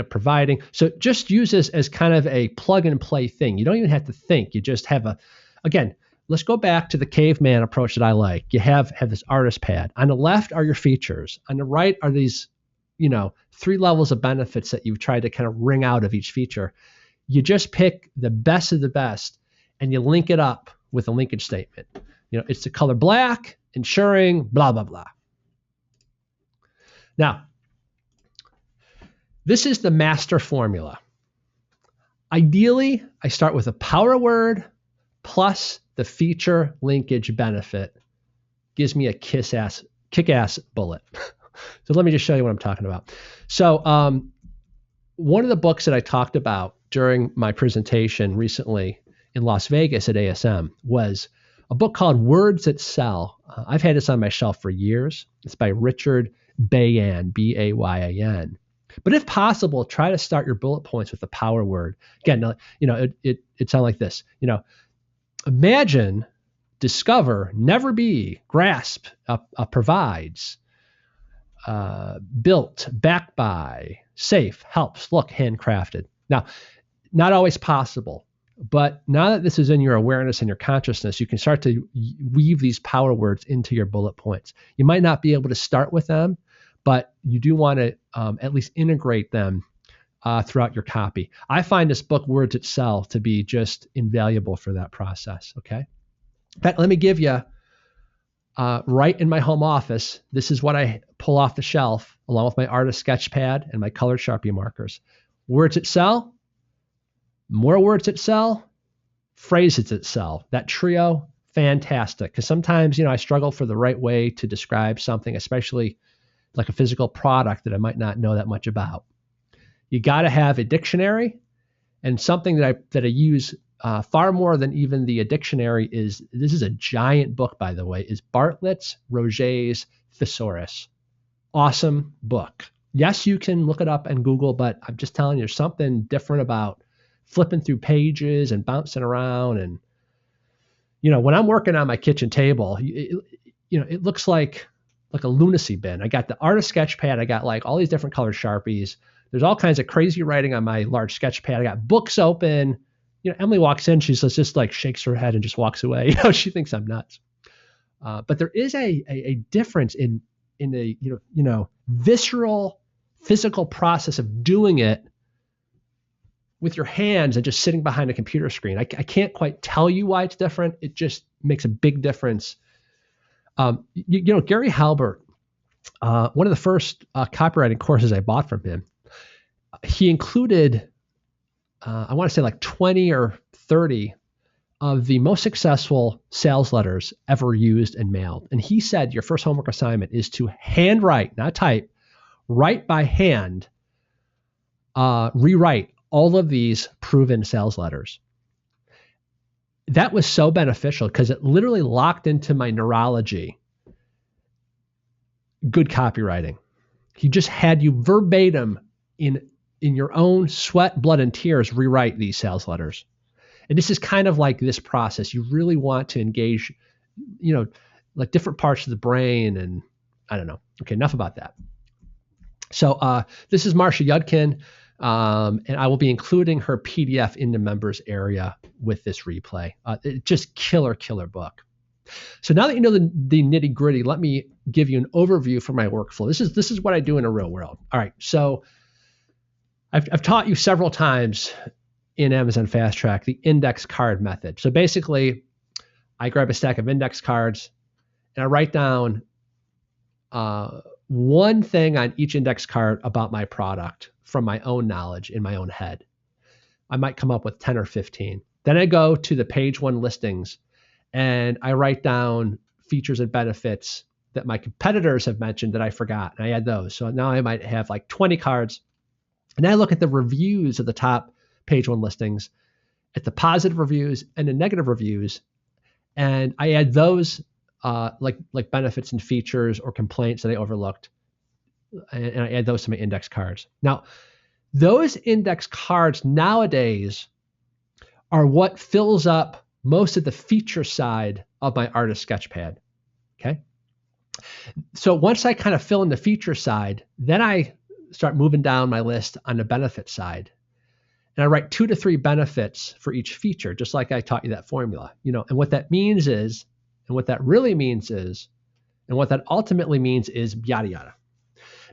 Speaker 1: providing. So just use this as kind of a plug and play thing. You don't even have to think. You just have again, let's go back to the caveman approach that I like. You have this artist pad. On the left are your features. On the right are these, 3 levels of benefits that you've tried to kind of wring out of each feature. You just pick the best of the best and you link it up with a linkage statement. It's the color black, ensuring blah, blah, blah. Now, this is the master formula. Ideally, I start with a power word plus the feature linkage benefit. Gives me a kick-ass bullet. So let me just show you what I'm talking about. So one of the books that I talked about during my presentation recently in Las Vegas at ASM was a book called Words That Sell. I've had this on my shelf for years. It's by Richard Bayan, B-A-Y-A-N. But if possible, try to start your bullet points with a power word. Again, it sounds like this. Imagine, discover, never be, grasp, provides, built, backed by, safe, helps, look, handcrafted. Now, not always possible, but now that this is in your awareness and your consciousness, you can start to weave these power words into your bullet points. You might not be able to start with them, but you do want to at least integrate them throughout your copy. I find this book, Words That Sell, to be just invaluable for that process, okay? In fact, let me give you, right in my home office, this is what I pull off the shelf along with my artist sketch pad and my colored Sharpie markers. Words that sell, more words that sell, phrases that sell. That trio, fantastic. Because sometimes, I struggle for the right way to describe something, especially like a physical product that I might not know that much about. You got to have a dictionary and something that I use far more than even the dictionary is, this is a giant book, by the way, is Bartlett's Roget's Thesaurus. Awesome book. Yes, you can look it up and Google, but I'm just telling you, there's something different about flipping through pages and bouncing around. And, when I'm working on my kitchen table, it looks like a lunacy bin. I got the artist sketch pad. I got like all these different colored Sharpies. There's all kinds of crazy writing on my large sketch pad. I got books open. Emily walks in, she's just like shakes her head and just walks away. She thinks I'm nuts. But there is a difference in the visceral, physical process of doing it with your hands and just sitting behind a computer screen. I can't quite tell you why it's different. It just makes a big difference. Gary Halbert, one of the first copywriting courses I bought from him, he included, I want to say like 20 or 30 of the most successful sales letters ever used and mailed. And he said your first homework assignment is to handwrite, not type, write by hand, rewrite all of these proven sales letters. That was so beneficial because it literally locked into my neurology good copywriting. He just had you verbatim in your own sweat, blood, and tears rewrite these sales letters. And this is kind of like this process. You really want to engage, like different parts of the brain, and I don't know. Okay, enough about that. So this is Marcia Yudkin, and I will be including her PDF in the members area with this replay. Just killer book. So now that you know the nitty gritty, let me give you an overview for my workflow. This is what I do in a real world. All right, so I've taught you several times in Amazon Fast Track the index card method. So basically, I grab a stack of index cards and I write down one thing on each index card about my product from my own knowledge in my own head. I might come up with 10 or 15. Then I go to the page one listings and I write down features and benefits that my competitors have mentioned that I forgot, and I add those. So now I might have like 20 cards. And I look at the reviews of the top page one listings, at the positive reviews and the negative reviews, and I add those like benefits and features or complaints that I overlooked, and I add those to my index cards. Now, those index cards nowadays are what fills up most of the feature side of my artist sketchpad. Okay. So once I kind of fill in the feature side, then I start moving down my list on the benefit side. And I write 2 to 3 benefits for each feature, just like I taught you that formula. And what that means is, and what that really means is, and what that ultimately means is yada yada.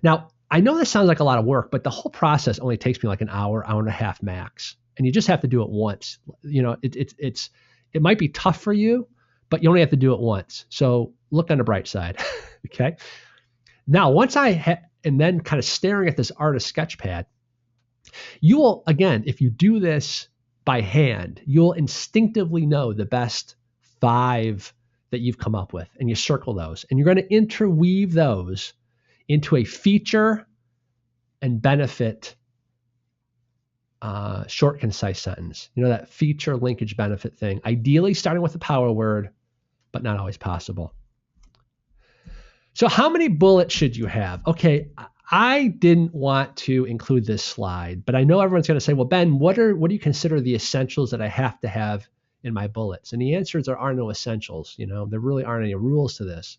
Speaker 1: Now, I know this sounds like a lot of work, but the whole process only takes me like an hour and a half max. And you just have to do it once. It might be tough for you, but you only have to do it once. So look on the bright side. Okay. Now, once and then kind of staring at this artist sketchpad, you will, again, if you do this by hand, you'll instinctively know the best 5 that you've come up with, and you circle those, and you're going to interweave those into a feature and benefit short, concise sentence. That feature linkage benefit thing, ideally starting with a power word, but not always possible. So how many bullets should you have? Okay, I didn't want to include this slide, but I know everyone's going to say, well, Ben, what do you consider the essentials that I have to have in my bullets? And the answer is there are no essentials. There really aren't any rules to this.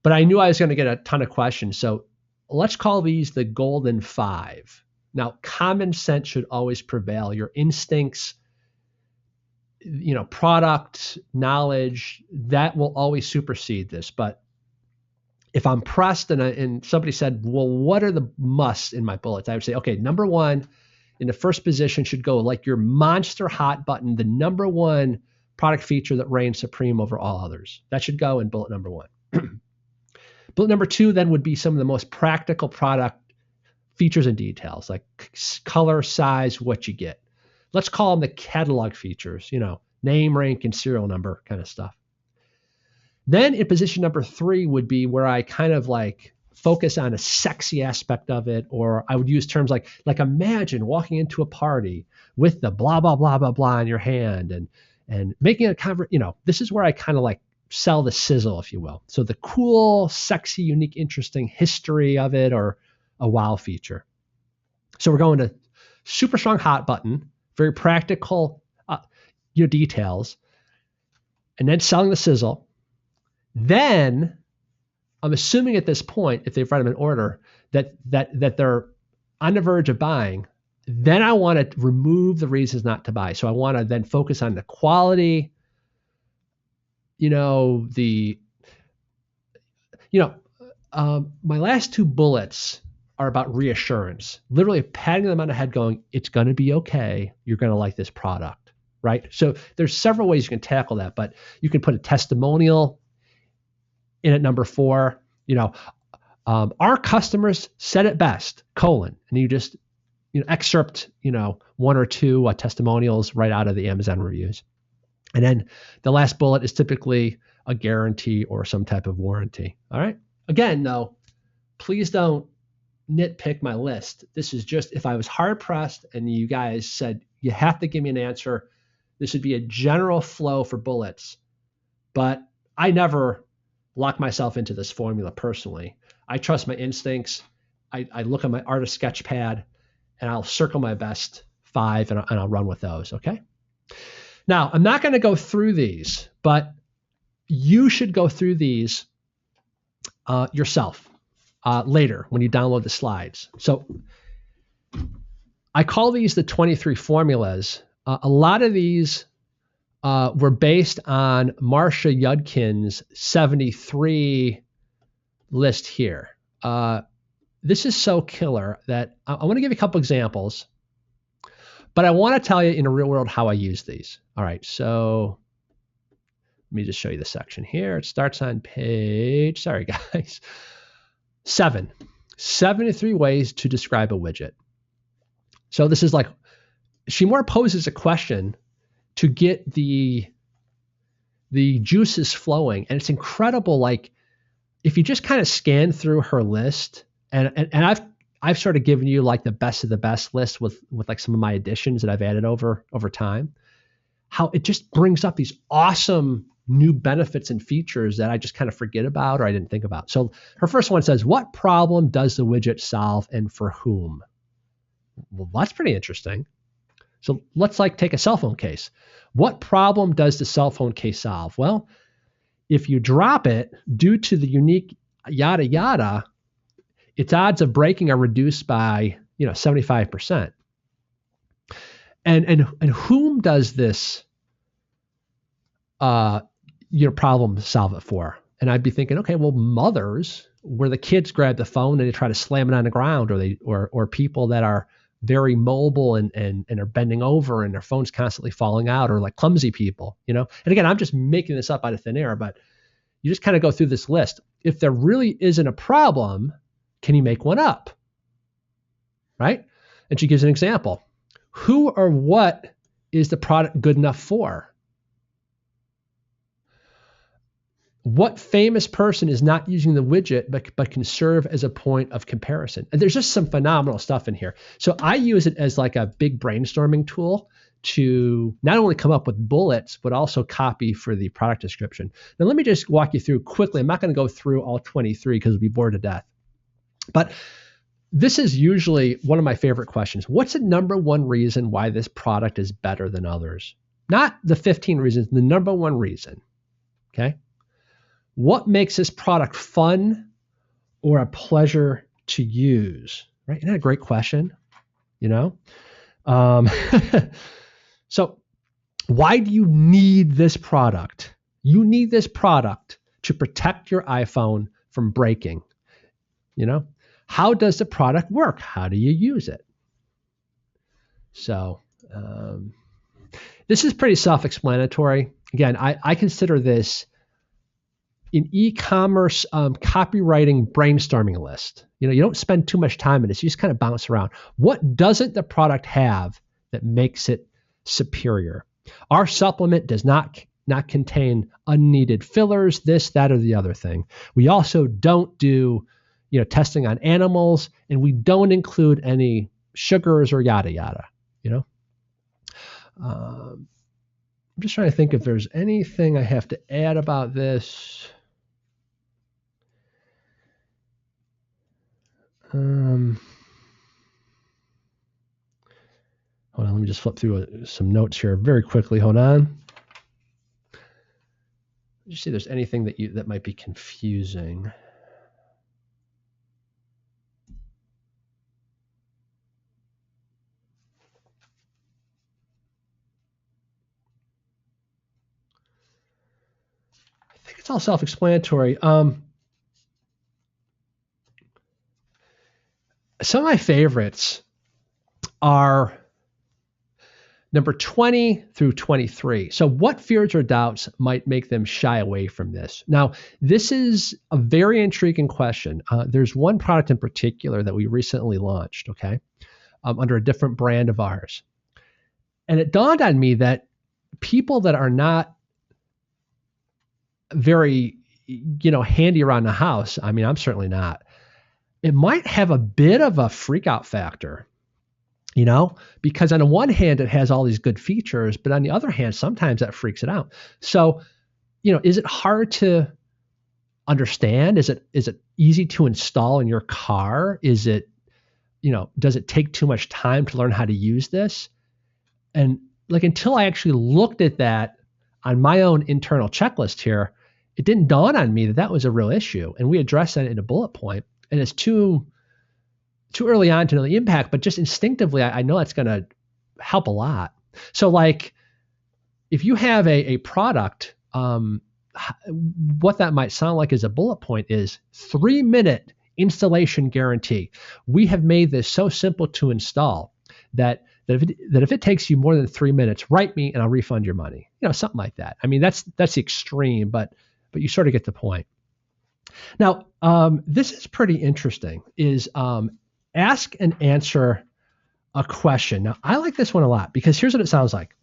Speaker 1: But I knew I was going to get a ton of questions. So let's call these the golden 5. Now, common sense should always prevail. Your instincts, product knowledge, that will always supersede this. But if I'm pressed and somebody said, well, what are the musts in my bullets? I would say, okay, number 1 in the first position should go like your monster hot button, the number 1 product feature that reigns supreme over all others. That should go in bullet number 1. Bullet number 2 then would be some of the most practical product features and details, like color, size, what you get. Let's call them the catalog features, name, rank, and serial number kind of stuff. Then in position number 3 would be where I kind of like focus on a sexy aspect of it, or I would use terms like imagine walking into a party with the blah blah blah blah blah in your hand and making a this is where I kind of like sell the sizzle, if you will. So the cool, sexy, unique, interesting history of it, or a wow feature. So we're going to super strong hot button, very practical details, and then selling the sizzle. Then I'm assuming at this point, if they've read them in order, that they're on the verge of buying. Then I want to remove the reasons not to buy. So I want to then focus on the quality, my last two bullets are about reassurance, literally patting them on the head going, it's going to be okay. You're going to like this product, right? So there's several ways you can tackle that, but you can put a testimonial in at number 4. Our customers said it best, : and you just excerpt one or two testimonials right out of the Amazon reviews. And then the last bullet is typically a guarantee or some type of warranty. All right. Again, though, please don't nitpick my list. This is just if I was hard pressed and you guys said you have to give me an answer, this would be a general flow for bullets. But I never lock myself into this formula personally. I trust my instincts. I look at my artist sketch pad and I'll circle my best 5 and I'll run with those. Okay. Now, I'm not going to go through these, but you should go through these yourself later when you download the slides. So I call these the 23 formulas. A lot of these were based on Marcia Yudkin's 73 list here. This is so killer that I want to give you a couple examples, but I want to tell you in the real world how I use these. All right, so let me just show you the section here. It starts on page, 7. 73 ways to describe a widget. So this is like, she more poses a question to get the juices flowing. And it's incredible. Like if you just kind of scan through her list, and I've sort of given you like the best of the best list with like some of my additions that I've added over time, how it just brings up these awesome new benefits and features that I just kind of forget about or I didn't think about. So her first one says, what problem does the widget solve and for whom? Well, that's pretty interesting. So let's take a cell phone case. What problem does the cell phone case solve? Well, if you drop it due to the unique yada yada, its odds of breaking are reduced by 75%. And whom does this problem solve it for? And I'd be thinking, okay, well, mothers, where the kids grab the phone and they try to slam it on the ground, or people that are very mobile and are bending over and their phone's constantly falling out, or like clumsy people, And again, I'm just making this up out of thin air, but you just kind of go through this list. If there really isn't a problem, can you make one up? Right? And she gives an example. Who or what is the product good enough for? What famous person is not using the widget but can serve as a point of comparison? And there's just some phenomenal stuff in here. So I use it as like a big brainstorming tool to not only come up with bullets, but also copy for the product description. Now, let me just walk you through quickly. I'm not going to go through all 23 because we'll be bored to death. But this is usually one of my favorite questions. What's the number one reason why this product is better than others? Not the 15 reasons, the number one reason. Okay. What makes this product fun or a pleasure to use? Right? Isn't that a great question? So why do you need this product? You need this product to protect your iPhone from breaking. How does the product work? How do you use it? So this is pretty self-explanatory. Again, I consider this an e-commerce copywriting brainstorming list. You don't spend too much time in this. You just kind of bounce around. What doesn't the product have that makes it superior? Our supplement does not contain unneeded fillers, this, that, or the other thing. We also don't do testing on animals, and we don't include any sugars or yada yada. I'm just trying to think if there's anything I have to add about this. Hold on, let me just flip through some notes here very quickly. Hold on. Just see if there's anything that might be confusing. I think it's all self-explanatory. Some of my favorites are number 20 through 23. So what fears or doubts might make them shy away from this? Now, this is a very intriguing question. There's one product in particular that we recently launched, okay, under a different brand of ours. And it dawned on me that people that are not very, handy around the house, I mean, I'm certainly not, it might have a bit of a freak out factor. Because on the one hand, it has all these good features, but on the other hand, sometimes that freaks it out. So, is it hard to understand? Is it easy to install in your car? Is it, does it take too much time to learn how to use this? And until I actually looked at that on my own internal checklist here, it didn't dawn on me that that was a real issue. And we addressed that in a bullet point, and it's too early on to know the impact, but just instinctively, I know that's going to help a lot. So if you have a product, what that might sound like as a bullet point is 3-minute installation guarantee. We have made this so simple to install that if it takes you more than 3 minutes, write me and I'll refund your money. Something like that. I mean, that's the extreme, but you sort of get the point. Now, this is pretty interesting, is ask and answer a question. Now, I like this one a lot because here's what it sounds like.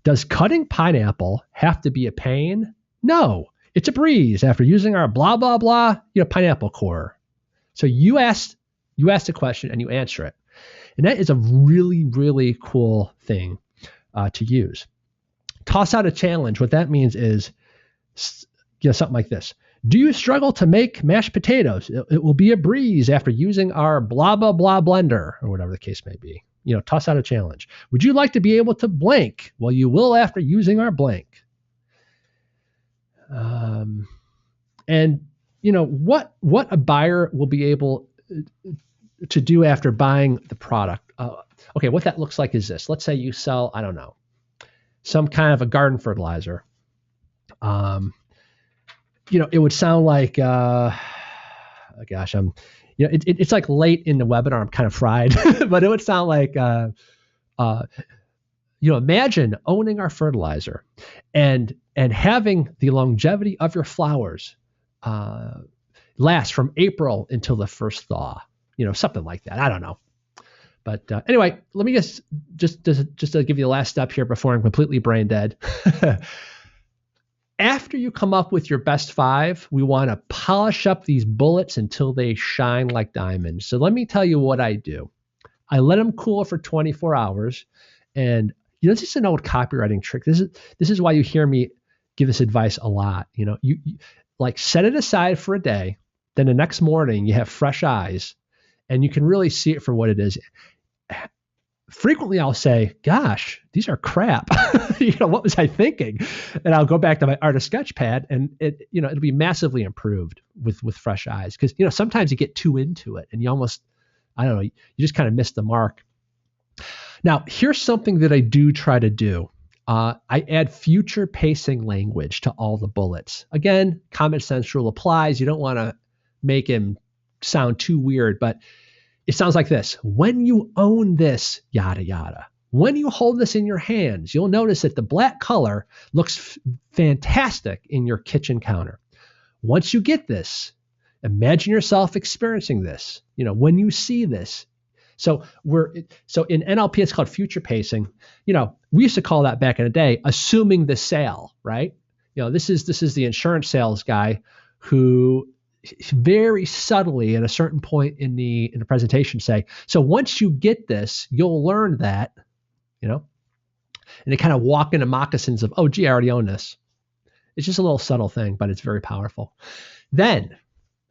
Speaker 1: Does cutting pineapple have to be a pain? No, it's a breeze after using our blah, blah, blah, pineapple core. So you asked a question and you answer it. And that is a really, really cool thing to use. Toss out a challenge. What that means is, something like this. Do you struggle to make mashed potatoes? It will be a breeze after using our blah, blah, blah blender, or whatever the case may be. Toss out a challenge. Would you like to be able to blank? Well, you will after using our blank. And what a buyer will be able to do after buying the product. Okay, what that looks like is this. Let's say you sell, I don't know, some kind of a garden fertilizer. It would sound like, it's like late in the webinar. I'm kind of fried, but it would sound like, imagine owning our fertilizer and having the longevity of your flowers last from April until the first thaw, something like that. I don't know. But anyway, let me just to give you the last step here before I'm completely brain dead. After you come up with your best 5, we want to polish up these bullets until they shine like diamonds. So let me tell you what I do. I let them cool for 24 hours. And, this is an old copywriting trick. This is why you hear me give this advice a lot. You set it aside for a day. Then the next morning you have fresh eyes and you can really see it for what it is. Frequently I'll say, gosh, these are crap. What was I thinking? And I'll go back to my artist sketch pad and it'll be massively improved with fresh eyes. Cause sometimes you get too into it and you almost, you just kind of miss the mark. Now here's something that I do try to do. I add future pacing language to all the bullets. Again, common sense rule applies. You don't want to make him sound too weird, but it sounds like this. When you own this, yada, yada. When you hold this in your hands, you'll notice that the black color looks fantastic in your kitchen counter. Once you get this, imagine yourself experiencing this, when you see this. So in NLP, it's called future pacing. We used to call that back in the day, assuming the sale, right? This is the insurance sales guy who very subtly at a certain point in the presentation say, so once you get this, you'll learn that, you know, and they kind of walk into moccasins of, oh, gee, I already own this. It's just a little subtle thing, but it's very powerful. Then,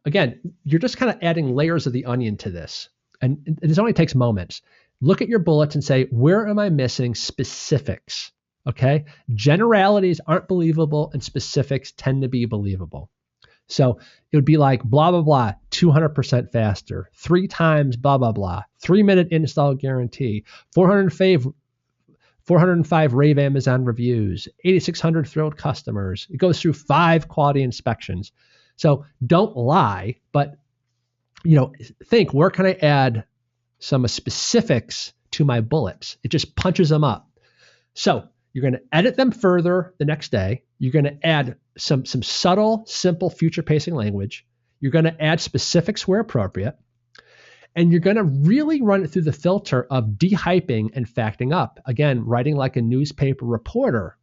Speaker 1: again, you're just kind of adding layers of the onion to this. And this only takes moments. Look at your bullets and say, where am I missing specifics? Okay? Generalities aren't believable and specifics tend to be believable. So it would be like blah, blah, blah, 200% faster, 3 times blah, blah, blah, 3-minute install guarantee, 405 rave Amazon reviews, 8,600 thrilled customers. It goes through 5 quality inspections. So don't lie, but think, where can I add some specifics to my bullets? It just punches them up. So you're going to edit them further the next day. You're going to add some subtle, simple future pacing language. You're going to add specifics where appropriate. And you're going to really run it through the filter of de-hyping and facting up. Again, writing like a newspaper reporter.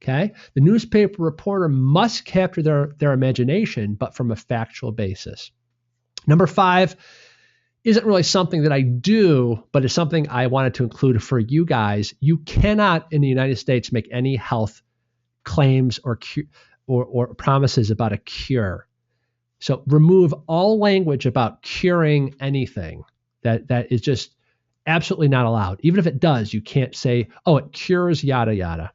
Speaker 1: Okay? The newspaper reporter must capture their imagination, but from a factual basis. Number 5 isn't really something that I do, but it's something I wanted to include for you guys. You cannot in the United States make any health claims or promises about a cure. So remove all language about curing anything. That is just absolutely not allowed. Even if it does, you can't say, oh, it cures yada yada.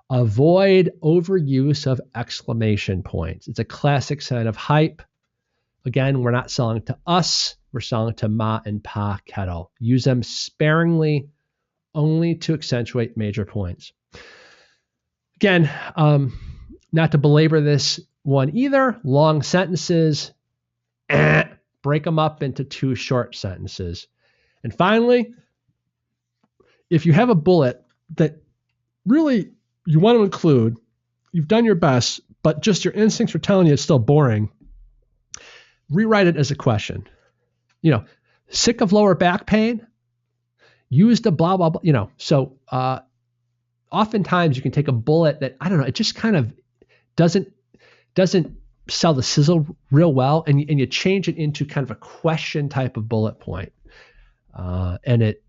Speaker 1: Avoid overuse of exclamation points. It's a classic sign of hype. Again, we're not selling to us. We're selling to ma and pa kettle. Use them sparingly, only to accentuate major points. Again, not to belabor this one either, long sentences, break them up into 2 short sentences. And finally, if you have a bullet that really you want to include, you've done your best, but just your instincts are telling you it's still boring, rewrite it as a question. Sick of lower back pain? Use the blah, blah, blah, So oftentimes you can take a bullet that, I don't know, it just kind of doesn't sell the sizzle real well, and you change it into kind of a question type of bullet point. And it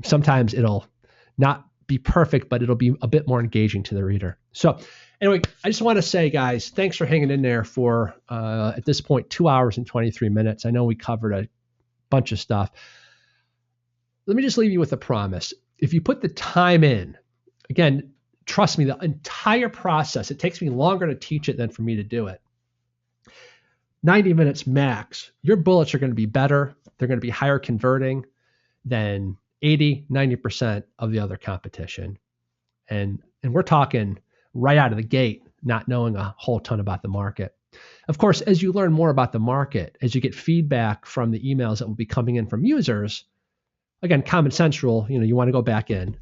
Speaker 1: sometimes it'll not be perfect, but it'll be a bit more engaging to the reader. So anyway, I just want to say, guys, thanks for hanging in there for, at this point, 2 hours and 23 minutes. I know we covered a bunch of stuff. Let me just leave you with a promise. If you put the time in, again, trust me, the entire process, it takes me longer to teach it than for me to do it. 90 minutes max, your bullets are going to be better. They're going to be higher converting than 80, 90% of the other competition. And we're talking right out of the gate, not knowing a whole ton about the market. Of course, as you learn more about the market, as you get feedback from the emails that will be coming in from users, again, common sense rule, you want to go back in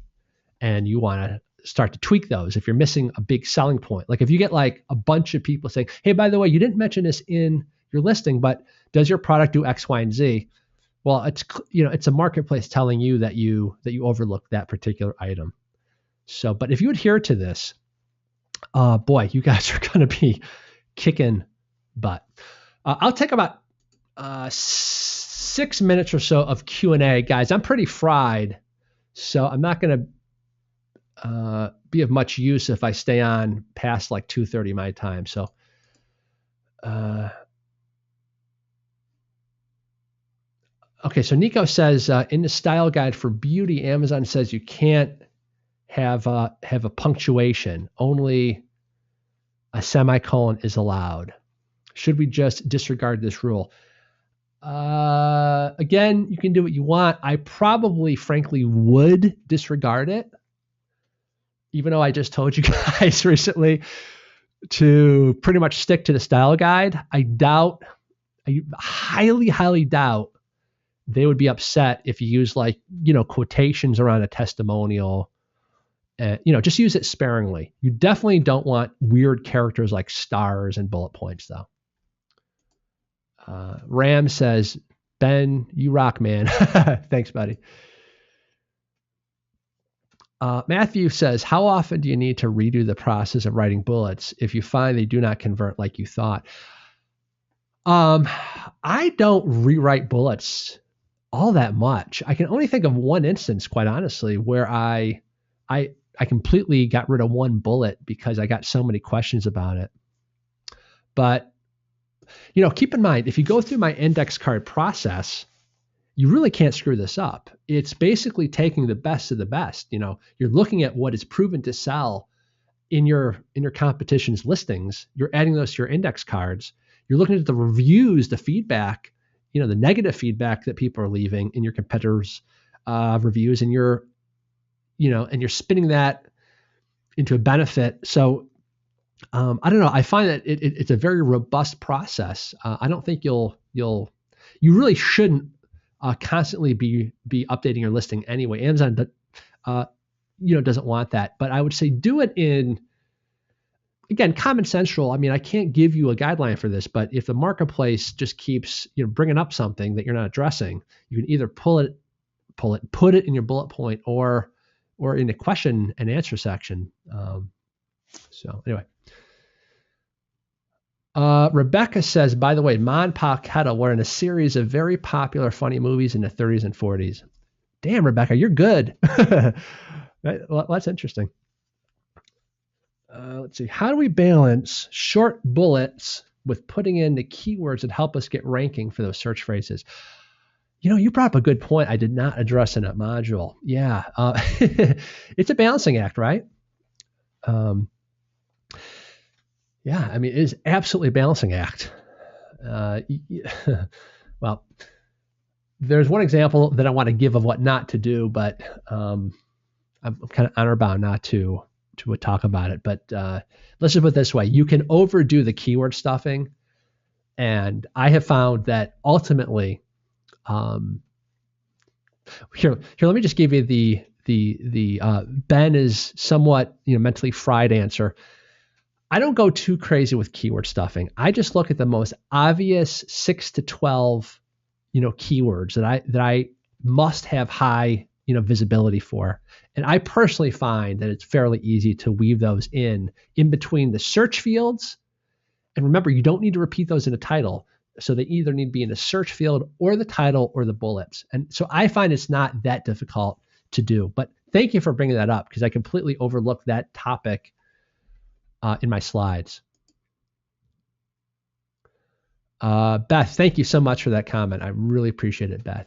Speaker 1: and you want to start to tweak those if you're missing a big selling point. Like if you get like a bunch of people saying, hey, by the way, you didn't mention this in your listing, but does your product do X, Y, and Z? Well, it's a marketplace telling you that you overlooked that particular item. So, but if you adhere to this, boy, you guys are going to be kicking butt. I'll take about 6 minutes or so of Q&A. Guys, I'm pretty fried, so I'm not going to be of much use if I stay on past like 2:30 my time. So okay, so Nico says, in the style guide for beauty, Amazon says you can't have a punctuation. Only a semicolon is allowed. Should we just disregard this rule? Again, you can do what you want. I probably, frankly, would disregard it, even though I just told you guys recently to pretty much stick to the style guide. I highly, highly doubt they would be upset if you use quotations around a testimonial. Just use it sparingly. You definitely don't want weird characters like stars and bullet points, though. Ram says, Ben, you rock, man. Thanks, buddy. Matthew says, how often do you need to redo the process of writing bullets if you find they do not convert like you thought? I don't rewrite bullets all that much. I can only think of one instance, quite honestly, where I completely got rid of one bullet because I got so many questions about it. But, keep in mind, if you go through my index card process, you really can't screw this up. It's basically taking the best of the best. You're looking at what is proven to sell in your competition's listings. You're adding those to your index cards. You're looking at the reviews, the feedback, the negative feedback that people are leaving in your competitors' reviews, and you're spinning that into a benefit. So I don't know. I find that it's a very robust process. I don't think you really shouldn't constantly be updating your listing anyway. Amazon, doesn't want that. But I would say do it in, again, common sensual. I mean, I can't give you a guideline for this, but if the marketplace just keeps bringing up something that you're not addressing, you can either put it in your bullet point or in a question and answer section. So anyway. Rebecca says, by the way, Ma and Pa Kettle were in a series of very popular funny movies in the 30s and 40s. Damn, Rebecca, you're good. Well, that's interesting. Let's see. How do we balance short bullets with putting in the keywords that help us get ranking for those search phrases? You brought up a good point I did not address in that module. Yeah. It's a balancing act, right? Yeah, I mean, it is absolutely a balancing act. Well, there's one example that I want to give of what not to do, but I'm kind of honor bound not to talk about it. But let's just put it this way. You can overdo the keyword stuffing. And I have found that ultimately, here, let me just give you the Ben is somewhat, mentally fried answer. I don't go too crazy with keyword stuffing. I just look at the most obvious 6 to 12, keywords that I must have high, visibility for. And I personally find that it's fairly easy to weave those in between the search fields. And remember, you don't need to repeat those in a title. So they either need to be in the search field or the title or the bullets. And so I find it's not that difficult to do. But thank you for bringing that up, because I completely overlooked that topic in my slides. Beth, thank you so much for that comment. I really appreciate it, Beth.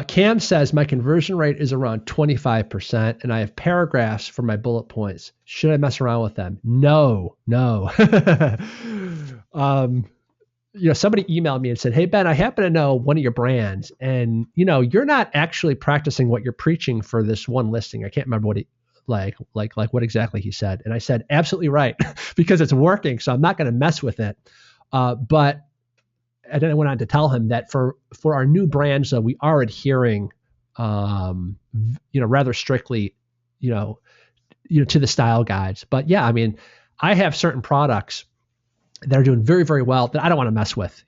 Speaker 1: Cam says, my conversion rate is around 25%, and I have paragraphs for my bullet points. Should I mess around with them? No. Somebody emailed me and said, hey, Ben, I happen to know one of your brands, and, you're not actually practicing what you're preaching for this one listing. I can't remember what he, like what exactly he said. And I said, absolutely right, because it's working. So I'm not going to mess with it. But and then I went on to tell him that for our new brands, we are adhering, rather strictly, to the style guides. But yeah, I mean, I have certain products that are doing very, very well that I don't want to mess with,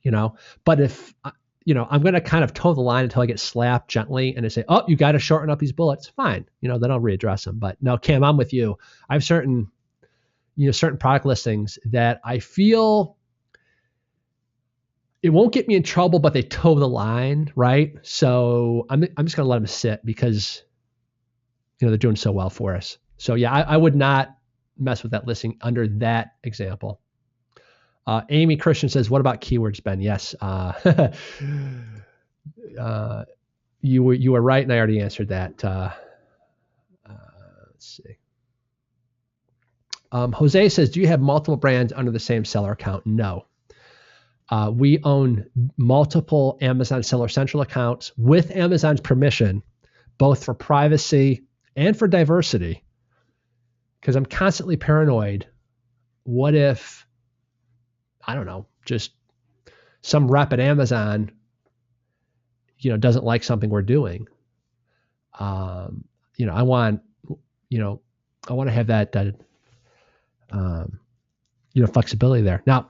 Speaker 1: But if I'm going to kind of toe the line until I get slapped gently and they say, oh, you got to shorten up these bullets. Fine. Then I'll readdress them. But no, Cam, I'm with you. I have certain product listings that I feel it won't get me in trouble, but they toe the line. Right. So I'm just going to let them sit because, they're doing so well for us. So yeah, I would not mess with that listing under that example. Amy Christian says, what about keywords, Ben? Yes. You were right, and I already answered that. Let's see. Jose says, do you have multiple brands under the same seller account? No. We own multiple Amazon Seller Central accounts with Amazon's permission, both for privacy and for diversity, because I'm constantly paranoid. What if, I don't know, just some rep at Amazon, doesn't like something we're doing. I want to have that, flexibility there. Now,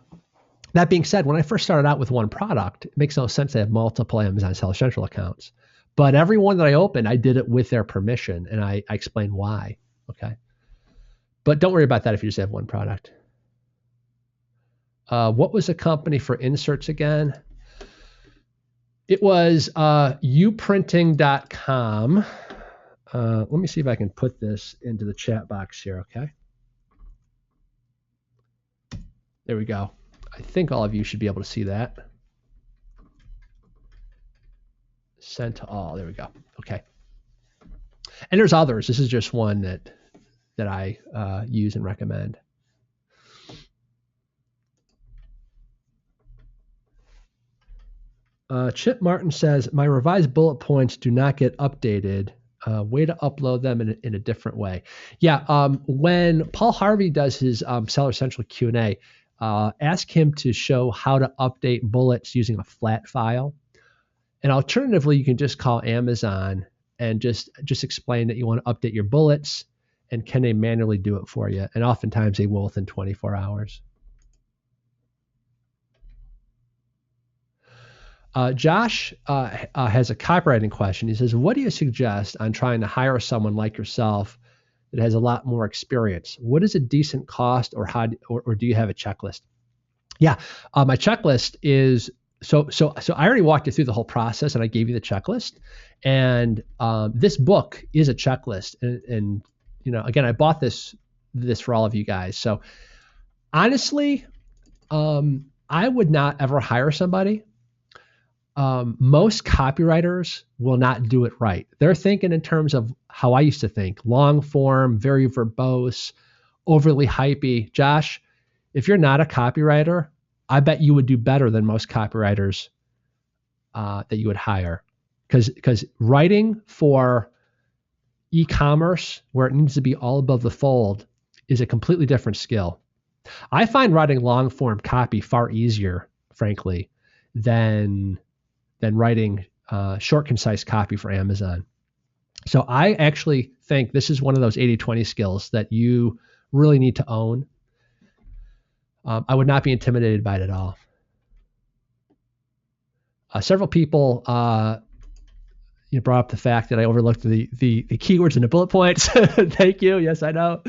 Speaker 1: that being said, when I first started out with one product, it makes no sense to have multiple Amazon Seller Central accounts. But every one that I opened, I did it with their permission, and I explained why. Okay. But don't worry about that if you just have one product. What was the company for inserts again? It was uprinting.com. Let me see if I can put this into the chat box here, okay? There we go. I think all of you should be able to see that. Sent to all. There we go. Okay. And there's others. This is just one that I use and recommend. Chip Martin says, my revised bullet points do not get updated. Way to upload them in a different way. Yeah, when Paul Harvey does his Seller Central Q&A, ask him to show how to update bullets using a flat file. And alternatively, you can just call Amazon and just explain that you want to update your bullets, and can they manually do it for you? And oftentimes they will within 24 hours. Josh has a copywriting question. He says, what do you suggest on trying to hire someone like yourself that has a lot more experience? What is a decent cost, or or do you have a checklist? Yeah, my checklist is, so I already walked you through the whole process, and I gave you the checklist. And this book is a checklist. And you know, again, I bought this for all of you guys. So honestly, I would not ever hire somebody. Most copywriters will not do it right. They're thinking in terms of how I used to think: long form, very verbose, overly hypey. Josh, if you're not a copywriter, I bet you would do better than most copywriters that you would hire. Because writing for e-commerce, where it needs to be all above the fold, is a completely different skill. I find writing long form copy far easier, frankly, than writing short, concise copy for Amazon. So I actually think this is one of those 80-20 skills that you really need to own. I would not be intimidated by it at all. Several people brought up the fact that I overlooked the keywords in the bullet points. Thank you. Yes, I know.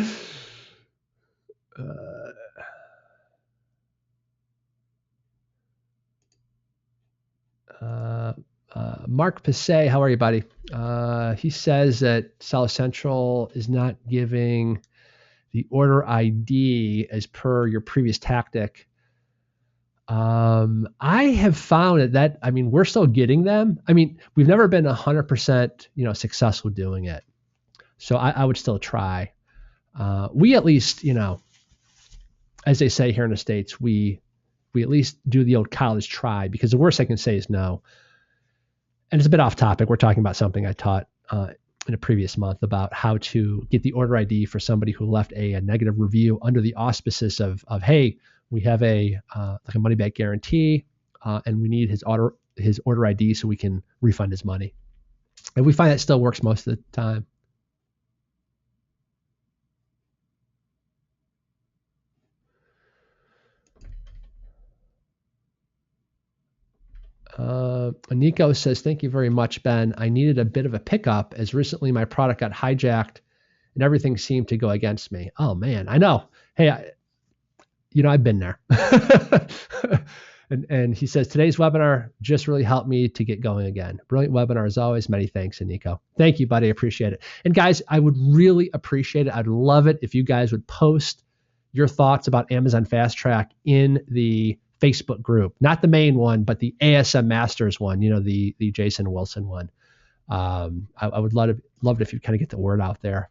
Speaker 1: Mark Passay, how are you, buddy? He says that Seller Central is not giving the order ID as per your previous tactic. I have found that I mean, we're still getting them. I mean, we've never been 100%, successful doing it. So I would still try. We at least, as they say here in the States, we at least do the old college try, because the worst I can say is no. And it's a bit off topic. We're talking about something I taught in a previous month about how to get the order ID for somebody who left a negative review under the auspices of hey, we have a money back guarantee, and we need his order ID so we can refund his money. And we find that still works most of the time. Nico says, thank you very much, Ben. I needed a bit of a pickup as recently my product got hijacked and everything seemed to go against me. Oh man, I know. Hey, I've been there. and he says, today's webinar just really helped me to get going again. Brilliant webinar as always. Many thanks, Nico. Thank you, buddy. I appreciate it. And guys, I would really appreciate it. I'd love it if you guys would post your thoughts about Amazon Fast Track in the Facebook group, not the main one, but the ASM Masters one, the Jason Wilson one. I would love it if you kind of get the word out there.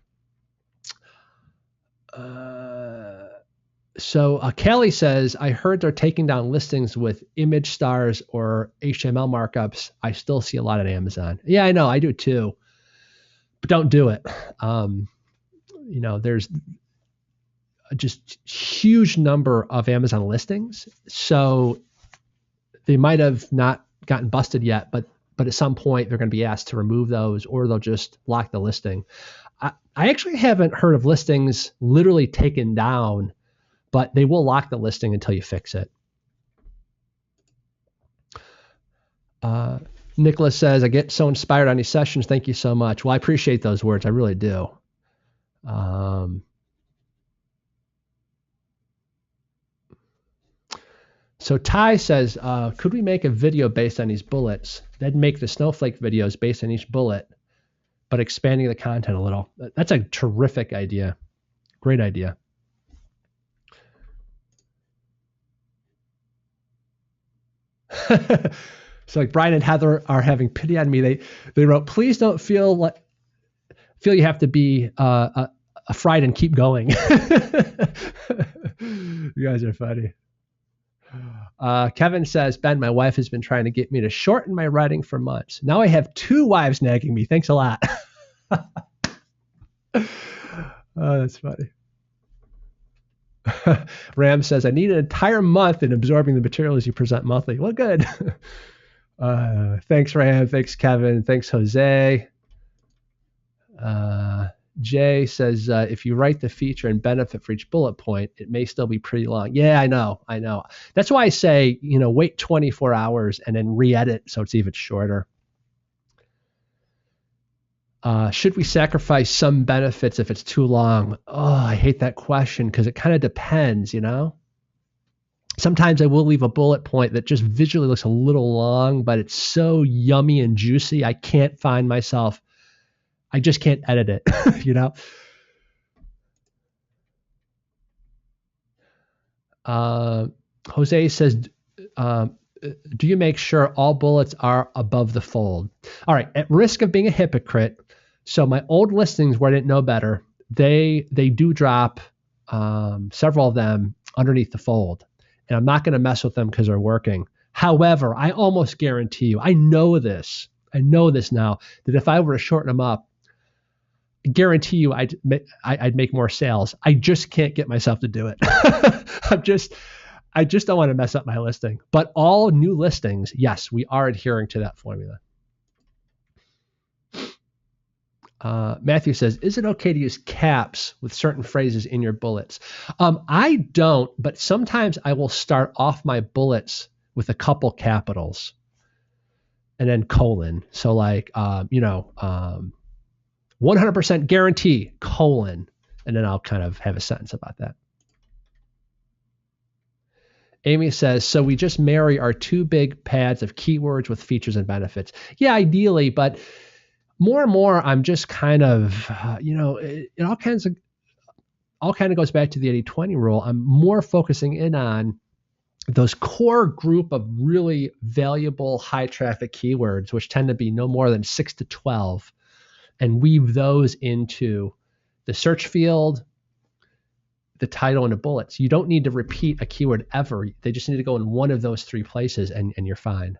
Speaker 1: So Kelly says, I heard they're taking down listings with image stars or HTML markups. I still see a lot at Amazon. Yeah, I know. I do too. But don't do it. There's just huge number of Amazon listings. So they might have not gotten busted yet, but at some point they're going to be asked to remove those, or they'll just lock the listing. I actually haven't heard of listings literally taken down, but they will lock the listing until you fix it. Nicholas says, I get so inspired on these sessions. Thank you so much. Well, I appreciate those words. I really do. So Ty says, could we make a video based on these bullets? Then make the snowflake videos based on each bullet, but expanding the content a little. That's a terrific idea. Great idea. So like Brian and Heather are having pity on me. They wrote, please don't feel you have to be afraid and keep going. You guys are funny. Kevin says, Ben, my wife has been trying to get me to shorten my writing for months. Now I have 2 wives nagging me. Thanks a lot. Oh, that's funny. Ram says, I need an entire month in absorbing the materials you present monthly. Well, good. Thanks, Ram. Thanks, Kevin. Thanks, Jose. Jay says, if you write the feature and benefit for each bullet point, it may still be pretty long. Yeah, I know. That's why I say, wait 24 hours and then re-edit so it's even shorter. Should we sacrifice some benefits if it's too long? Oh, I hate that question because it kind of depends, Sometimes I will leave a bullet point that just visually looks a little long, but it's so yummy and juicy, I can't find myself. I just can't edit it, Jose says, do you make sure all bullets are above the fold? All right, at risk of being a hypocrite, so my old listings where I didn't know better, they do drop several of them underneath the fold. And I'm not going to mess with them because they're working. However, I almost guarantee you, I know this now, that if I were to shorten them up, I guarantee you I'd make more sales. I just can't get myself to do it. I just don't want to mess up my listing. But all new listings, yes, we are adhering to that formula. Matthew says, is it okay to use caps with certain phrases in your bullets? I don't, but sometimes I will start off my bullets with a couple capitals and then colon. So like, 100% guarantee, colon, and then I'll kind of have a sentence about that. Amy says, so we just marry our 2 big pads of keywords with features and benefits. Yeah, ideally, but more and more, I'm just kind of, it all kind of goes back to the 80-20 rule. I'm more focusing in on those core group of really valuable high traffic keywords, which tend to be no more than 6 to 12, and weave those into the search field, the title, and the bullets. You don't need to repeat a keyword ever. They just need to go in one of those 3 places and you're fine.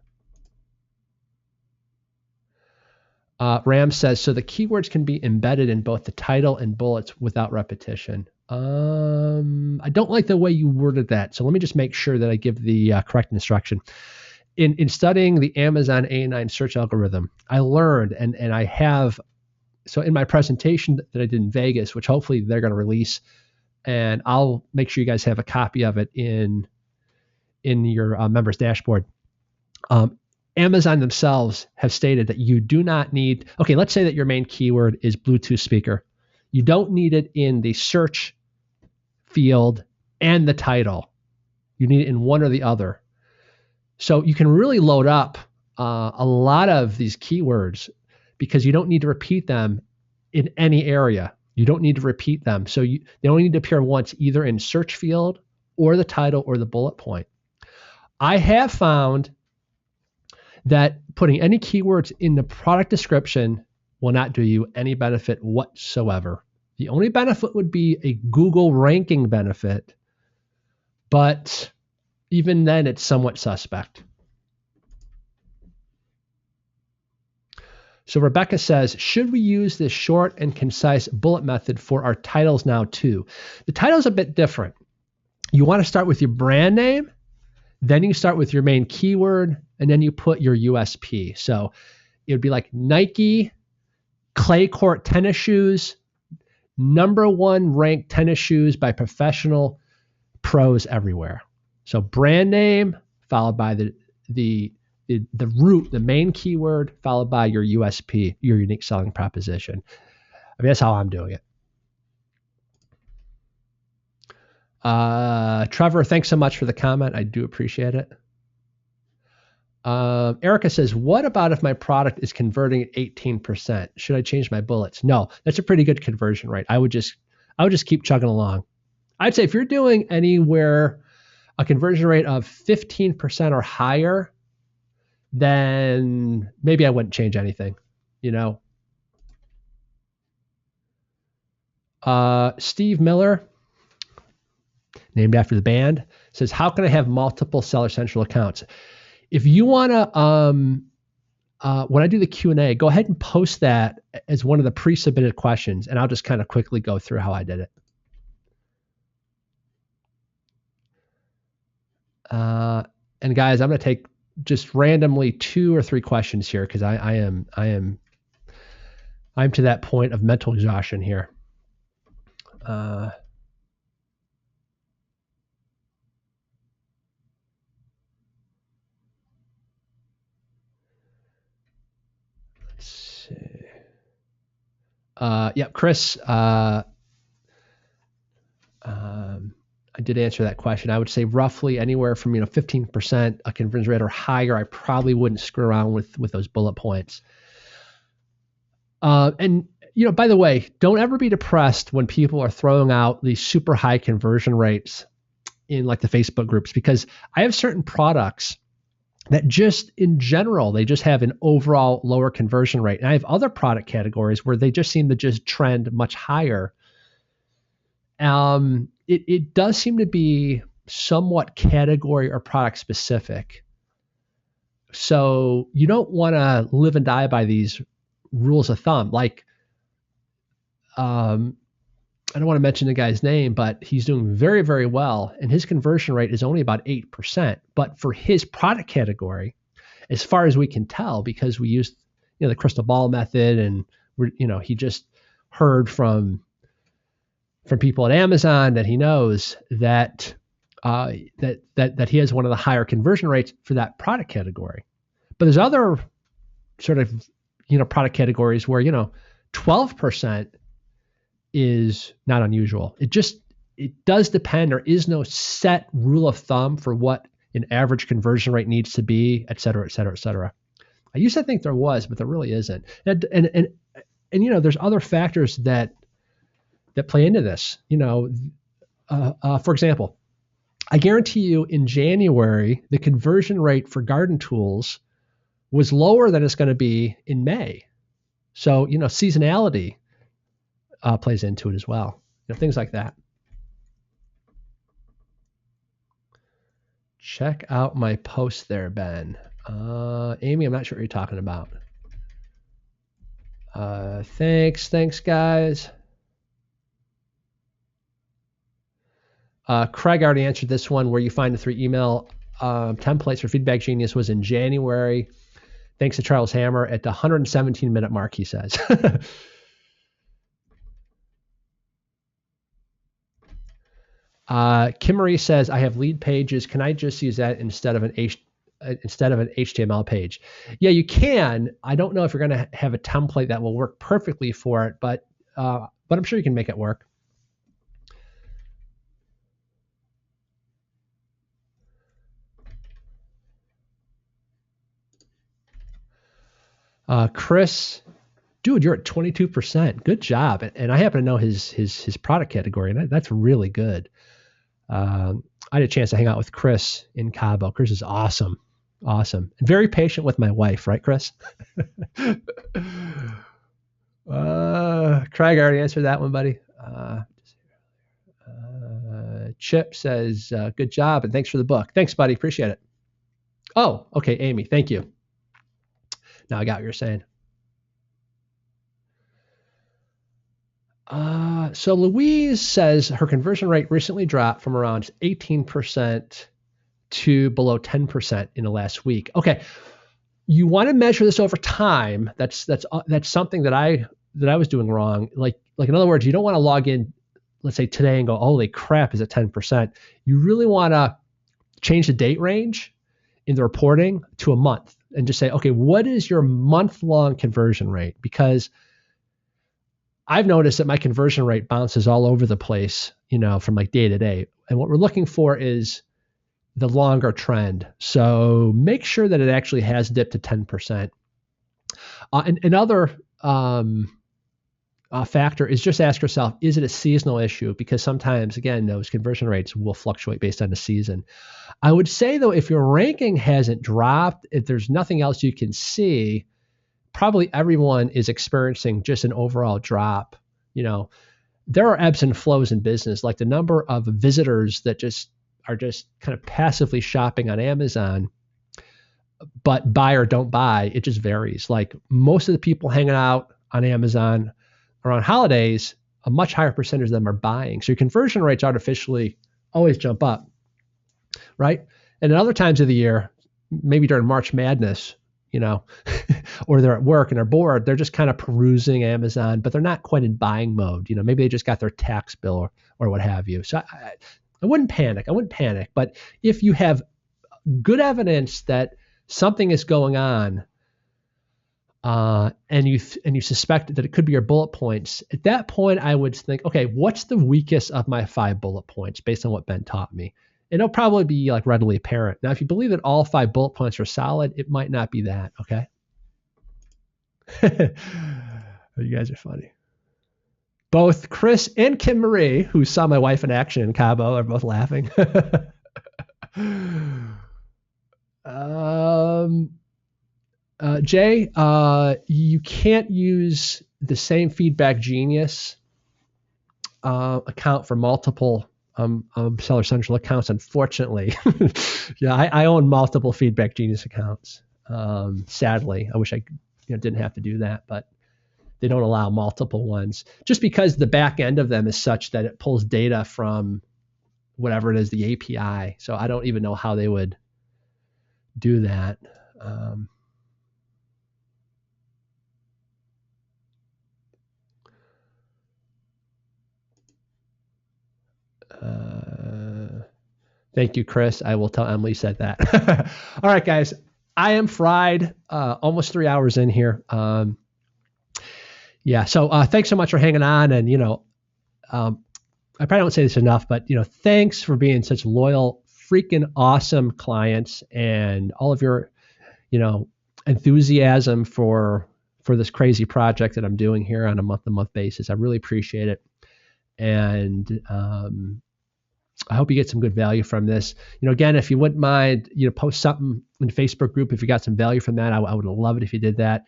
Speaker 1: Ram says, so the keywords can be embedded in both the title and bullets without repetition. I don't like the way you worded that. So let me just make sure that I give the correct instruction. In studying the Amazon A9 search algorithm, I learned, and I have, so in my presentation that I did in Vegas, which hopefully they're going to release, and I'll make sure you guys have a copy of it in your members dashboard. Amazon themselves have stated that you do not need, okay, let's say that your main keyword is Bluetooth speaker. You don't need it in the search field and the title. You need it in one or the other. So you can really load up a lot of these keywords because you don't need to repeat them in any area. You don't need to repeat them. So they only need to appear once, either in search field or the title or the bullet point. I have found that putting any keywords in the product description will not do you any benefit whatsoever. The only benefit would be a Google ranking benefit, but even then it's somewhat suspect. So Rebecca says, should we use this short and concise bullet method for our titles now too? The title's a bit different. You want to start with your brand name, then you start with your main keyword, and then you put your USP. So it would be like Nike clay court tennis shoes, #1 ranked tennis shoes by professional pros everywhere. So brand name followed by the the root, the main keyword, followed by your USP, your unique selling proposition. I mean, that's how I'm doing it. Trevor, thanks so much for the comment. I do appreciate it. Erica says, what about if my product is converting at 18%? Should I change my bullets? No, that's a pretty good conversion rate. I would just keep chugging along. I'd say if you're doing anywhere a conversion rate of 15% or higher, then maybe I wouldn't change anything, you know? Steve Miller, named after the band, says, how can I have multiple Seller Central accounts? If you want to, when I do the Q&A, go ahead and post that as one of the pre-submitted questions, and I'll just kind of quickly go through how I did it. And guys, I'm going to take just randomly 2 or 3 questions here because I'm to that point of mental exhaustion here. Let's see. Yeah, Chris. I did answer that question. I would say roughly anywhere from 15% a conversion rate or higher. I probably wouldn't screw around with those bullet points. And by the way, don't ever be depressed when people are throwing out these super high conversion rates in like the Facebook groups, because I have certain products that just in general, they just have an overall lower conversion rate. And I have other product categories where they just seem to just trend much higher. It does seem to be somewhat category or product specific. So you don't want to live and die by these rules of thumb. Like, I don't want to mention the guy's name, but he's doing very, very well. And his conversion rate is only about 8%. But for his product category, as far as we can tell, because we used, the crystal ball method, and he just heard from people at Amazon that he knows that he has one of the higher conversion rates for that product category. But there's other sort of, product categories where, 12% is not unusual. It does depend. There is no set rule of thumb for what an average conversion rate needs to be, et cetera, et cetera, et cetera. I used to think there was, but there really isn't. And there's other factors that play into this. For example, I guarantee you in January, the conversion rate for garden tools was lower than it's going to be in May. So, seasonality plays into it as well. Things like that. Check out my post there, Ben. Amy, I'm not sure what you're talking about. Thanks, guys. Craig already answered this one. Where you find the 3 email templates for Feedback Genius was in January. Thanks to Charles Hammer at the 117-minute mark, he says. Kim Marie says, I have lead pages. Can I just use that instead of an HTML page? Yeah, you can. I don't know if you're going to have a template that will work perfectly for it, but I'm sure you can make it work. Chris, dude, you're at 22%. Good job. And I happen to know his product category, and that's really good. I had a chance to hang out with Chris in Cabo. Chris is awesome. Awesome. And very patient with my wife, right, Chris? Craig, I already answered that one, buddy. Chip says, good job, and thanks for the book. Thanks, buddy. Appreciate it. Oh, okay, Amy, thank you. Now I got what you're saying. So Louise says her conversion rate recently dropped from around 18% to below 10% in the last week. Okay, you want to measure this over time. That's something that I was doing wrong. Like in other words, you don't want to log in, let's say today, and go, holy crap, is it 10%? You really want to change the date range in the reporting to a month. and just say, okay, what is your month-long conversion rate? Because I've noticed that my conversion rate bounces all over the place, from like day to day. And what we're looking for is the longer trend. So make sure that it actually has dipped to 10%. And another factor is just ask yourself, is it a seasonal issue? Because sometimes, again, those conversion rates will fluctuate based on the season. I would say, though, if your ranking hasn't dropped, if there's nothing else you can see, probably everyone is experiencing just an overall drop. There are ebbs and flows in business, like the number of visitors that are just kind of passively shopping on Amazon, but buy or don't buy, it just varies. Like most of the people hanging out on Amazon around holidays, a much higher percentage of them are buying. So your conversion rates artificially always jump up, right? And at other times of the year, maybe during March Madness, or they're at work and they're bored, they're just kind of perusing Amazon, but they're not quite in buying mode. Maybe they just got their tax bill or what have you. So I wouldn't panic. But if you have good evidence that something is going on, and you suspect that it could be your bullet points, at that point I would think, okay, what's the weakest of my 5 bullet points based on what Ben taught me? And it'll probably be like readily apparent. Now, if you believe that all 5 bullet points are solid, it might not be that. Okay. You guys are funny. Both Chris and Kim Marie, who saw my wife in action in Cabo, are both laughing. Jay, you can't use the same Feedback Genius account for multiple Seller Central accounts, unfortunately. Yeah, I own multiple Feedback Genius accounts. Sadly, I wish I didn't have to do that, but they don't allow multiple ones just because the back end of them is such that it pulls data from whatever it is, the API. So I don't even know how they would do that. Thank you, Chris. I will tell Emily said that. All right, guys. I am fried. Almost 3 hours in here. Yeah. So thanks so much for hanging on. And I probably don't say this enough, but thanks for being such loyal, freaking awesome clients, and all of your enthusiasm for this crazy project that I'm doing here on a month-to-month basis. I really appreciate it. And I hope you get some good value from this. Again, if you wouldn't mind, post something in the Facebook group if you got some value from that. I would love it if you did that.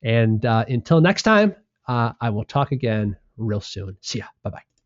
Speaker 1: And until next time, I will talk again real soon. See ya. Bye-bye.